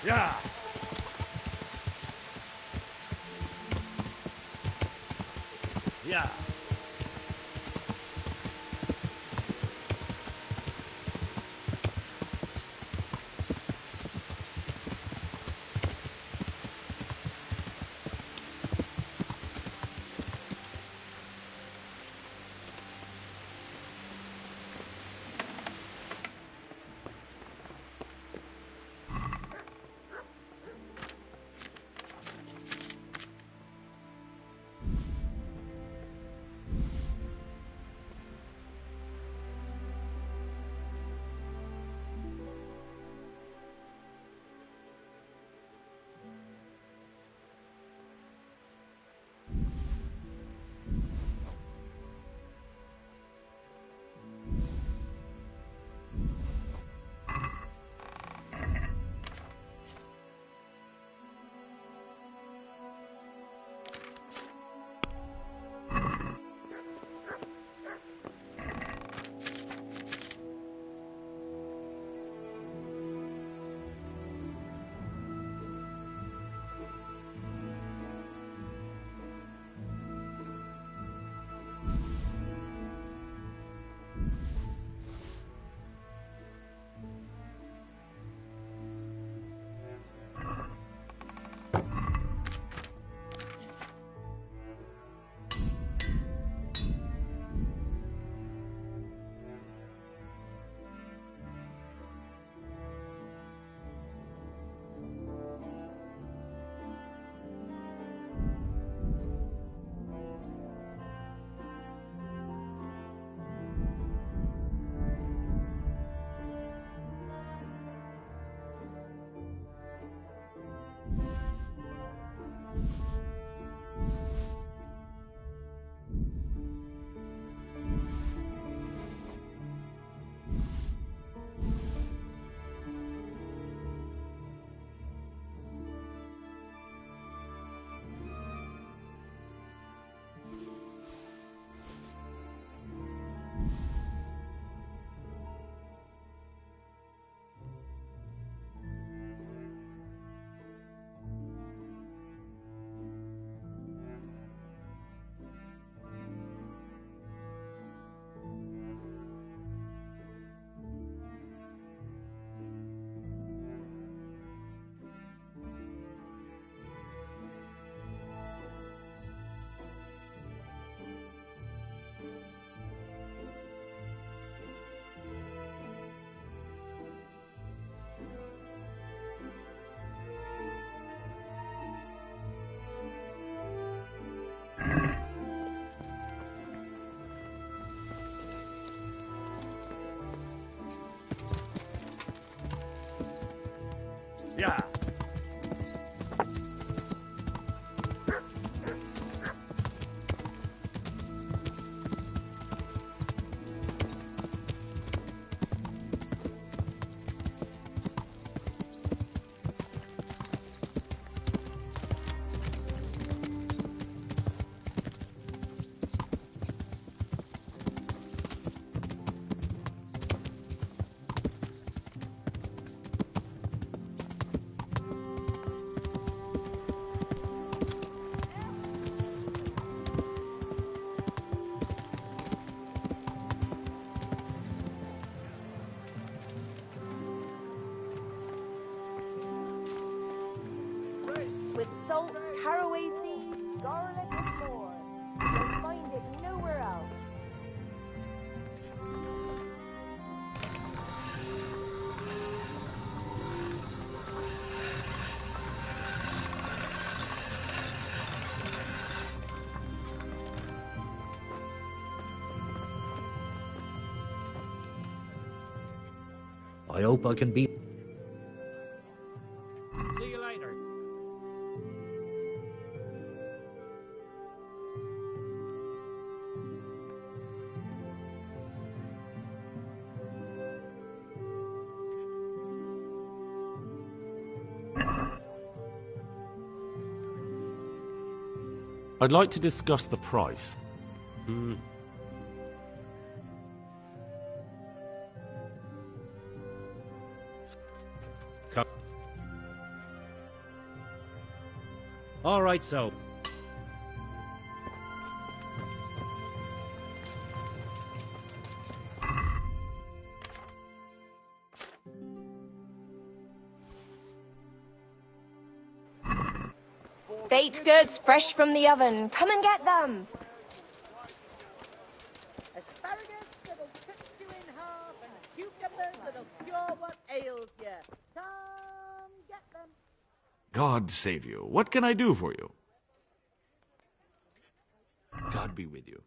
Yeah! Yeah! Scarlet is more. You'll find it nowhere else. I hope I can be. See you later. I'd like to discuss the price. All right, so. Baked goods fresh from the oven. Come and get them. Asparagus that'll cut you in half, and cucumbers that'll cure what ails you. Come get them. God save you. What can I do for you? God be with you.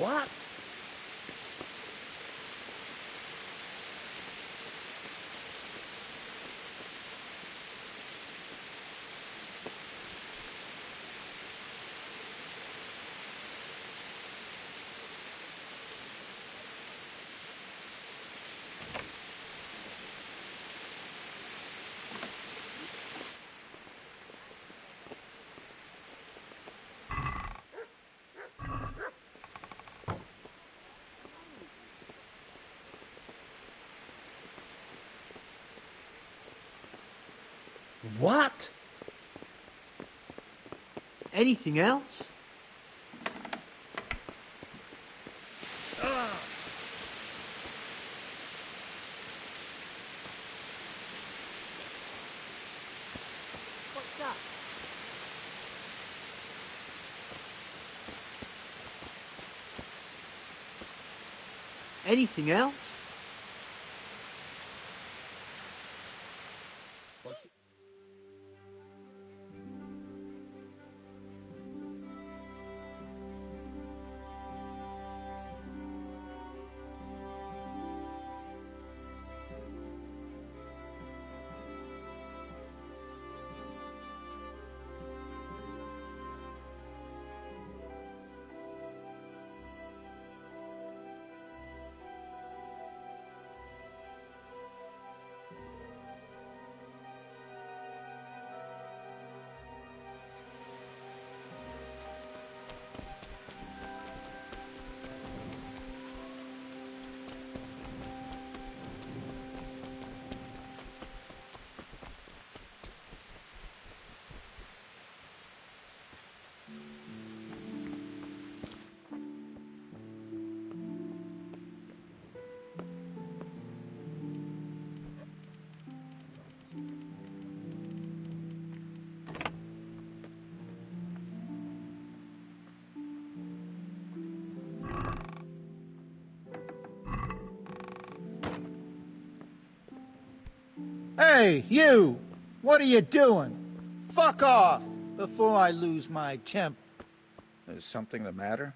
What? What? Anything else? What's that? Anything else? Hey, you! What are you doing? Fuck off before I lose my temper. Is something the matter?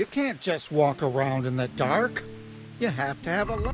You can't just walk around in the dark. You have to have a light.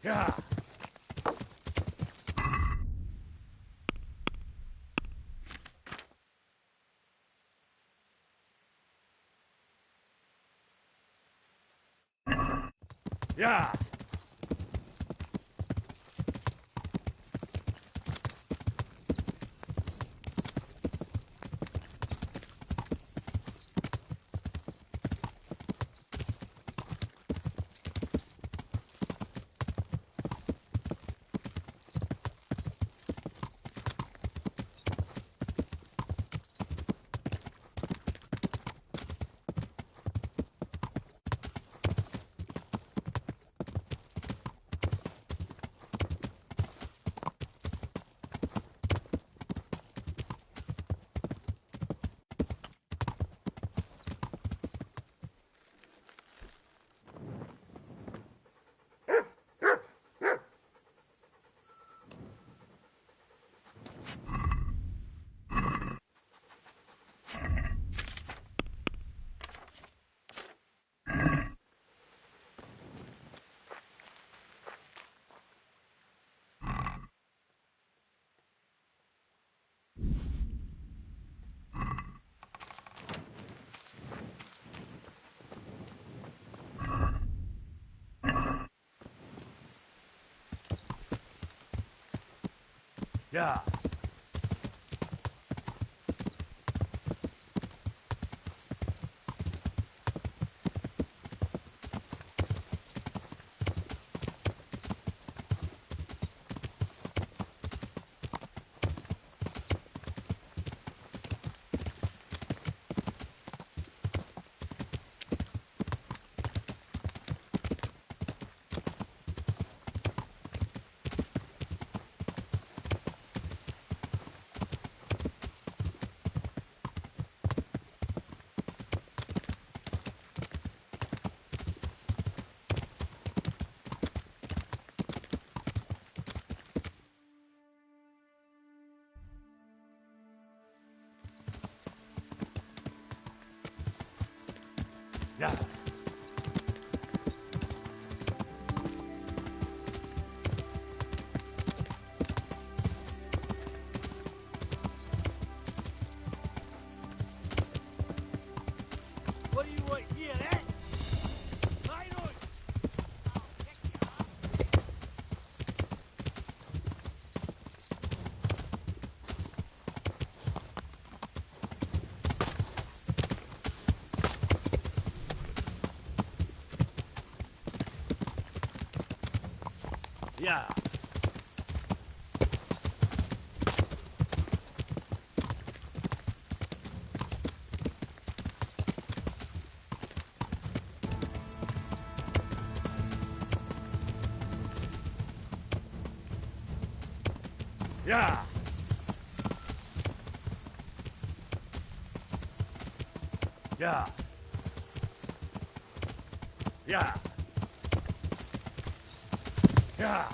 Yeah. Yeah. Yeah. Yeah. What do you want here, eh? Line on! Yeah. Yeah. Yeah. Yeah. Yeah.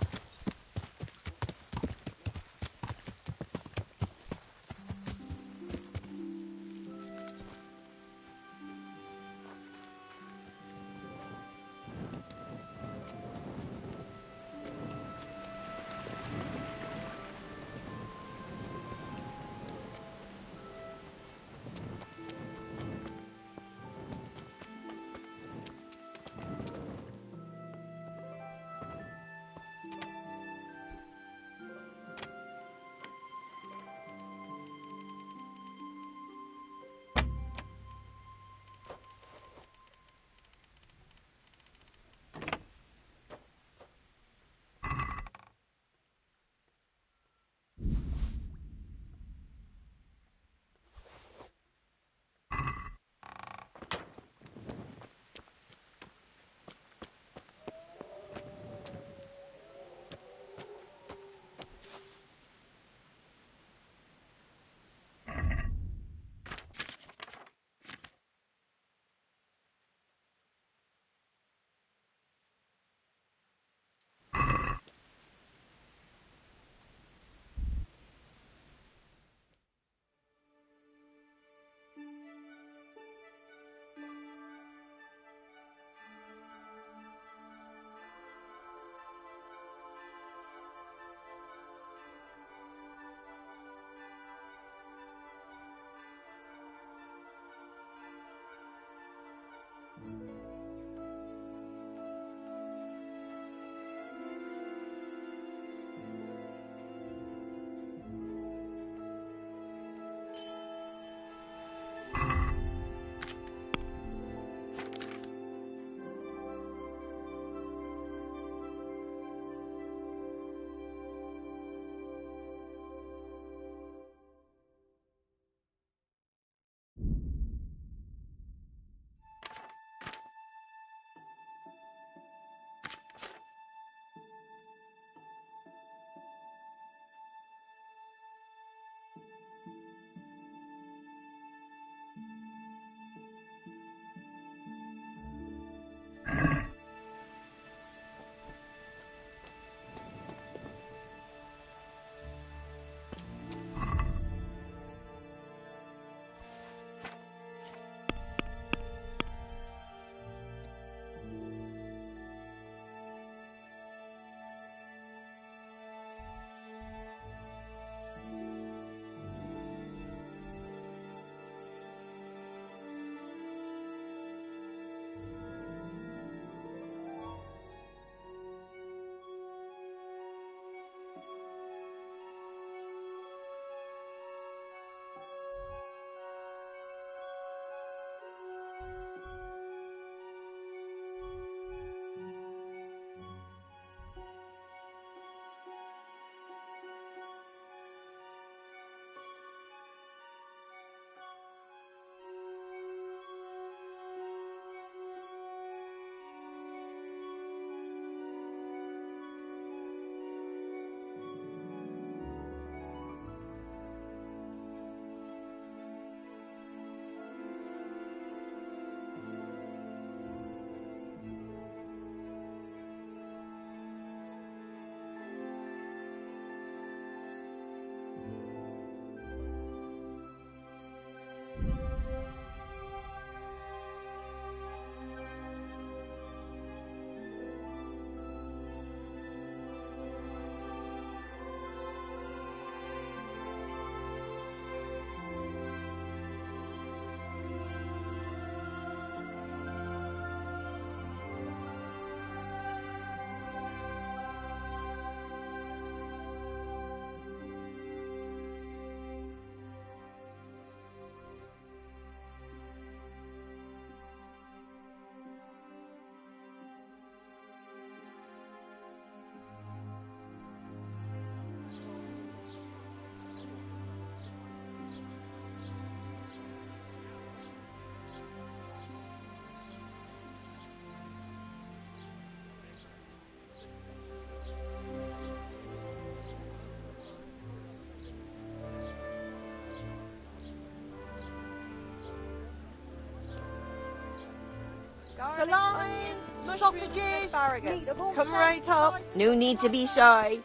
Salami, sausages, meat of all Come sorts. right up. No need to be shy.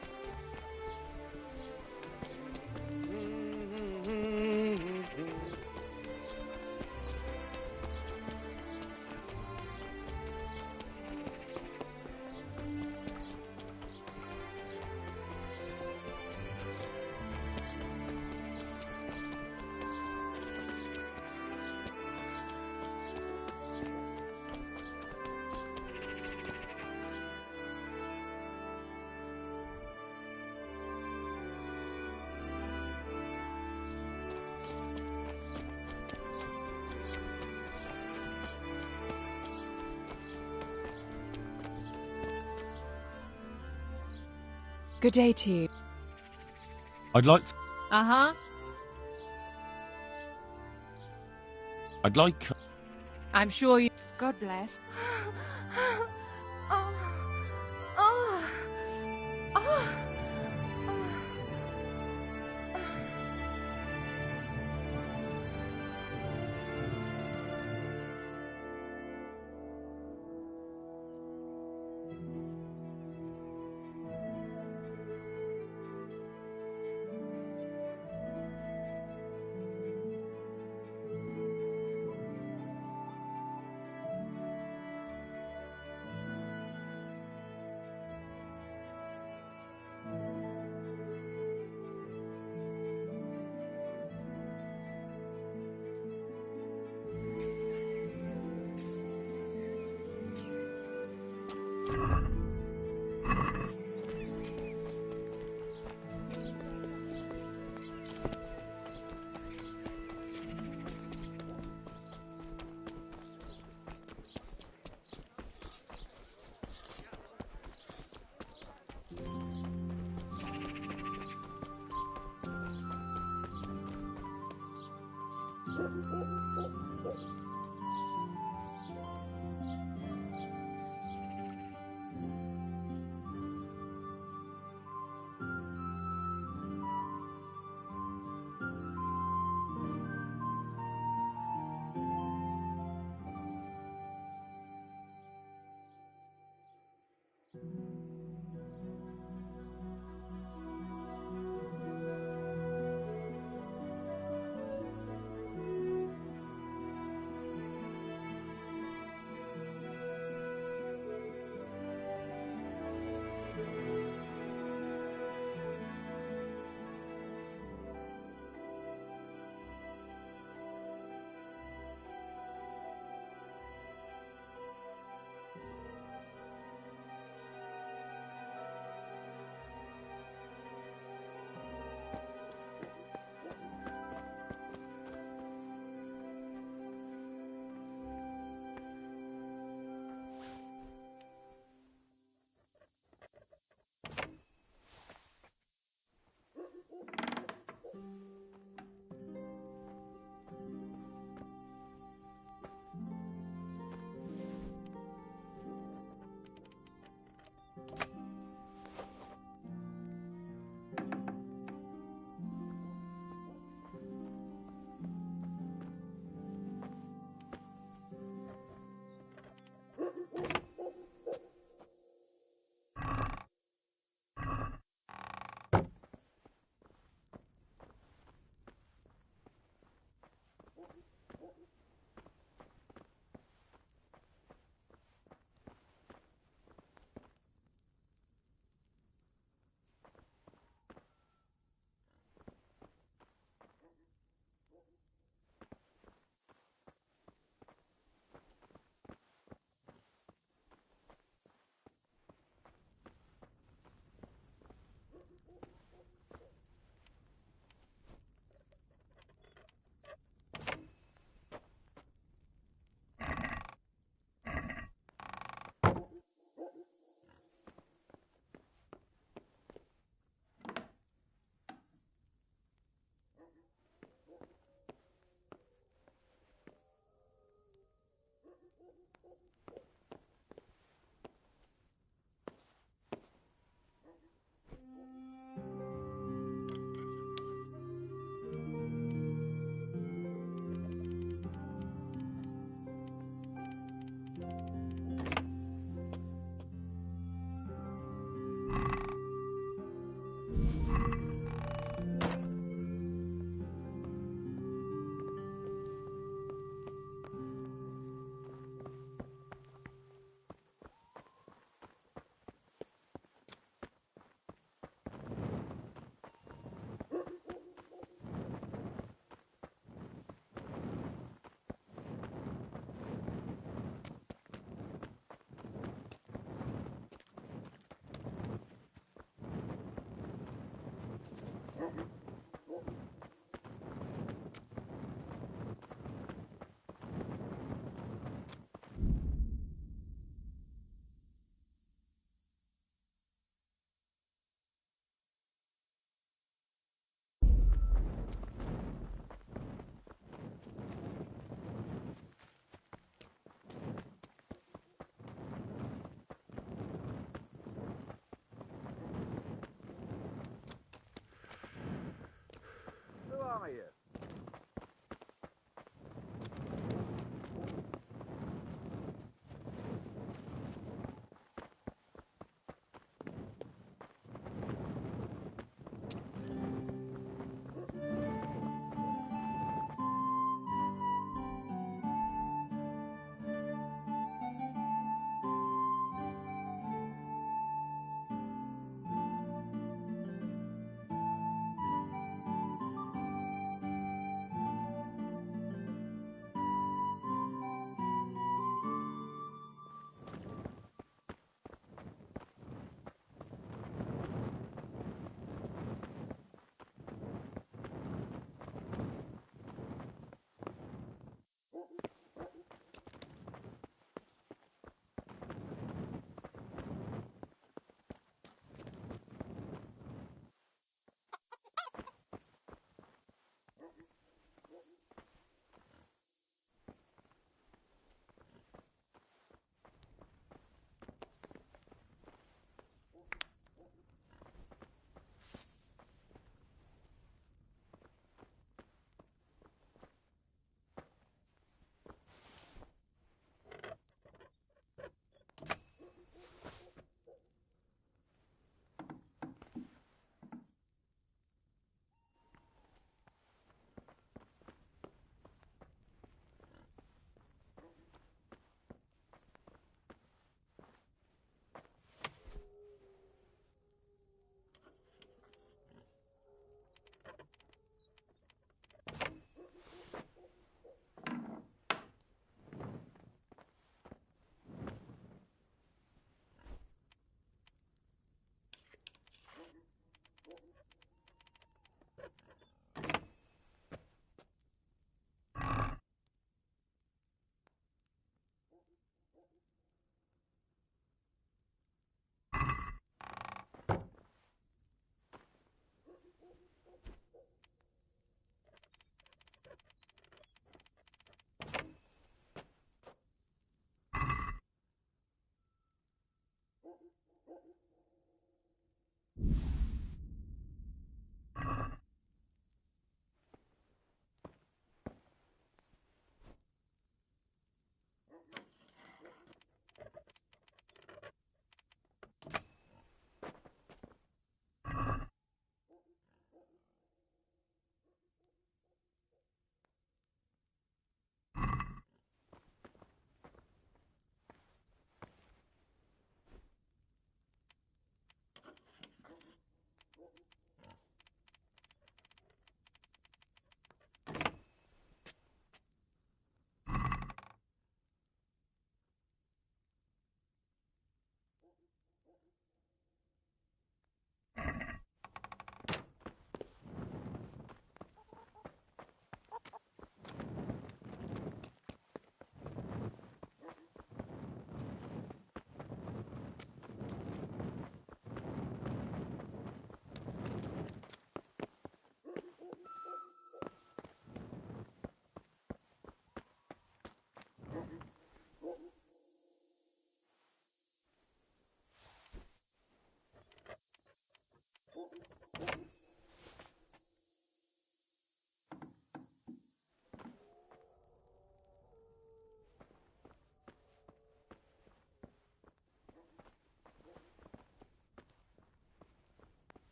Good day to you. I'd like to... Uh-huh. I'd like... I'm sure you... God bless. Oh. Oh. Oh.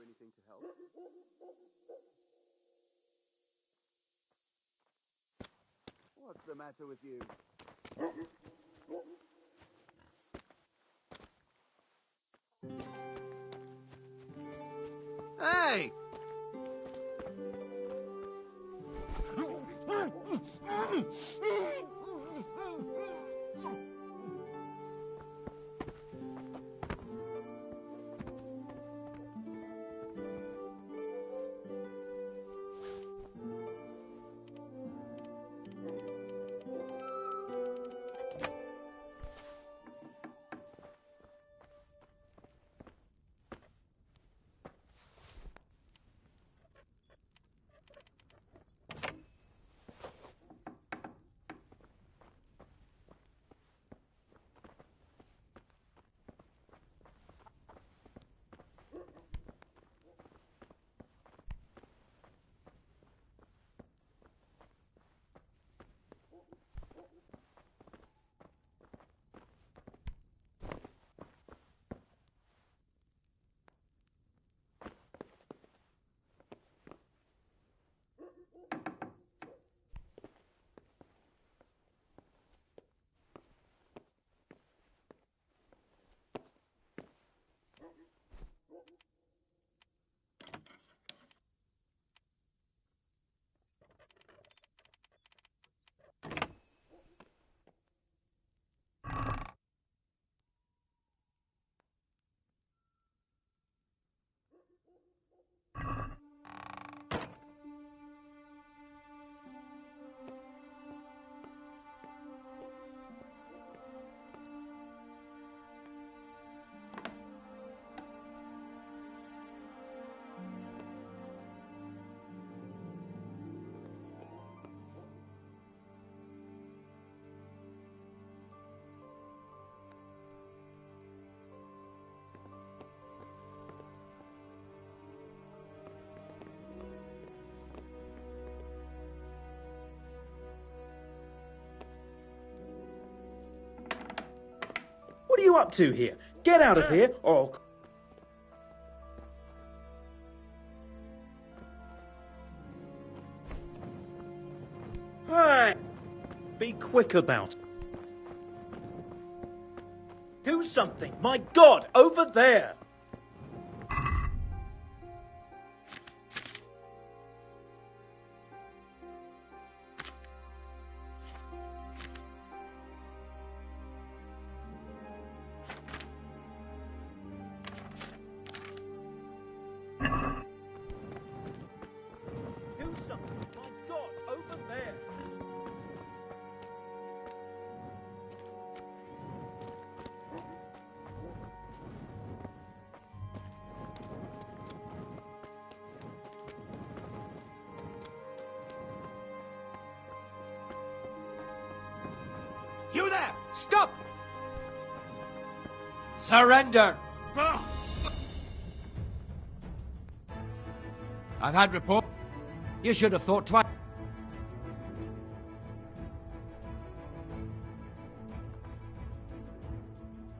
anything to help? What's the matter with you? Hey! What are you up to here? Get out of here, or... Hey! Be quick about it. Do something! My God, over there! You there! Stop! Surrender! I've had report. You should have thought twice.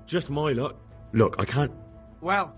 Just my luck. Look, I can't... Well,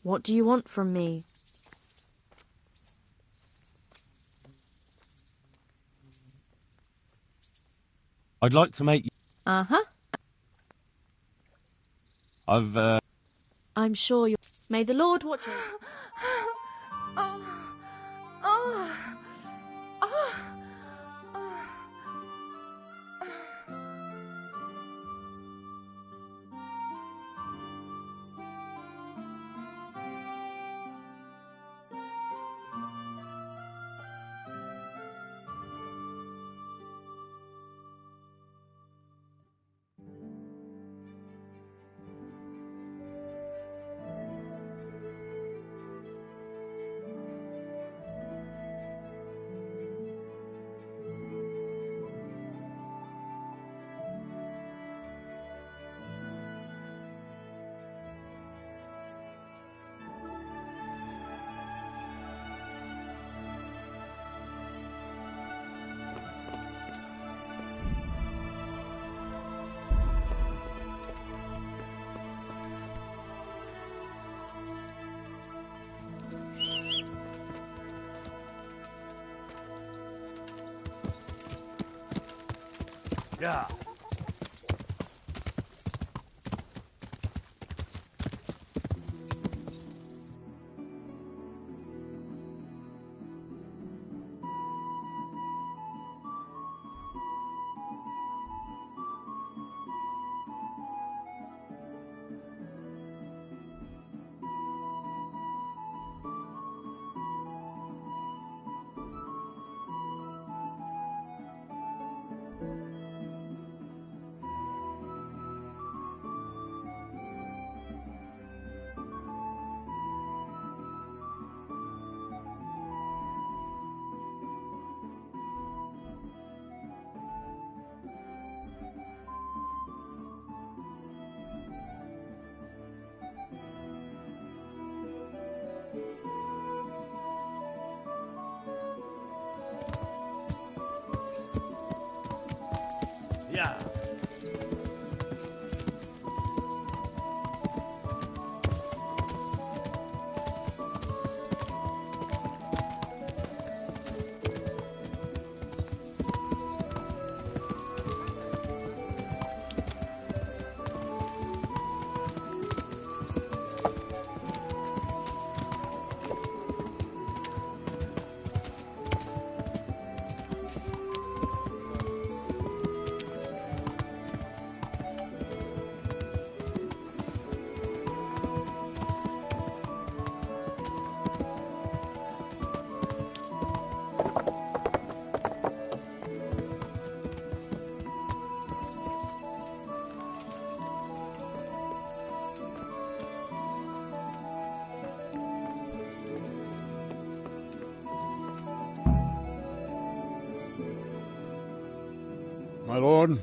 What do you want from me? I'd like to make... Uh-huh. I'm sure you... May the Lord watch you. Oh. Oh. Oh. Yeah. Yeah. My lord,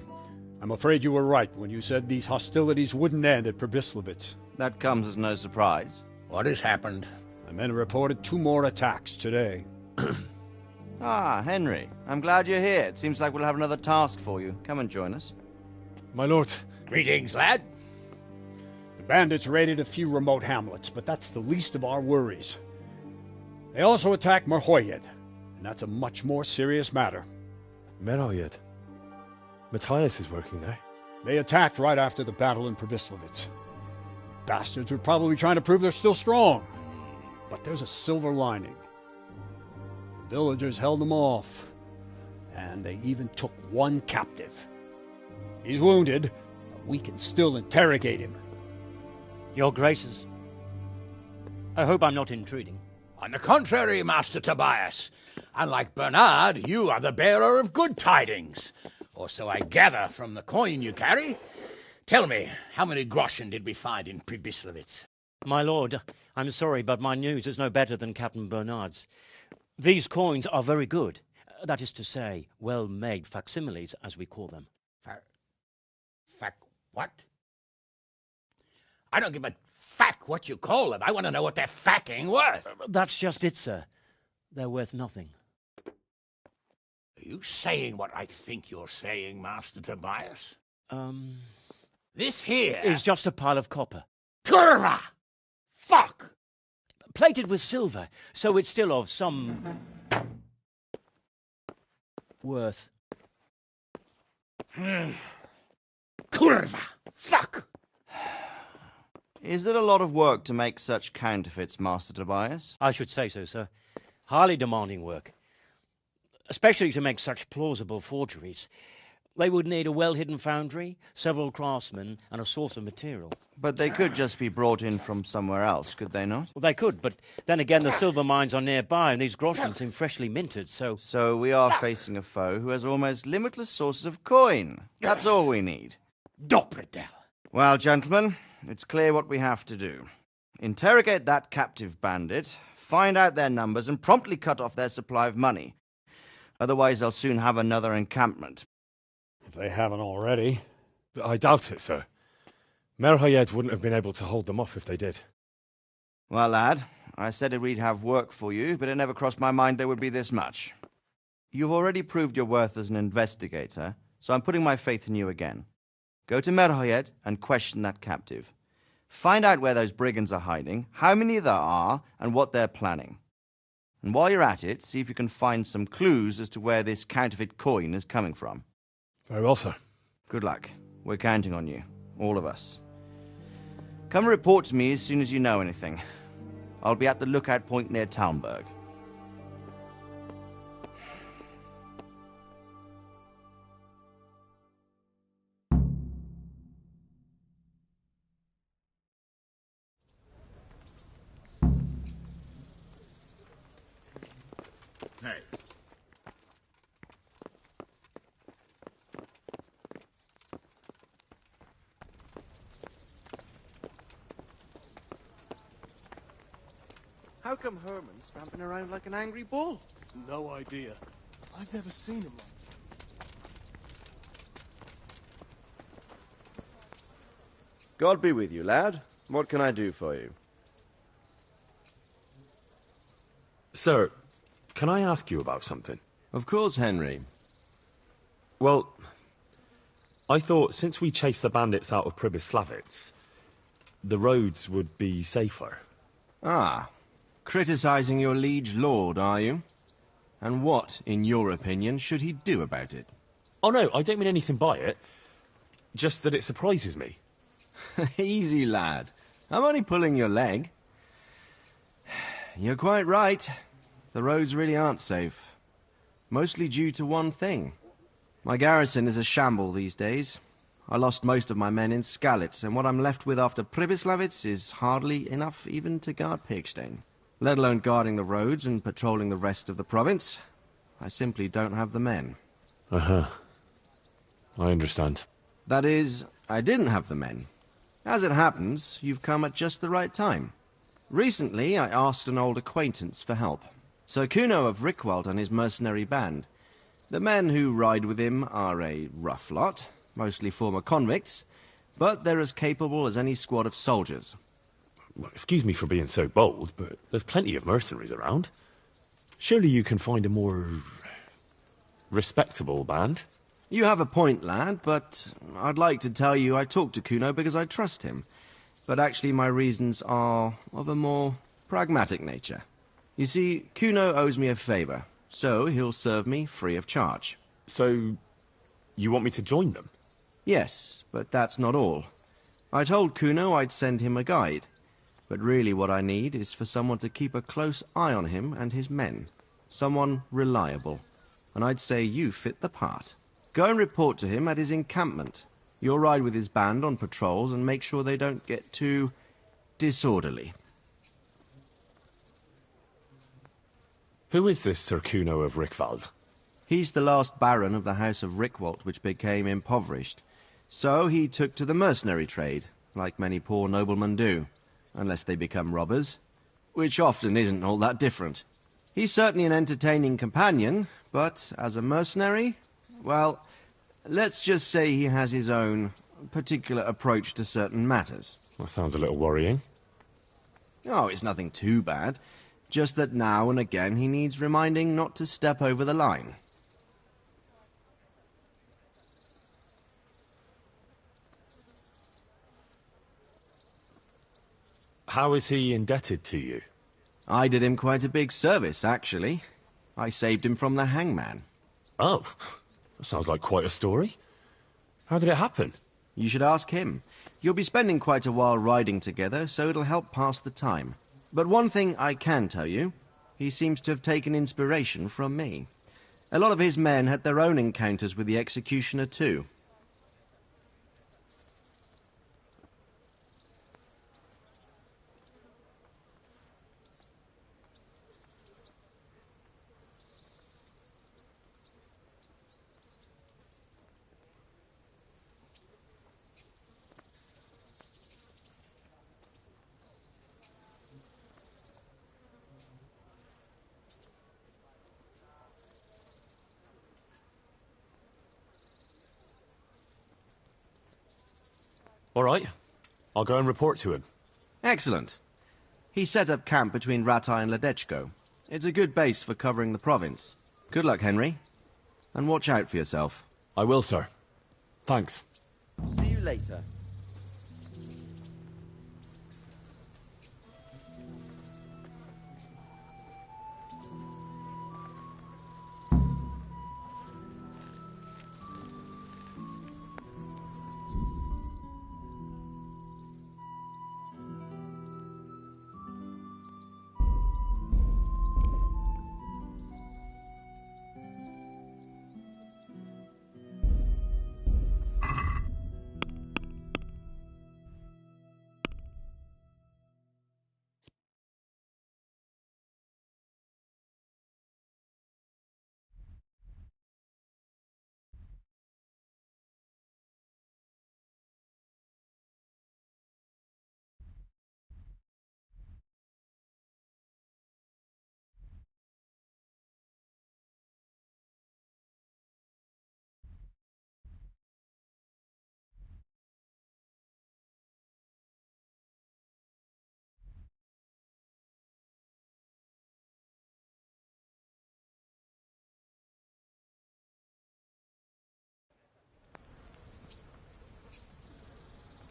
I'm afraid you were right when you said these hostilities wouldn't end at Pribyslavitz. That comes as no surprise. What has happened? The men reported 2 more attacks today. Ah, Henry. I'm glad you're here. It seems like we'll have another task for you. Come and join us. My lord. Greetings, lad. The bandits raided a few remote hamlets, but that's the least of our worries. They also attacked Merhoyed, and that's a much more serious matter. Merhoyed? Matthias is working there. They attacked right after the battle in Pribyslavitz. Bastards were probably trying to prove they're still strong. But there's a silver lining. The villagers held them off, and they even took 1 captive. He's wounded, but we can still interrogate him. Your Graces, I hope I'm not intruding. On the contrary, Master Tobias. Unlike Bernard, you are the bearer of good tidings. Or so I gather from the coin you carry. Tell me, how many groschen did we find in Pribyslavitz? My lord, I'm sorry, but my news is no better than Captain Bernard's. These coins are very good. That is to say, well-made facsimiles, as we call them. What? I don't give a fuck what you call them. I want to know what they're facking worth. That's just it, sir. They're worth nothing. Are you saying what I think you're saying, Master Tobias? This here is just a pile of copper. Curva! Fuck! Plated with silver, so it's still of some worth. Curva! Fuck! Is it a lot of work to make such counterfeits, Master Tobias? I should say so, sir. Highly demanding work. Especially to make such plausible forgeries. They would need a well-hidden foundry, several craftsmen, and a source of material. But they could just be brought in from somewhere else, could they not? Well, they could, but then again the silver mines are nearby and these groschen seem freshly minted, so... So we are facing a foe who has almost limitless sources of coin. That's all we need. Dopredel. Well, gentlemen, it's clear what we have to do. Interrogate that captive bandit, find out their numbers, and promptly cut off their supply of money. Otherwise, they'll soon have another encampment. If they haven't already. I doubt it, sir. Merhoyed wouldn't have been able to hold them off if they did. Well, lad, I said we'd have work for you, but it never crossed my mind there would be this much. You've already proved your worth as an investigator, so I'm putting my faith in you again. Go to Merhoyed and question that captive. Find out where those brigands are hiding, how many there are, and what they're planning. And while you're at it, see if you can find some clues as to where this counterfeit coin is coming from. Very well, sir. Good luck. We're counting on you. All of us. Come report to me as soon as you know anything. I'll be at the lookout point near Talmberg. Hey. How come Herman's stamping around like an angry bull? No idea. I've never seen him like God be with you, lad. What can I do for you? Sir, can I ask you about something? Of course, Henry. Well, I thought since we chased the bandits out of Pribyslavitz, the roads would be safer. Ah, criticizing your liege lord, are you? And what, in your opinion, should he do about it? Oh no, I don't mean anything by it. Just that it surprises me. Easy, lad. I'm only pulling your leg. You're quite right. The roads really aren't safe. Mostly due to one thing. My garrison is a shamble these days. I lost most of my men in Skalitz, and what I'm left with after Pribyslavitz is hardly enough even to guard Pigstein. Let alone guarding the roads and patrolling the rest of the province. I simply don't have the men. Uh-huh. I understand. That is, I didn't have the men. As it happens, you've come at just the right time. Recently, I asked an old acquaintance for help. Sir Kuno of Rickwald and his mercenary band. The men who ride with him are a rough lot, mostly former convicts, but they're as capable as any squad of soldiers. Well, excuse me for being so bold, but there's plenty of mercenaries around. Surely you can find a more respectable band? You have a point, lad, but I'd like to tell you I talked to Kuno because I trust him. But actually my reasons are of a more pragmatic nature. You see, Kuno owes me a favor, so he'll serve me free of charge. So, you want me to join them? Yes, but that's not all. I told Kuno I'd send him a guide, but really what I need is for someone to keep a close eye on him and his men. Someone reliable. And I'd say you fit the part. Go and report to him at his encampment. You'll ride with his band on patrols and make sure they don't get too disorderly. Who is this Sir Kuno of Rickwald? He's the last baron of the House of Rickwald, which became impoverished. So he took to the mercenary trade, like many poor noblemen do, unless they become robbers, which often isn't all that different. He's certainly an entertaining companion, but as a mercenary, well, let's just say he has his own particular approach to certain matters. That sounds a little worrying. Oh, it's nothing too bad. Just that now and again he needs reminding not to step over the line. How is he indebted to you? I did him quite a big service, actually. I saved him from the hangman. Oh, that sounds like quite a story. How did it happen? You should ask him. You'll be spending quite a while riding together, so it'll help pass the time. But one thing I can tell you, he seems to have taken inspiration from me. A lot of his men had their own encounters with the executioner too. All right. I'll go and report to him. Excellent. He set up camp between Ratai and Ledechko. It's a good base for covering the province. Good luck, Henry. And watch out for yourself. I will, sir. Thanks. See you later.